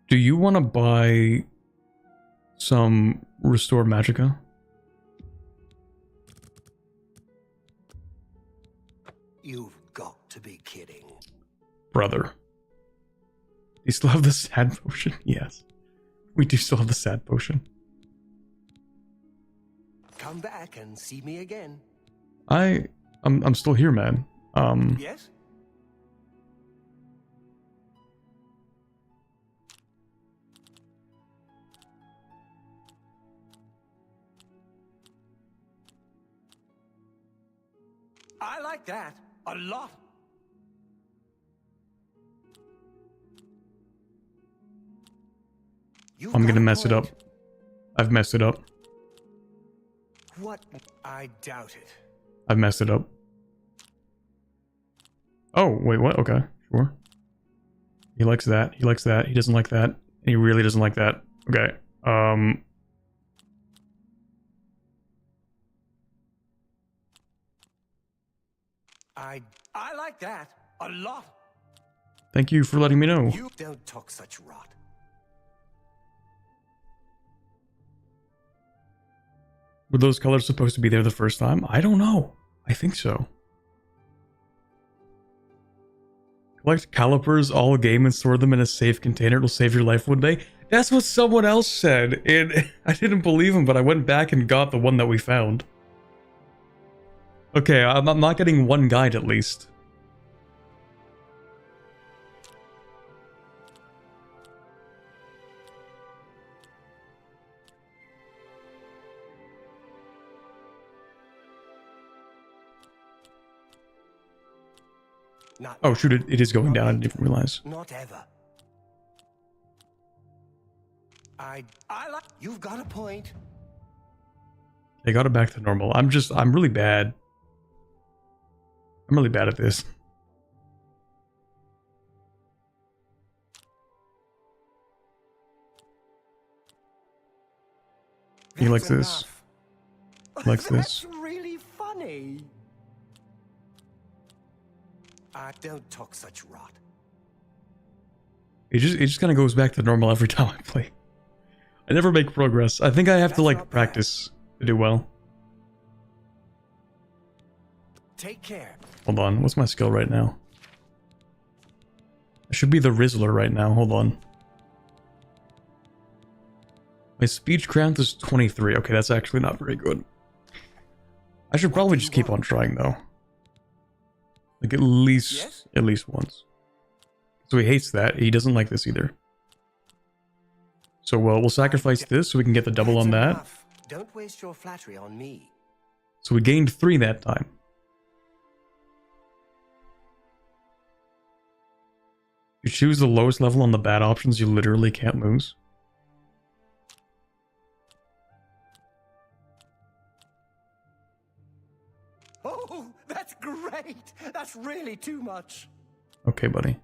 Do you want to buy some Restore Magicka? You've got to be kidding. Brother. You still have the sad potion? Yes. We do still have the sad potion. Come back and see me again. I'm still here, man. Yes? I like that a lot. I'm gonna mess it up. I've messed it up. What? I doubt it. I've messed it up. Oh, wait, what? Okay, sure. He likes that. He likes that. He doesn't like that. And he really doesn't like that. Okay. I like that a lot. Thank you for letting me know. You don't talk such rot. Were those colors supposed to be there the first time? I don't know. I think so. Collect calipers all game and store them in a safe container. It'll save your life one day. That's what someone else said. And I didn't believe him, but I went back and got the one that we found. Okay, I'm not getting one guide at least. Oh shoot, it is going down. I didn't even realize. Not ever. I like. You've got a point. They got it back to normal. I'm really bad. I'm really bad at this. He likes this. He likes this. That's really funny. Don't talk such rot. It just kind of goes back to normal every time I play. I never make progress. I think I have to like practice to do well. Take care. Hold on, what's my skill right now? I should be the Rizzler right now. Hold on. My speech count is 23. Okay, that's actually not very good. I should probably just keep on trying though. Like at least once. So he hates that. He doesn't like this either. So we'll sacrifice this so we can get the double on that. Don't waste your flattery on me. So we gained 3 that time. You choose the lowest level on the bad options, you literally can't lose. Oh, that's great. That's really too much. Okay, buddy.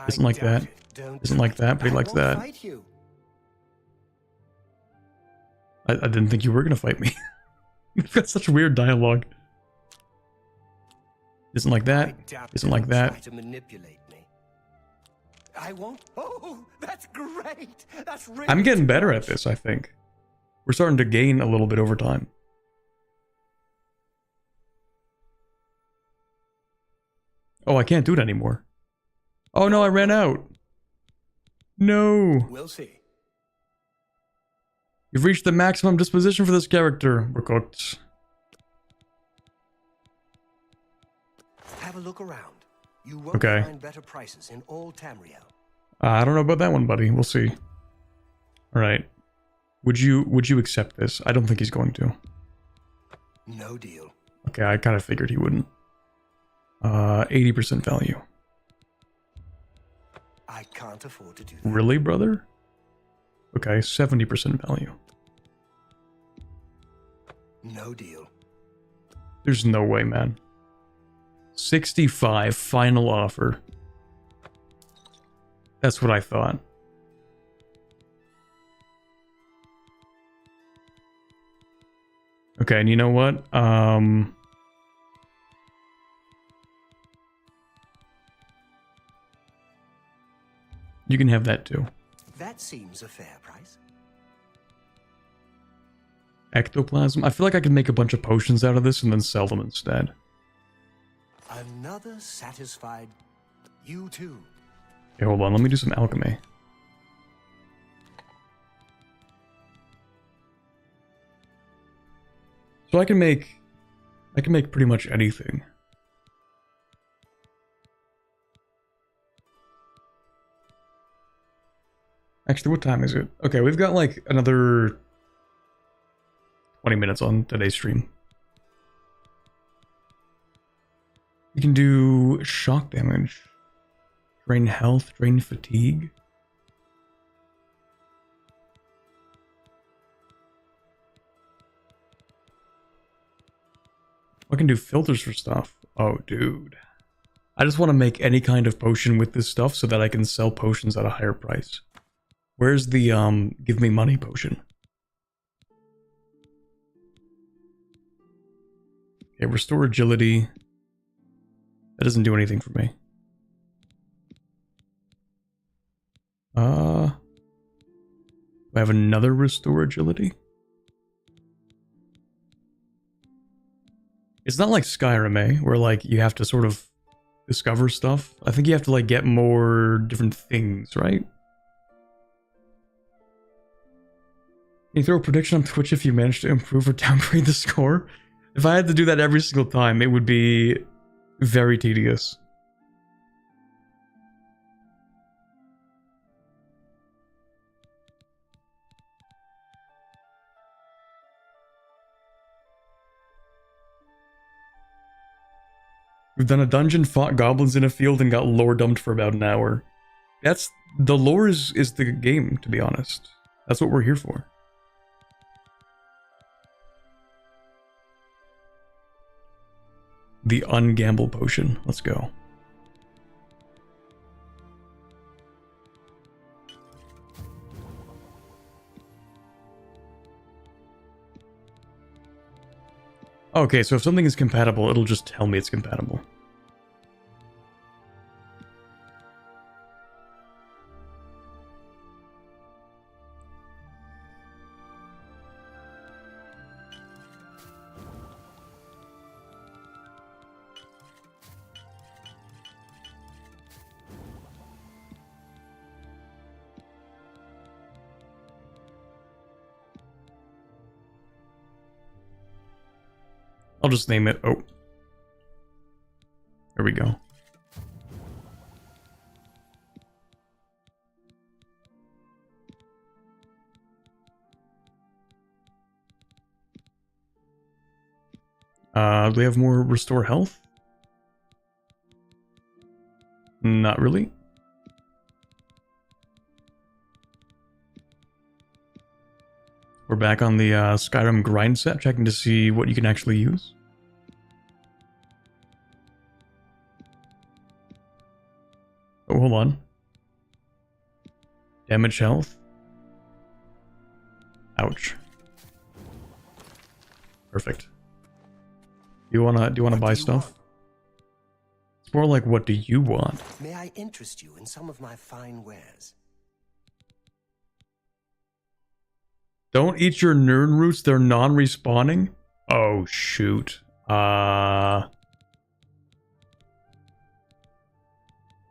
Isn't like that. Isn't like that, but he likes that. I didn't think you were gonna fight me. We've got such weird dialogue. Isn't like that. Isn't like that. To manipulate me. I won't. Oh, that's great. That's really. I'm getting better at this, I think. We're starting to gain a little bit over time. Oh, I can't do it anymore. Oh no, I ran out. No. We'll see. You've reached the maximum disposition for this character. We're cooked. Have a look around. You won't Okay. find better prices in all Tamriel. I don't know about that one, buddy. We'll see. All right. Would you accept this? I don't think he's going to. No deal. Okay, I kind of figured he wouldn't. 80% value. I can't afford to do that. Really, brother? Okay, 70% value. No deal. There's no way, man. 65 final offer. That's what I thought. Okay, and you know what? You can have that too. That seems a fair price. Ectoplasm? I feel like I can make a bunch of potions out of this and then sell them instead. Another satisfied. You too. Okay, hold on. Let me do some alchemy. So I can make pretty much anything. Actually, what time is it? Okay, we've got like another 20 minutes on today's stream. We can do shock damage, drain health, drain fatigue. I can do filters for stuff. Oh, dude. I just want to make any kind of potion with this stuff so that I can sell potions at a higher price. Where's the, give me money potion? Okay, restore agility. That doesn't do anything for me. Do I have another restore agility? It's not like Skyrim, eh? Where, like, you have to sort of discover stuff. I think you have to, like, get more different things, right? Can you throw a prediction on Twitch if you manage to improve or downgrade the score? If I had to do that every single time, it would be very tedious. We've done a dungeon, fought goblins in a field, and got lore dumped for about an hour. The lore is the game, to be honest. That's what we're here for. The ungamble potion. Let's go. Okay, so if something is compatible, it'll just tell me it's compatible. I'll just name it. Oh. There we go. Do we have more restore health? Not really. We're back on the Skyrim grind set, checking to see what you can actually use. Oh, hold on. Damage health. Ouch. Perfect. Do you wanna buy stuff? It's more like, what do you want? May I interest you in some of my fine wares? Don't eat your Nern roots, they're non-respawning? Oh, shoot.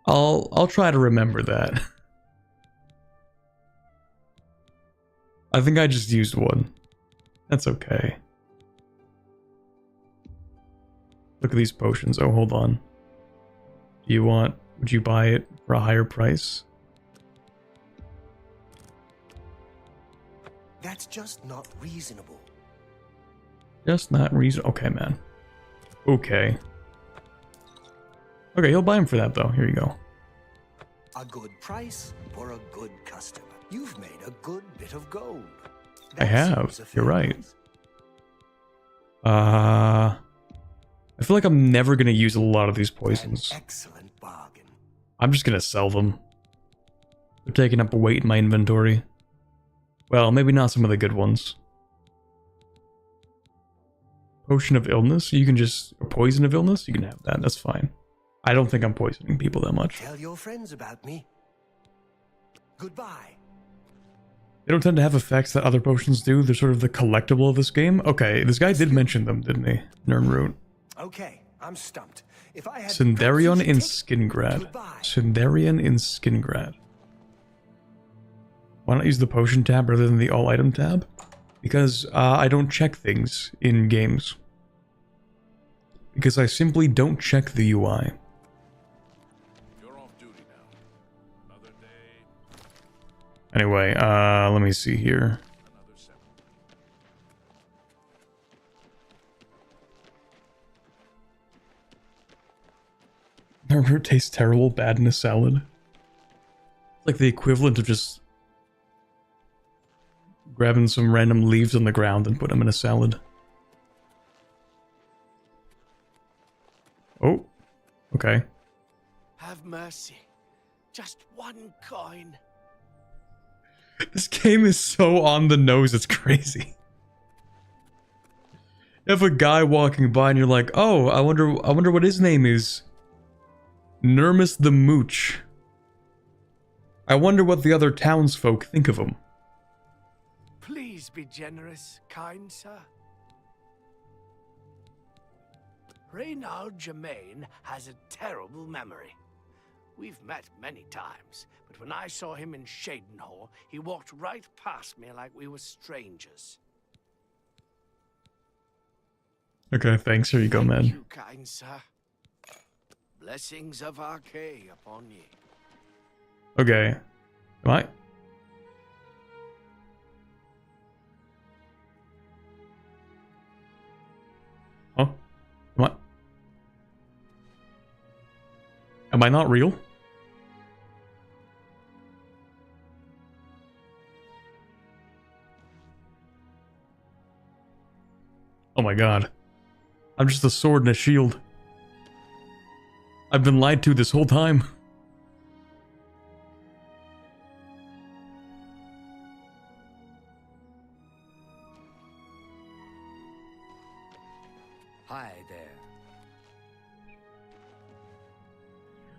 I'll try to remember that. I think I just used one. That's okay. Look at these potions. Oh, hold on. Would you buy it for a higher price? That's just not reasonable. Just not reason. Okay, man. Okay. Okay, he'll buy him for that though. Here you go. A good price for a good customer. You've made a good bit of gold. I have. You're right. I feel like I'm never gonna use a lot of these poisons. Excellent bargain. I'm just gonna sell them. They're taking up weight in my inventory. Well, maybe not some of the good ones. Potion of illness? You can just... A poison of illness? You can have that. That's fine. I don't think I'm poisoning people that much. Tell your friends about me. Goodbye. They don't tend to have effects that other potions do. They're sort of the collectible of this game. Okay, this guy did mention them, didn't he? Nirnroot. Okay, I'm stumped. If I had Sindarion in Skingrad. Sindarion in Skingrad. Why not use the potion tab rather than the all item tab? Because I don't check things in games. Because I simply don't check the UI. You're off duty now. Another day. Anyway, let me see here. Nirnroot tastes terrible, bad in a salad. Like the equivalent of just grabbing some random leaves on the ground and put them in a salad. Oh, okay. Have mercy. Just one coin. This game is so on the nose, it's crazy. You have a guy walking by and you're like, oh, I wonder what his name is. Nirmus the Mooch. I wonder what the other townsfolk think of him. Please be generous, kind sir. Reynald Germain has a terrible memory. We've met many times, but when I saw him in Shadenhall, he walked right past me like we were strangers. Okay, thanks. Here you go, man. Thank you, kind sir. Blessings of Archay upon ye. Okay. Am I? Huh? What? Am I not real? Oh my god. I'm just a sword and a shield. I've been lied to this whole time. Hi there.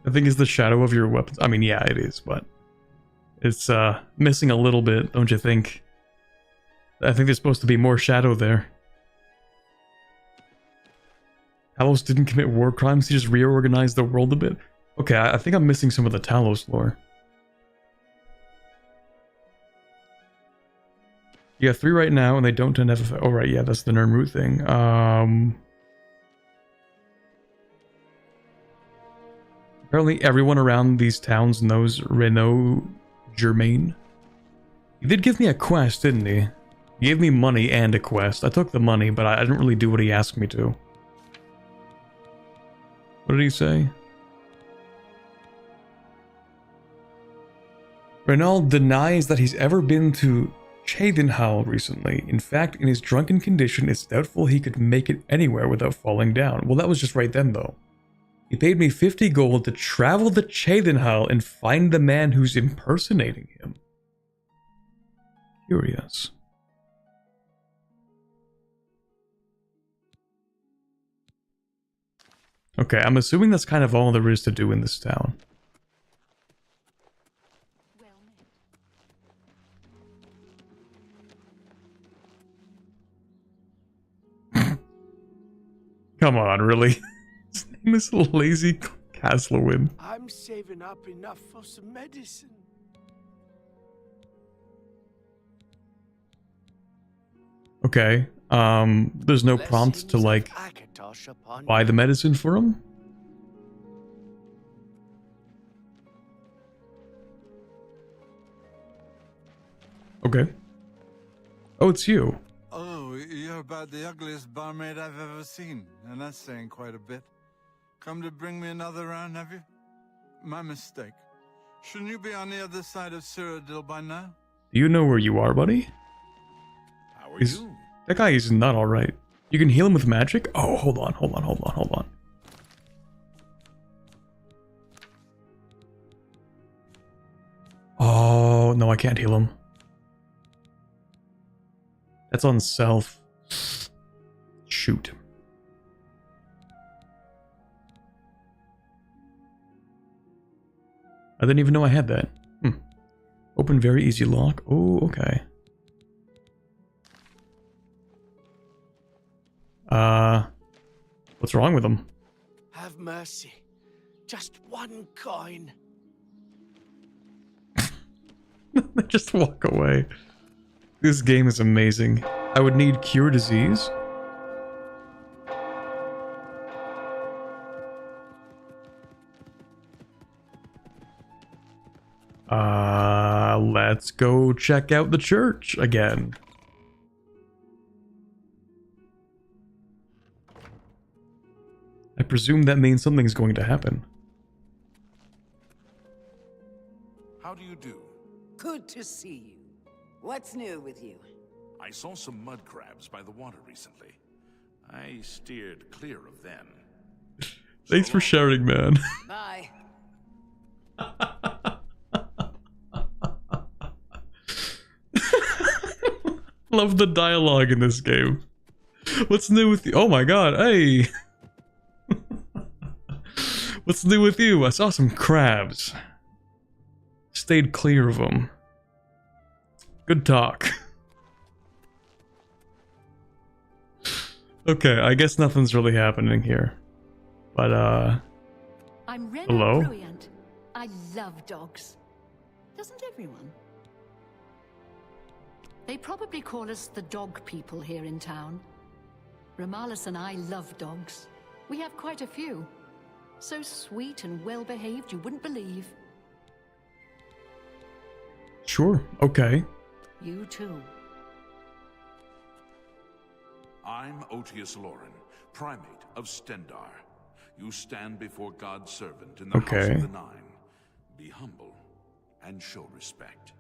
I think it's the shadow of your weapons. I mean, yeah, it is, but it's missing a little bit, don't you think? I think there's supposed to be more shadow there. Talos didn't commit war crimes, he just reorganized the world a bit. Okay, I think I'm missing some of the Talos lore. You have 3 right now, and they don't tend to have a... Oh, right, yeah, that's the Nirnroot thing. Apparently everyone around these towns knows Renaud Germain. He did give me a quest, didn't he? He gave me money and a quest. I took the money, but I didn't really do what he asked me to. What did he say? Renaud denies that he's ever been to Cheydinhal recently. In fact, in his drunken condition, it's doubtful he could make it anywhere without falling down. Well, that was just right then, though. He paid me 50 gold to travel to Cheydinhal and find the man who's impersonating him. Curious. Okay, I'm assuming that's kind of all there is to do in this town. Come on, really? His name is Lazy Caslowin. I'm saving up enough for some medicine. Okay, there's no prompt to, like, buy the medicine for him? Okay. Oh, it's you. Oh, you're about the ugliest barmaid I've ever seen, and that's saying quite a bit. Come to bring me another round, have you? My mistake. Shouldn't you be on the other side of Cyrodiil by now? Do you know where you are, buddy? How are you? That guy is not alright. You can heal him with magic? Oh, hold on. Oh, no, I can't heal him. That's on self. Shoot. I didn't even know I had that. Open very easy lock. Oh, okay. What's wrong with him? Have mercy. Just one coin. Just walk away. This game is amazing. I would need cure disease. Let's go check out the church again. I presume that means something's going to happen. How do you do? Good to see you. What's new with you? I saw some mud crabs by the water recently. I steered clear of them. Thanks for sharing, man. Bye. Love the dialogue in this game. What's new with you? Oh my god, hey! What's new with you? I saw some crabs. Stayed clear of them. Good talk. Okay, I guess nothing's really happening here. But, I'm hello? Brilliant. I love dogs. Doesn't everyone? They probably call us the dog people here in town. Remalis and I love dogs. We have quite a few. So sweet and well-behaved you wouldn't believe. Sure, okay. You too. I'm Otius Loren, primate of Stendar. You stand before God's servant in the House Okay. of the Nine. Be humble and show respect.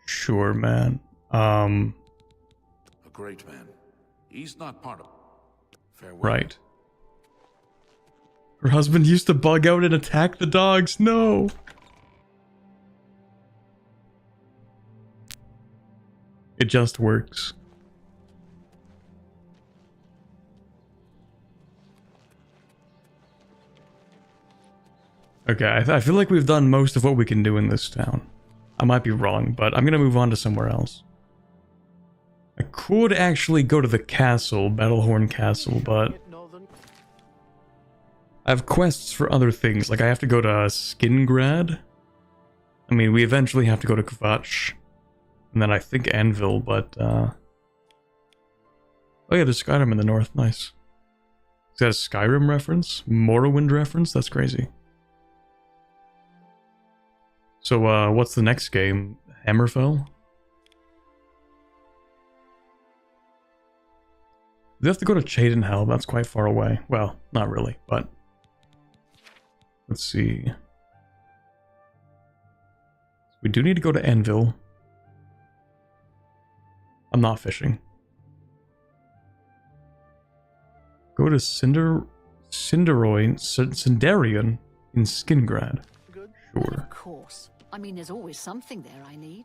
Sure, man. A great man. He's not part of... Farewell. Right. Her husband used to bug out and attack the dogs. No! It just works. Okay, I feel like we've done most of what we can do in this town. I might be wrong, but I'm gonna move on to somewhere else. I could actually go to the castle, Battlehorn Castle, but... I have quests for other things, like I have to go to Skingrad. I mean, we eventually have to go to Qvatch. And then I think Anvil, but, Oh yeah, there's Skyrim in the north, nice. Is that a Skyrim reference? Morrowind reference? That's crazy. So, what's the next game? Hammerfell? We have to go to Cheydinhal, that's quite far away. Well, not really, but... Let's see. We do need to go to Anvil. I'm not fishing. Go to Cinderion in Skingrad. Sure. Of course. I mean, there's always something there I need.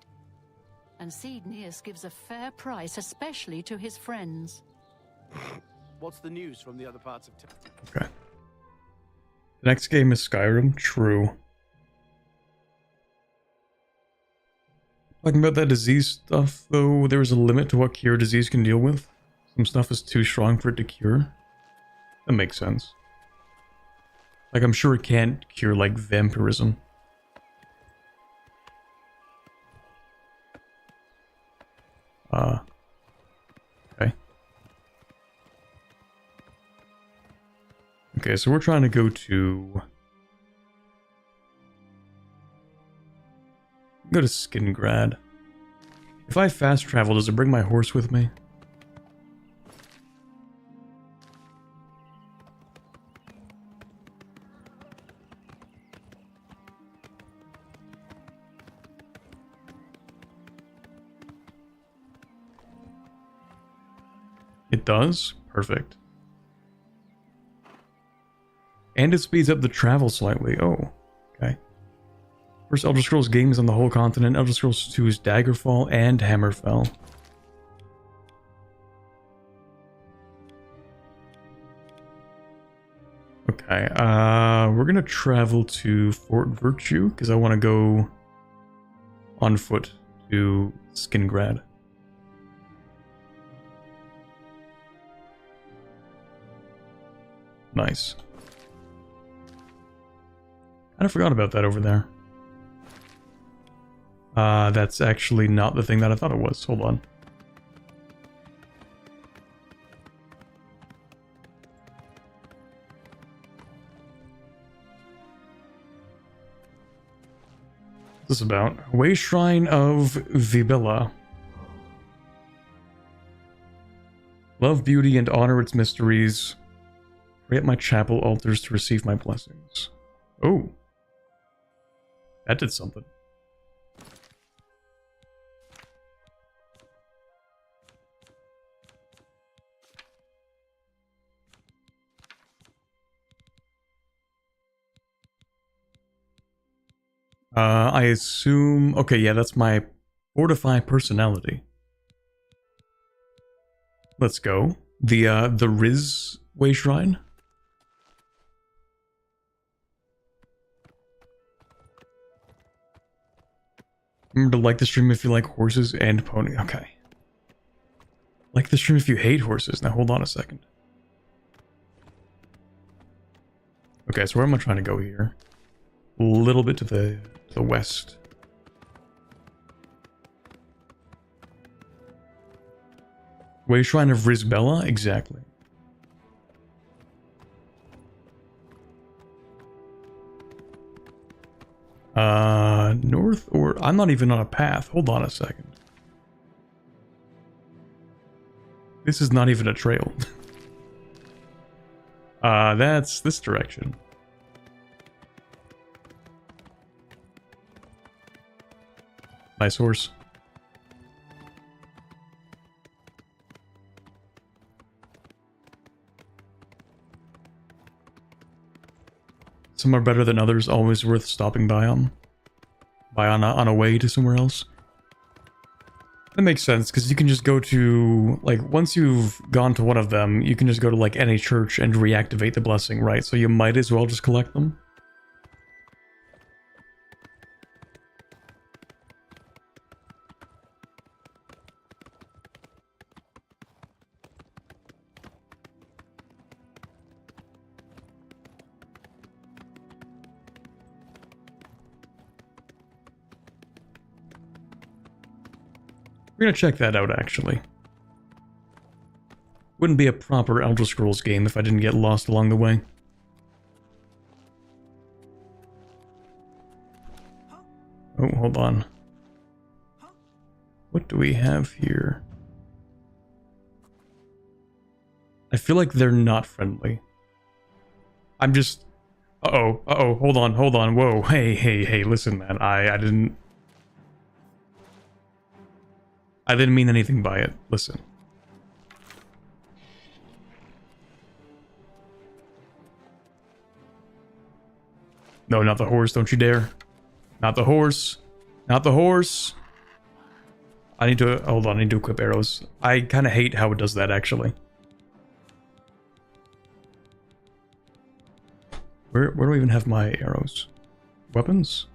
And Seed Neas gives a fair price, especially to his friends. What's the news from the other parts of town? Okay. The next game is Skyrim. True. Talking about that disease stuff, though, there is a limit to what cure disease can deal with. Some stuff is too strong for it to cure. That makes sense. Like, I'm sure it can't cure, like, vampirism. Okay. Okay, so we're trying to go to... Go to Skingrad. If I fast travel, does it bring my horse with me? It does? Perfect. And it speeds up the travel slightly. Oh, okay. First Elder Scrolls games on the whole continent. Elder Scrolls 2's Daggerfall and Hammerfell. Okay, we're gonna travel to Fort Virtue, because I want to go on foot to Skingrad. Nice. I forgot about that over there. That's actually not the thing that I thought it was. Hold on. What's this about? Way Shrine of Vibilla. Love beauty and honor its mysteries. Pray at my chapel altars to receive my blessings. Oh. That did something. I assume... Okay, yeah, that's my Fortify personality. Let's go. The Riz Way Shrine. Remember to like the stream if you like horses and pony. Okay. Like the stream if you hate horses. Now hold on a second. Okay, so where am I trying to go here? A little bit to the west. Way Shrine of Rizbella? Exactly. North or... I'm not even on a path. Hold on a second. This is not even a trail. That's this direction. Nice horse. Some are better than others, always worth stopping by on. On a way to somewhere else. That makes sense, because you can just go to, like, once you've gone to one of them, you can just go to, like, any church and reactivate the blessing, right? So you might as well just collect them. We're gonna check that out, actually. Wouldn't be a proper Elder Scrolls game if I didn't get lost along the way. Oh, hold on. What do we have here? I feel like they're not friendly. I'm just... Uh-oh, hold on, whoa, hey, listen, man, I didn't mean anything by it. Listen. No, not the horse. Don't you dare. Not the horse. Not the horse. I need to... Hold on. I need to equip arrows. I kind of hate how it does that, actually. Where do I even have my arrows? Weapons?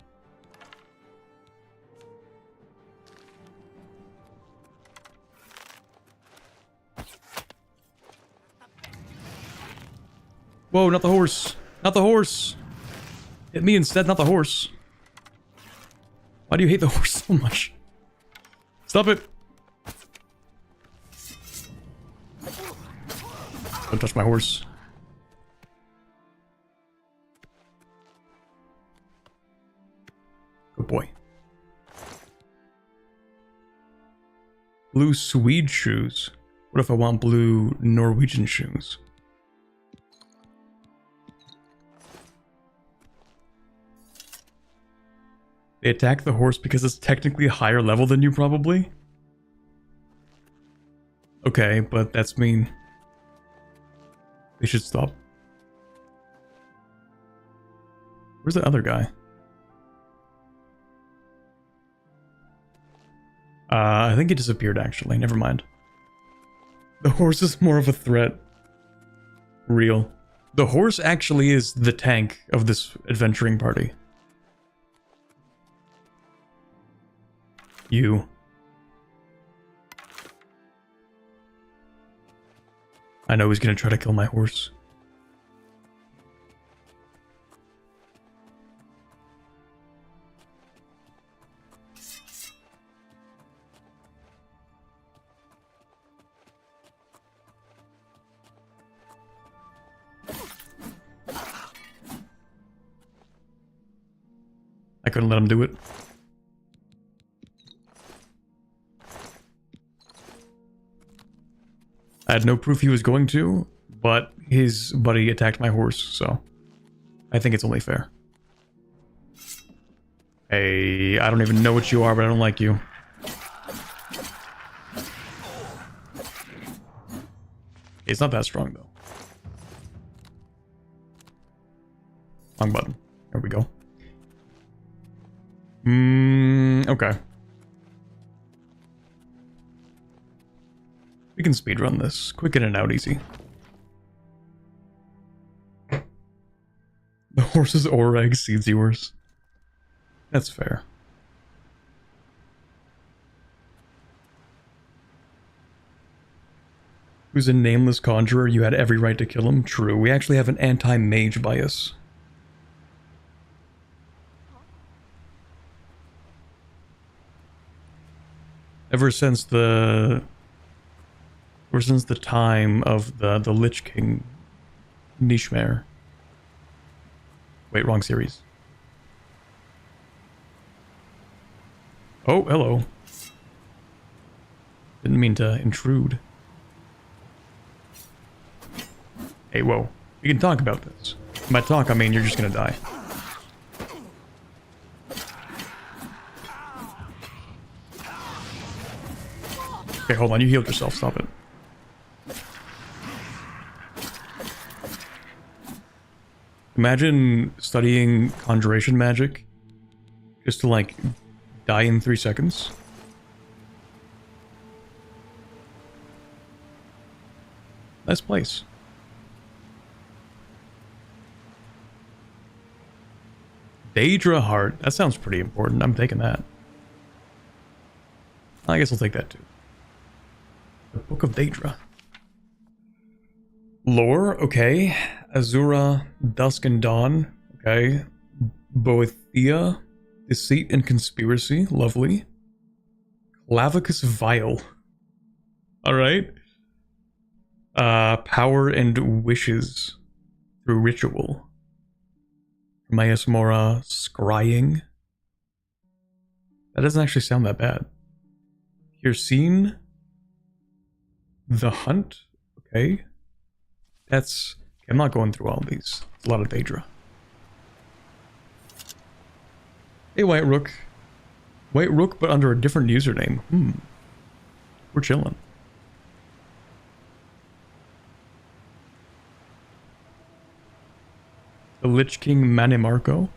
Whoa, not the horse. Not the horse. Hit me instead, not the horse. Why do you hate the horse so much? Stop it. Don't touch my horse. Good boy. Blue Swede shoes. What if I want blue Norwegian shoes? They attack the horse because it's technically a higher level than you, probably? Okay, but that's mean. They should stop. Where's the other guy? I think he disappeared, actually. Never mind. The horse is more of a threat. Real. The horse actually is the tank of this adventuring party. You. I know he's gonna try to kill my horse. I couldn't let him do it. I had no proof he was going to, but his buddy attacked my horse, so I think it's only fair. Hey, I don't even know what you are, but I don't like you. It's not that strong, though. Wrong button. There we go. Okay. We can speedrun this. Quick in and out, easy. The horse's aura exceeds yours. That's fair. Who's a nameless conjurer? You had every right to kill him. True. We actually have an anti-mage bias. Ever since the time of the Lich King Nishmare. Wait, wrong series. Oh, hello. Didn't mean to intrude. Hey, whoa. We can talk about this. By talk, I mean you're just gonna die. Okay, hold on. You healed yourself. Stop it. Imagine studying conjuration magic just to, like, die in 3 seconds. Nice place. Daedra Heart. That sounds pretty important. I'm taking that. I guess I'll take that too. The Book of Daedra. Lore, okay. Azura, Dusk and Dawn, okay. Boethia, Deceit and Conspiracy, lovely. Clavicus Vile. Alright. Power and Wishes through Ritual. Maias Mora, Scrying. That doesn't actually sound that bad. Hircine. The Hunt, okay. That's... I'm not going through all of these. It's a lot of Daedra. Hey, White Rook. White Rook, but under a different username. We're chilling. The Lich King Manimarco.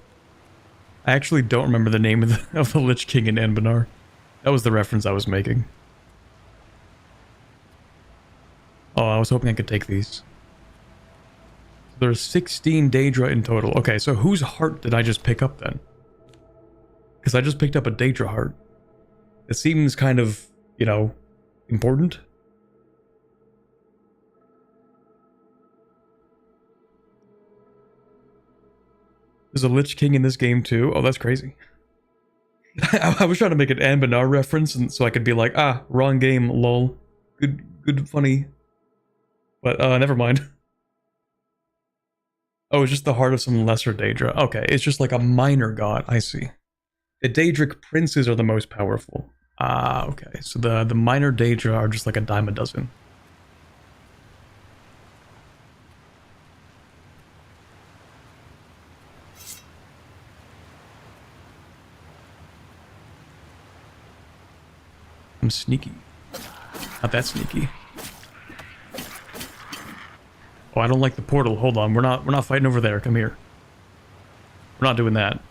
I actually don't remember the name of the Lich King in Anbanar. That was the reference I was making. Oh, I was hoping I could take these. There's 16 Daedra in total. Okay, so whose heart did I just pick up then? Because I just picked up a Daedra heart. It seems kind of, you know, important. There's a Lich King in this game too. Oh, that's crazy. I was trying to make an Anbanar reference, and so I could be like, ah, wrong game, lol. Good, funny. But never mind. Oh, it's just the heart of some lesser Daedra. Okay, it's just like a minor god. I see. The Daedric princes are the most powerful. Ah, okay. So the minor Daedra are just like a dime a dozen. I'm sneaky. Not that sneaky. Oh, I don't like the portal. Hold on. We're not fighting over there. Come here. We're not doing that.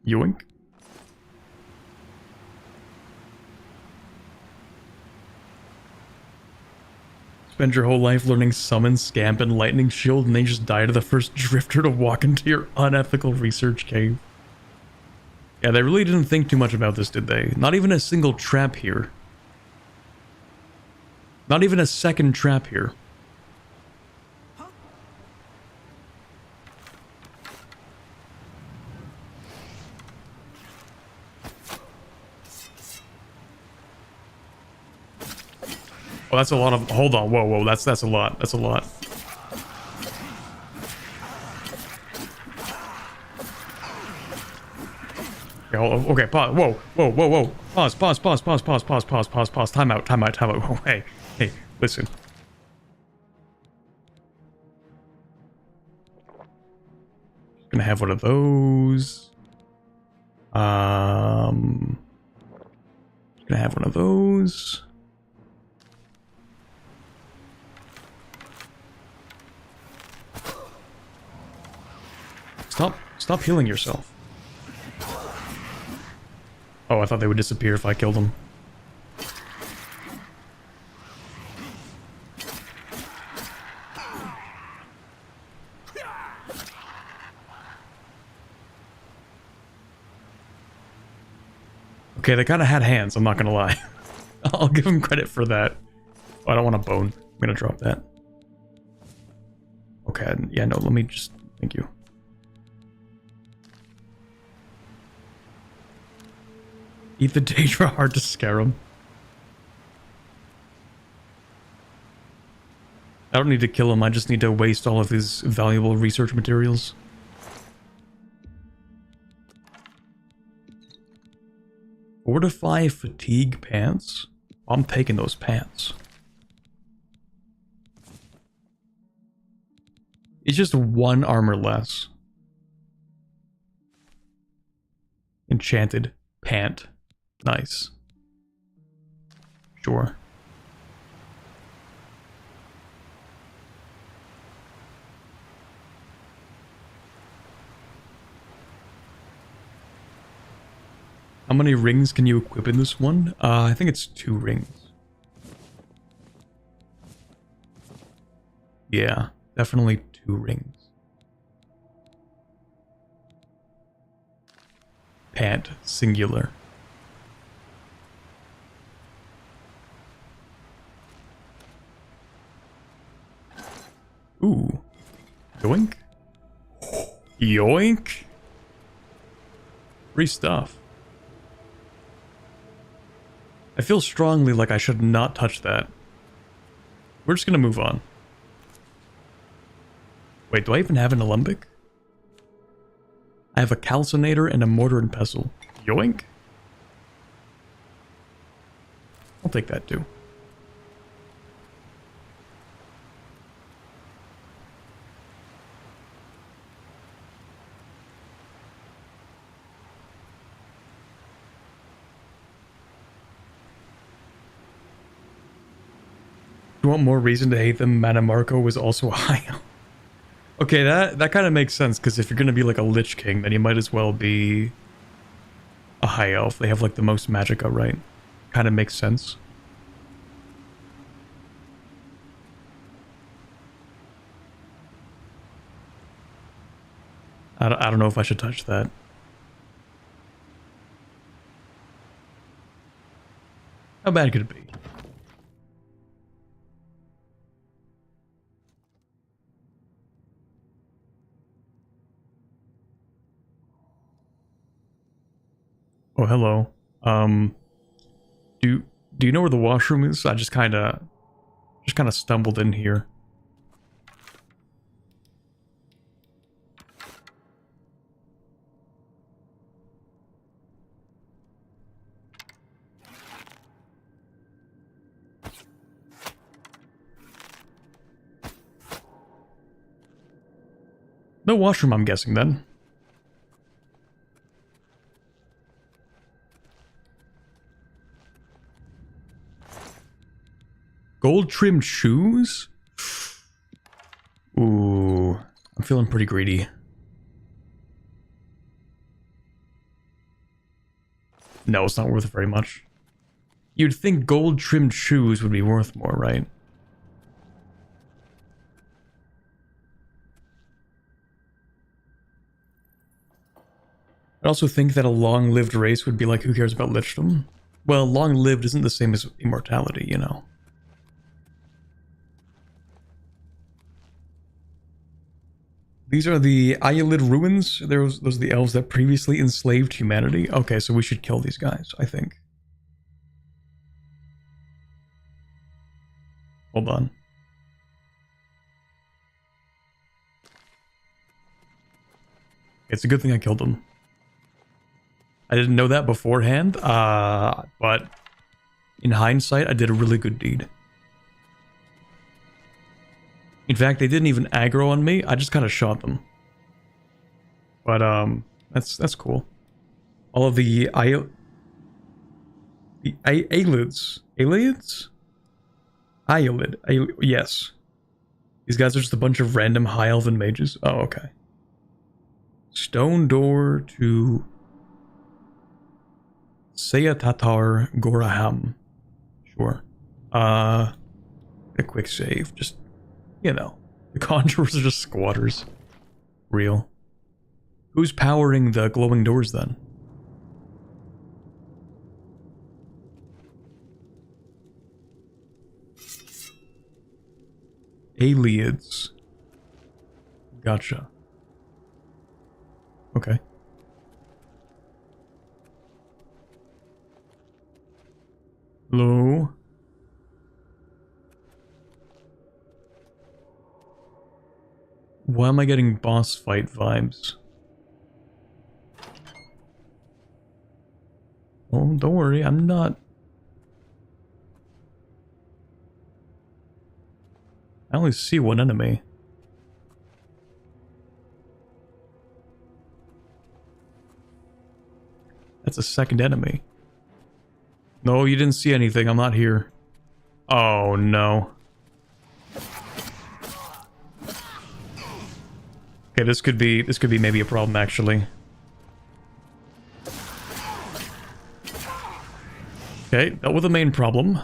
Yoink. Spend your whole life learning Summon, Scamp, and Lightning Shield, and then you just die to the first drifter to walk into your unethical research cave. Yeah, they really didn't think too much about this, did they? Not even a single trap here. Not even a second trap here. Oh, that's a lot of... Hold on. Whoa, whoa. That's a lot. That's a lot. Okay, okay, pause. Whoa, whoa, whoa, whoa. Pause, pause, pause, pause, pause, pause, pause, pause, pause. Time out, time out, time out. Oh, hey, hey, listen. Gonna have one of those. Gonna have one of those. Stop healing yourself. Oh, I thought they would disappear if I killed them. Okay, they kind of had hands, I'm not gonna lie. I'll give them credit for that. Oh, I don't want a bone. I'm gonna drop that. Okay, yeah, no, let me just... Thank you. Eat the Daedra heart to scare him. I don't need to kill him, I just need to waste all of his valuable research materials. Fortify fatigue pants? I'm taking those pants. It's just one armor less. Enchanted pant. Nice. Sure. How many rings can you equip in this one? I think it's 2 rings. Yeah, definitely 2 rings. Pant, singular. Ooh. Yoink. Yoink. Free stuff. I feel strongly like I should not touch that. We're just gonna move on. Wait, do I even have an alembic? I have a calcinator and a mortar and pestle. Yoink. I'll take that too. You want more reason to hate them? Manamarco was also a high elf. Okay, that kind of makes sense, because if you're going to be like a Lich King, then you might as well be a high elf. They have like the most magicka, right? Kind of makes sense. I don't know if I should touch that. How bad could it be? Oh, hello. Do you know where the washroom is? I just kind of Just kind of stumbled in here. No washroom, I'm guessing, then. Gold-trimmed shoes? Ooh, I'm feeling pretty greedy. No, it's not worth very much. You'd think gold-trimmed shoes would be worth more, right? I also think that a long-lived race would be like, who cares about lichdom? Well, long-lived isn't the same as immortality, you know. These are the Ayolid ruins. Those are the elves that previously enslaved humanity. Okay, so we should kill these guys, I think. Hold on. It's a good thing I killed them. I didn't know that beforehand, but in hindsight, I did a really good deed. In fact, they didn't even aggro on me. I just kind of shot them. But that's cool. All of the Ayolids, yes. These guys are just a bunch of random high elven mages. Oh, okay. Stone door to Sayatatar Goraham. Sure. A quick save. Just, you know. The conjurers are just squatters. Real. Who's powering the glowing doors then? Ayolids. Gotcha. Okay. Hello? Why am I getting boss fight vibes? Oh, don't worry, I'm not... I only see one enemy. That's a second enemy. No, you didn't see anything. I'm not here. Oh, no. Okay, this could be maybe a problem, actually. Okay, dealt with the main problem.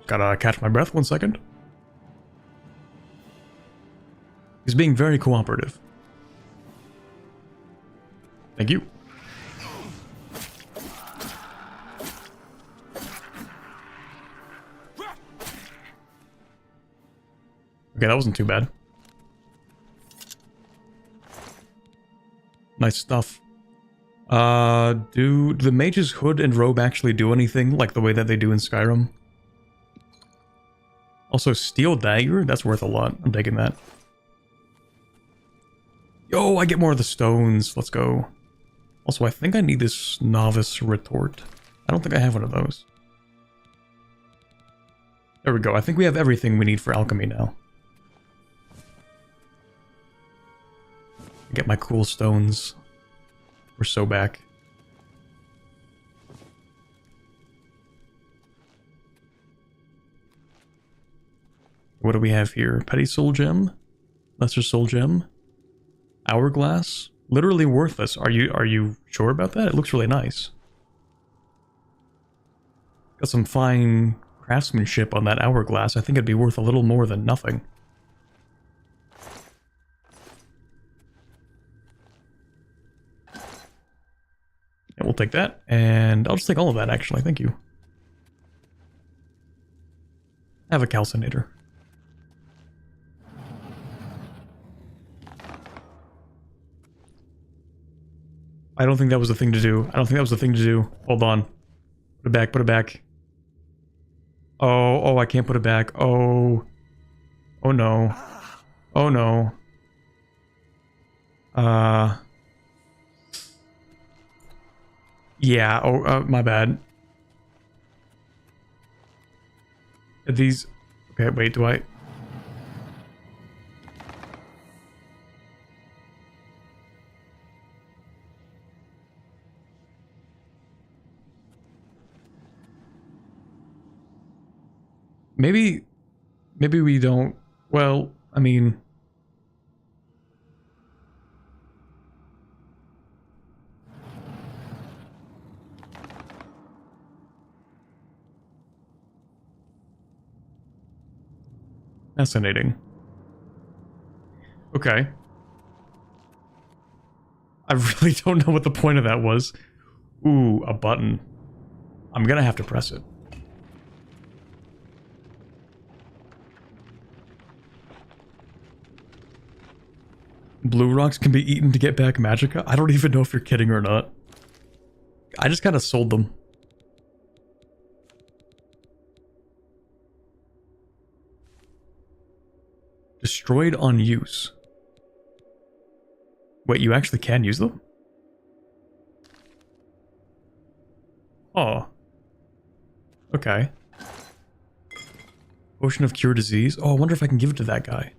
Gotta catch my breath 1 second. He's being very cooperative. Thank you. Okay, that wasn't too bad. Nice stuff. Do the mage's hood and robe actually do anything like the way that they do in Skyrim? Also, steel dagger? That's worth a lot. I'm taking that. Yo, I get more of the stones. Let's go. Also, I think I need this novice retort. I don't think I have one of those. There we go. I think we have everything we need for alchemy now. Get my cool stones. We're so back. What do we have here? Petty soul gem? Lesser soul gem? Hourglass? Literally worthless. Are you sure about that? It looks really nice. Got some fine craftsmanship on that hourglass. I think it'd be worth a little more than nothing. Yeah, we'll take that, and I'll just take all of that, actually. Thank you. I have a calcinator. I don't think that was the thing to do. I don't think that was the thing to do. Hold on. Put it back, put it back. Oh, I can't put it back. Oh. Oh no. Oh no. Yeah, my bad. Are these... Okay, wait, do I... Maybe we don't... Well, I mean... Fascinating. Okay. I really don't know what the point of that was. Ooh, a button. I'm gonna have to press it. Blue rocks can be eaten to get back magicka? I don't even know if you're kidding or not. I just kind of sold them. Destroyed on use. Wait, you actually can use them? Oh. Okay. Potion of Cure Disease. Oh, I wonder if I can give it to that guy.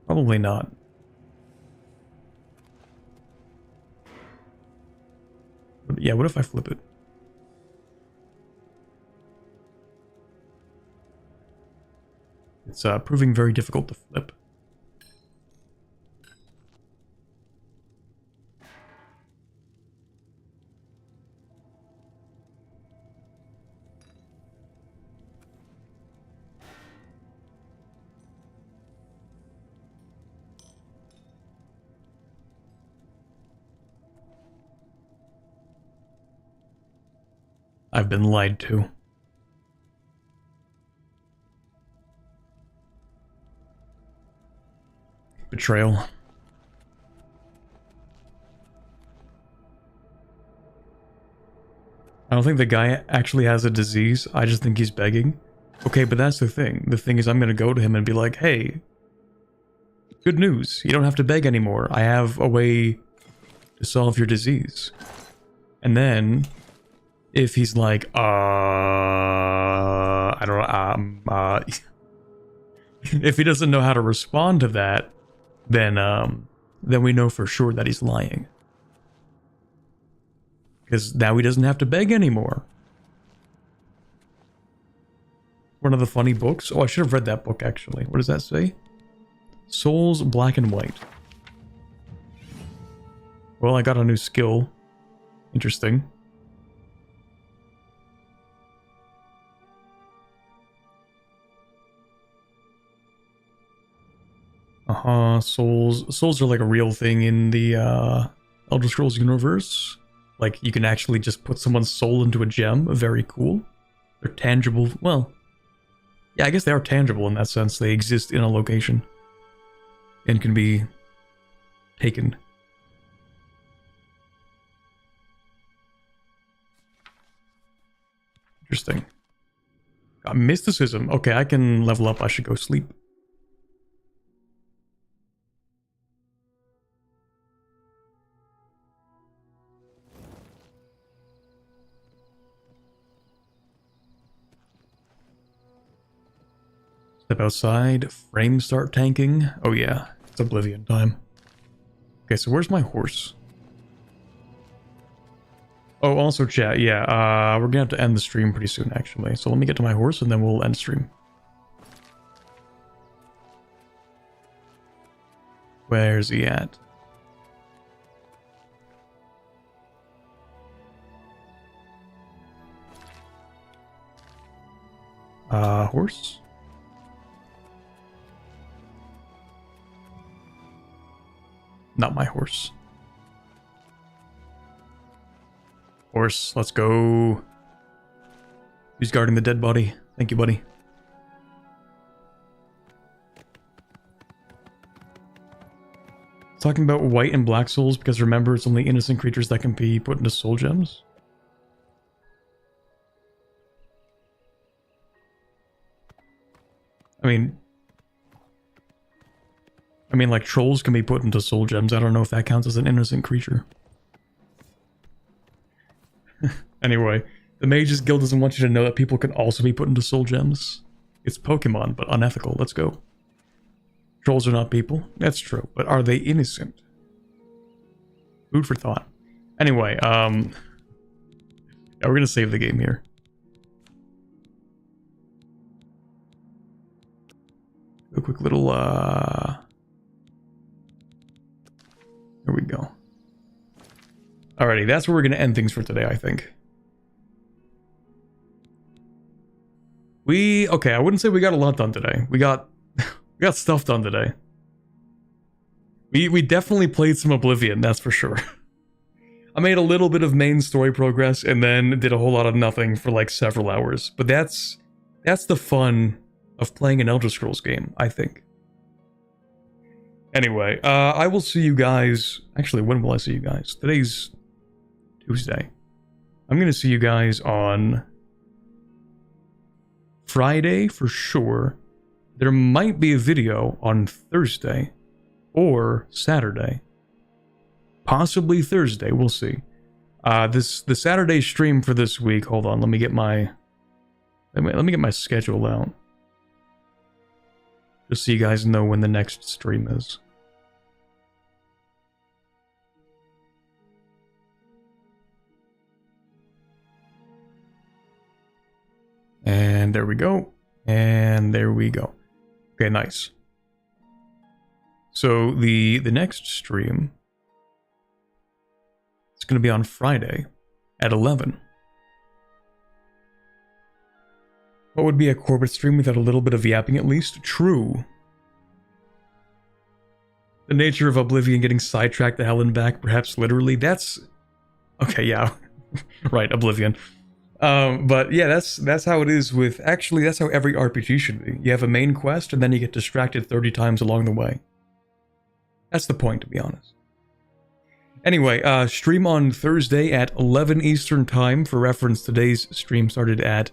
Probably not. But yeah, what if I flip it? It's proving very difficult to flip. I've been lied to. Betrayal. I don't think the guy actually has a disease. I just think he's begging. Okay, but that's the thing. The thing is, I'm gonna go to him and be like, hey, good news. You don't have to beg anymore. I have a way to solve your disease. And then, if he's like, I don't know, if he doesn't know how to respond to that, then we know for sure that he's lying. Because now he doesn't have to beg anymore. One of the funny books. Oh, I should have read that book, actually. What does that say? Souls Black and White. Well, I got a new skill. Interesting. Souls are like a real thing in the Elder Scrolls universe. Like, you can actually just put someone's soul into a gem. Very cool. They're tangible. Well, yeah, I guess they are tangible in that sense. They exist in a location and can be taken. Interesting. Got mysticism. Okay, I can level up. I should go sleep. Step outside, frames start tanking. Oh yeah, it's Oblivion time. Okay, so where's my horse? Oh, also chat, yeah, we're gonna have to end the stream pretty soon actually. So let me get to my horse and then we'll end stream. Where's he at? Horse? Not my horse. Horse, let's go. Who's guarding the dead body? Thank you, buddy. Talking about white and black souls, because remember, it's only innocent creatures that can be put into soul gems. I mean, like, trolls can be put into soul gems. I don't know if that counts as an innocent creature. Anyway, the Mages Guild doesn't want you to know that people can also be put into soul gems. It's Pokemon, but unethical. Let's go. Trolls are not people. That's true. But are they innocent? Food for thought. Anyway, yeah, we're gonna save the game here. A quick little, there we go. Alrighty, that's where we're gonna end things for today, I think. Okay, I wouldn't say we got a lot done today. We got stuff done today. We definitely played some Oblivion, that's for sure. I made a little bit of main story progress and then did a whole lot of nothing for like several hours. But that's the fun of playing an Elder Scrolls game, I think. Anyway, I will see you guys... Actually, when will I see you guys? Today's Tuesday. I'm going to see you guys on Friday for sure. There might be a video on Thursday or Saturday. Possibly Thursday, we'll see. The Saturday stream for this week, hold on, let me get my schedule out. Just so you guys know when the next stream is. And there we go. And there we go. Okay, nice. So the next stream is going to be on Friday at 11. What would be a corporate stream without a little bit of yapping at least? True. The nature of Oblivion getting sidetracked to hell and back, perhaps literally. That's... Okay, yeah. Right, Oblivion. But yeah, that's how it is with... Actually, that's how every RPG should be. You have a main quest, and then you get distracted 30 times along the way. That's the point, to be honest. Anyway, stream on Thursday at 11 Eastern Time. For reference, today's stream started at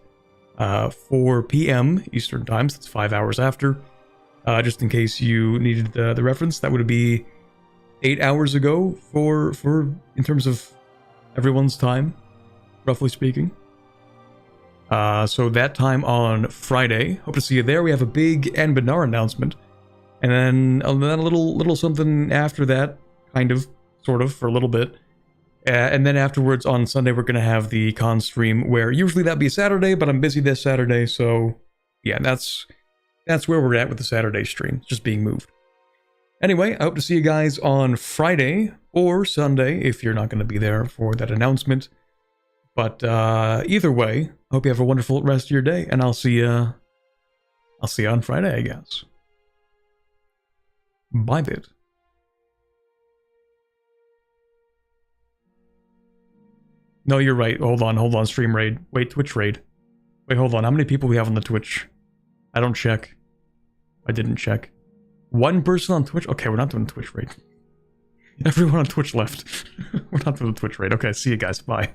4 p.m. Eastern Time, so that's 5 hours after. Just in case you needed the reference, that would be 8 hours ago for in terms of everyone's time, roughly speaking. So that time on Friday. Hope to see you there. We have a big Anbanar announcement. And then a little something after that, kind of, sort of, for a little bit. And then afterwards on Sunday we're going to have the con stream, where usually that'd be a Saturday, but I'm busy this Saturday, so yeah, that's where we're at with the Saturday stream. It's just being moved. Anyway, I hope to see you guys on Friday or Sunday if you're not going to be there for that announcement. But either way, hope you have a wonderful rest of your day, and I'll see you on Friday, I guess. Bye, bit. No, you're right. Hold on. Stream raid. Wait, Twitch raid. Wait, hold on. How many people we have on the Twitch? I don't check. I didn't check. One person on Twitch? Okay, we're not doing Twitch raid. Everyone on Twitch left. We're not doing the Twitch raid. Okay, see you guys. Bye.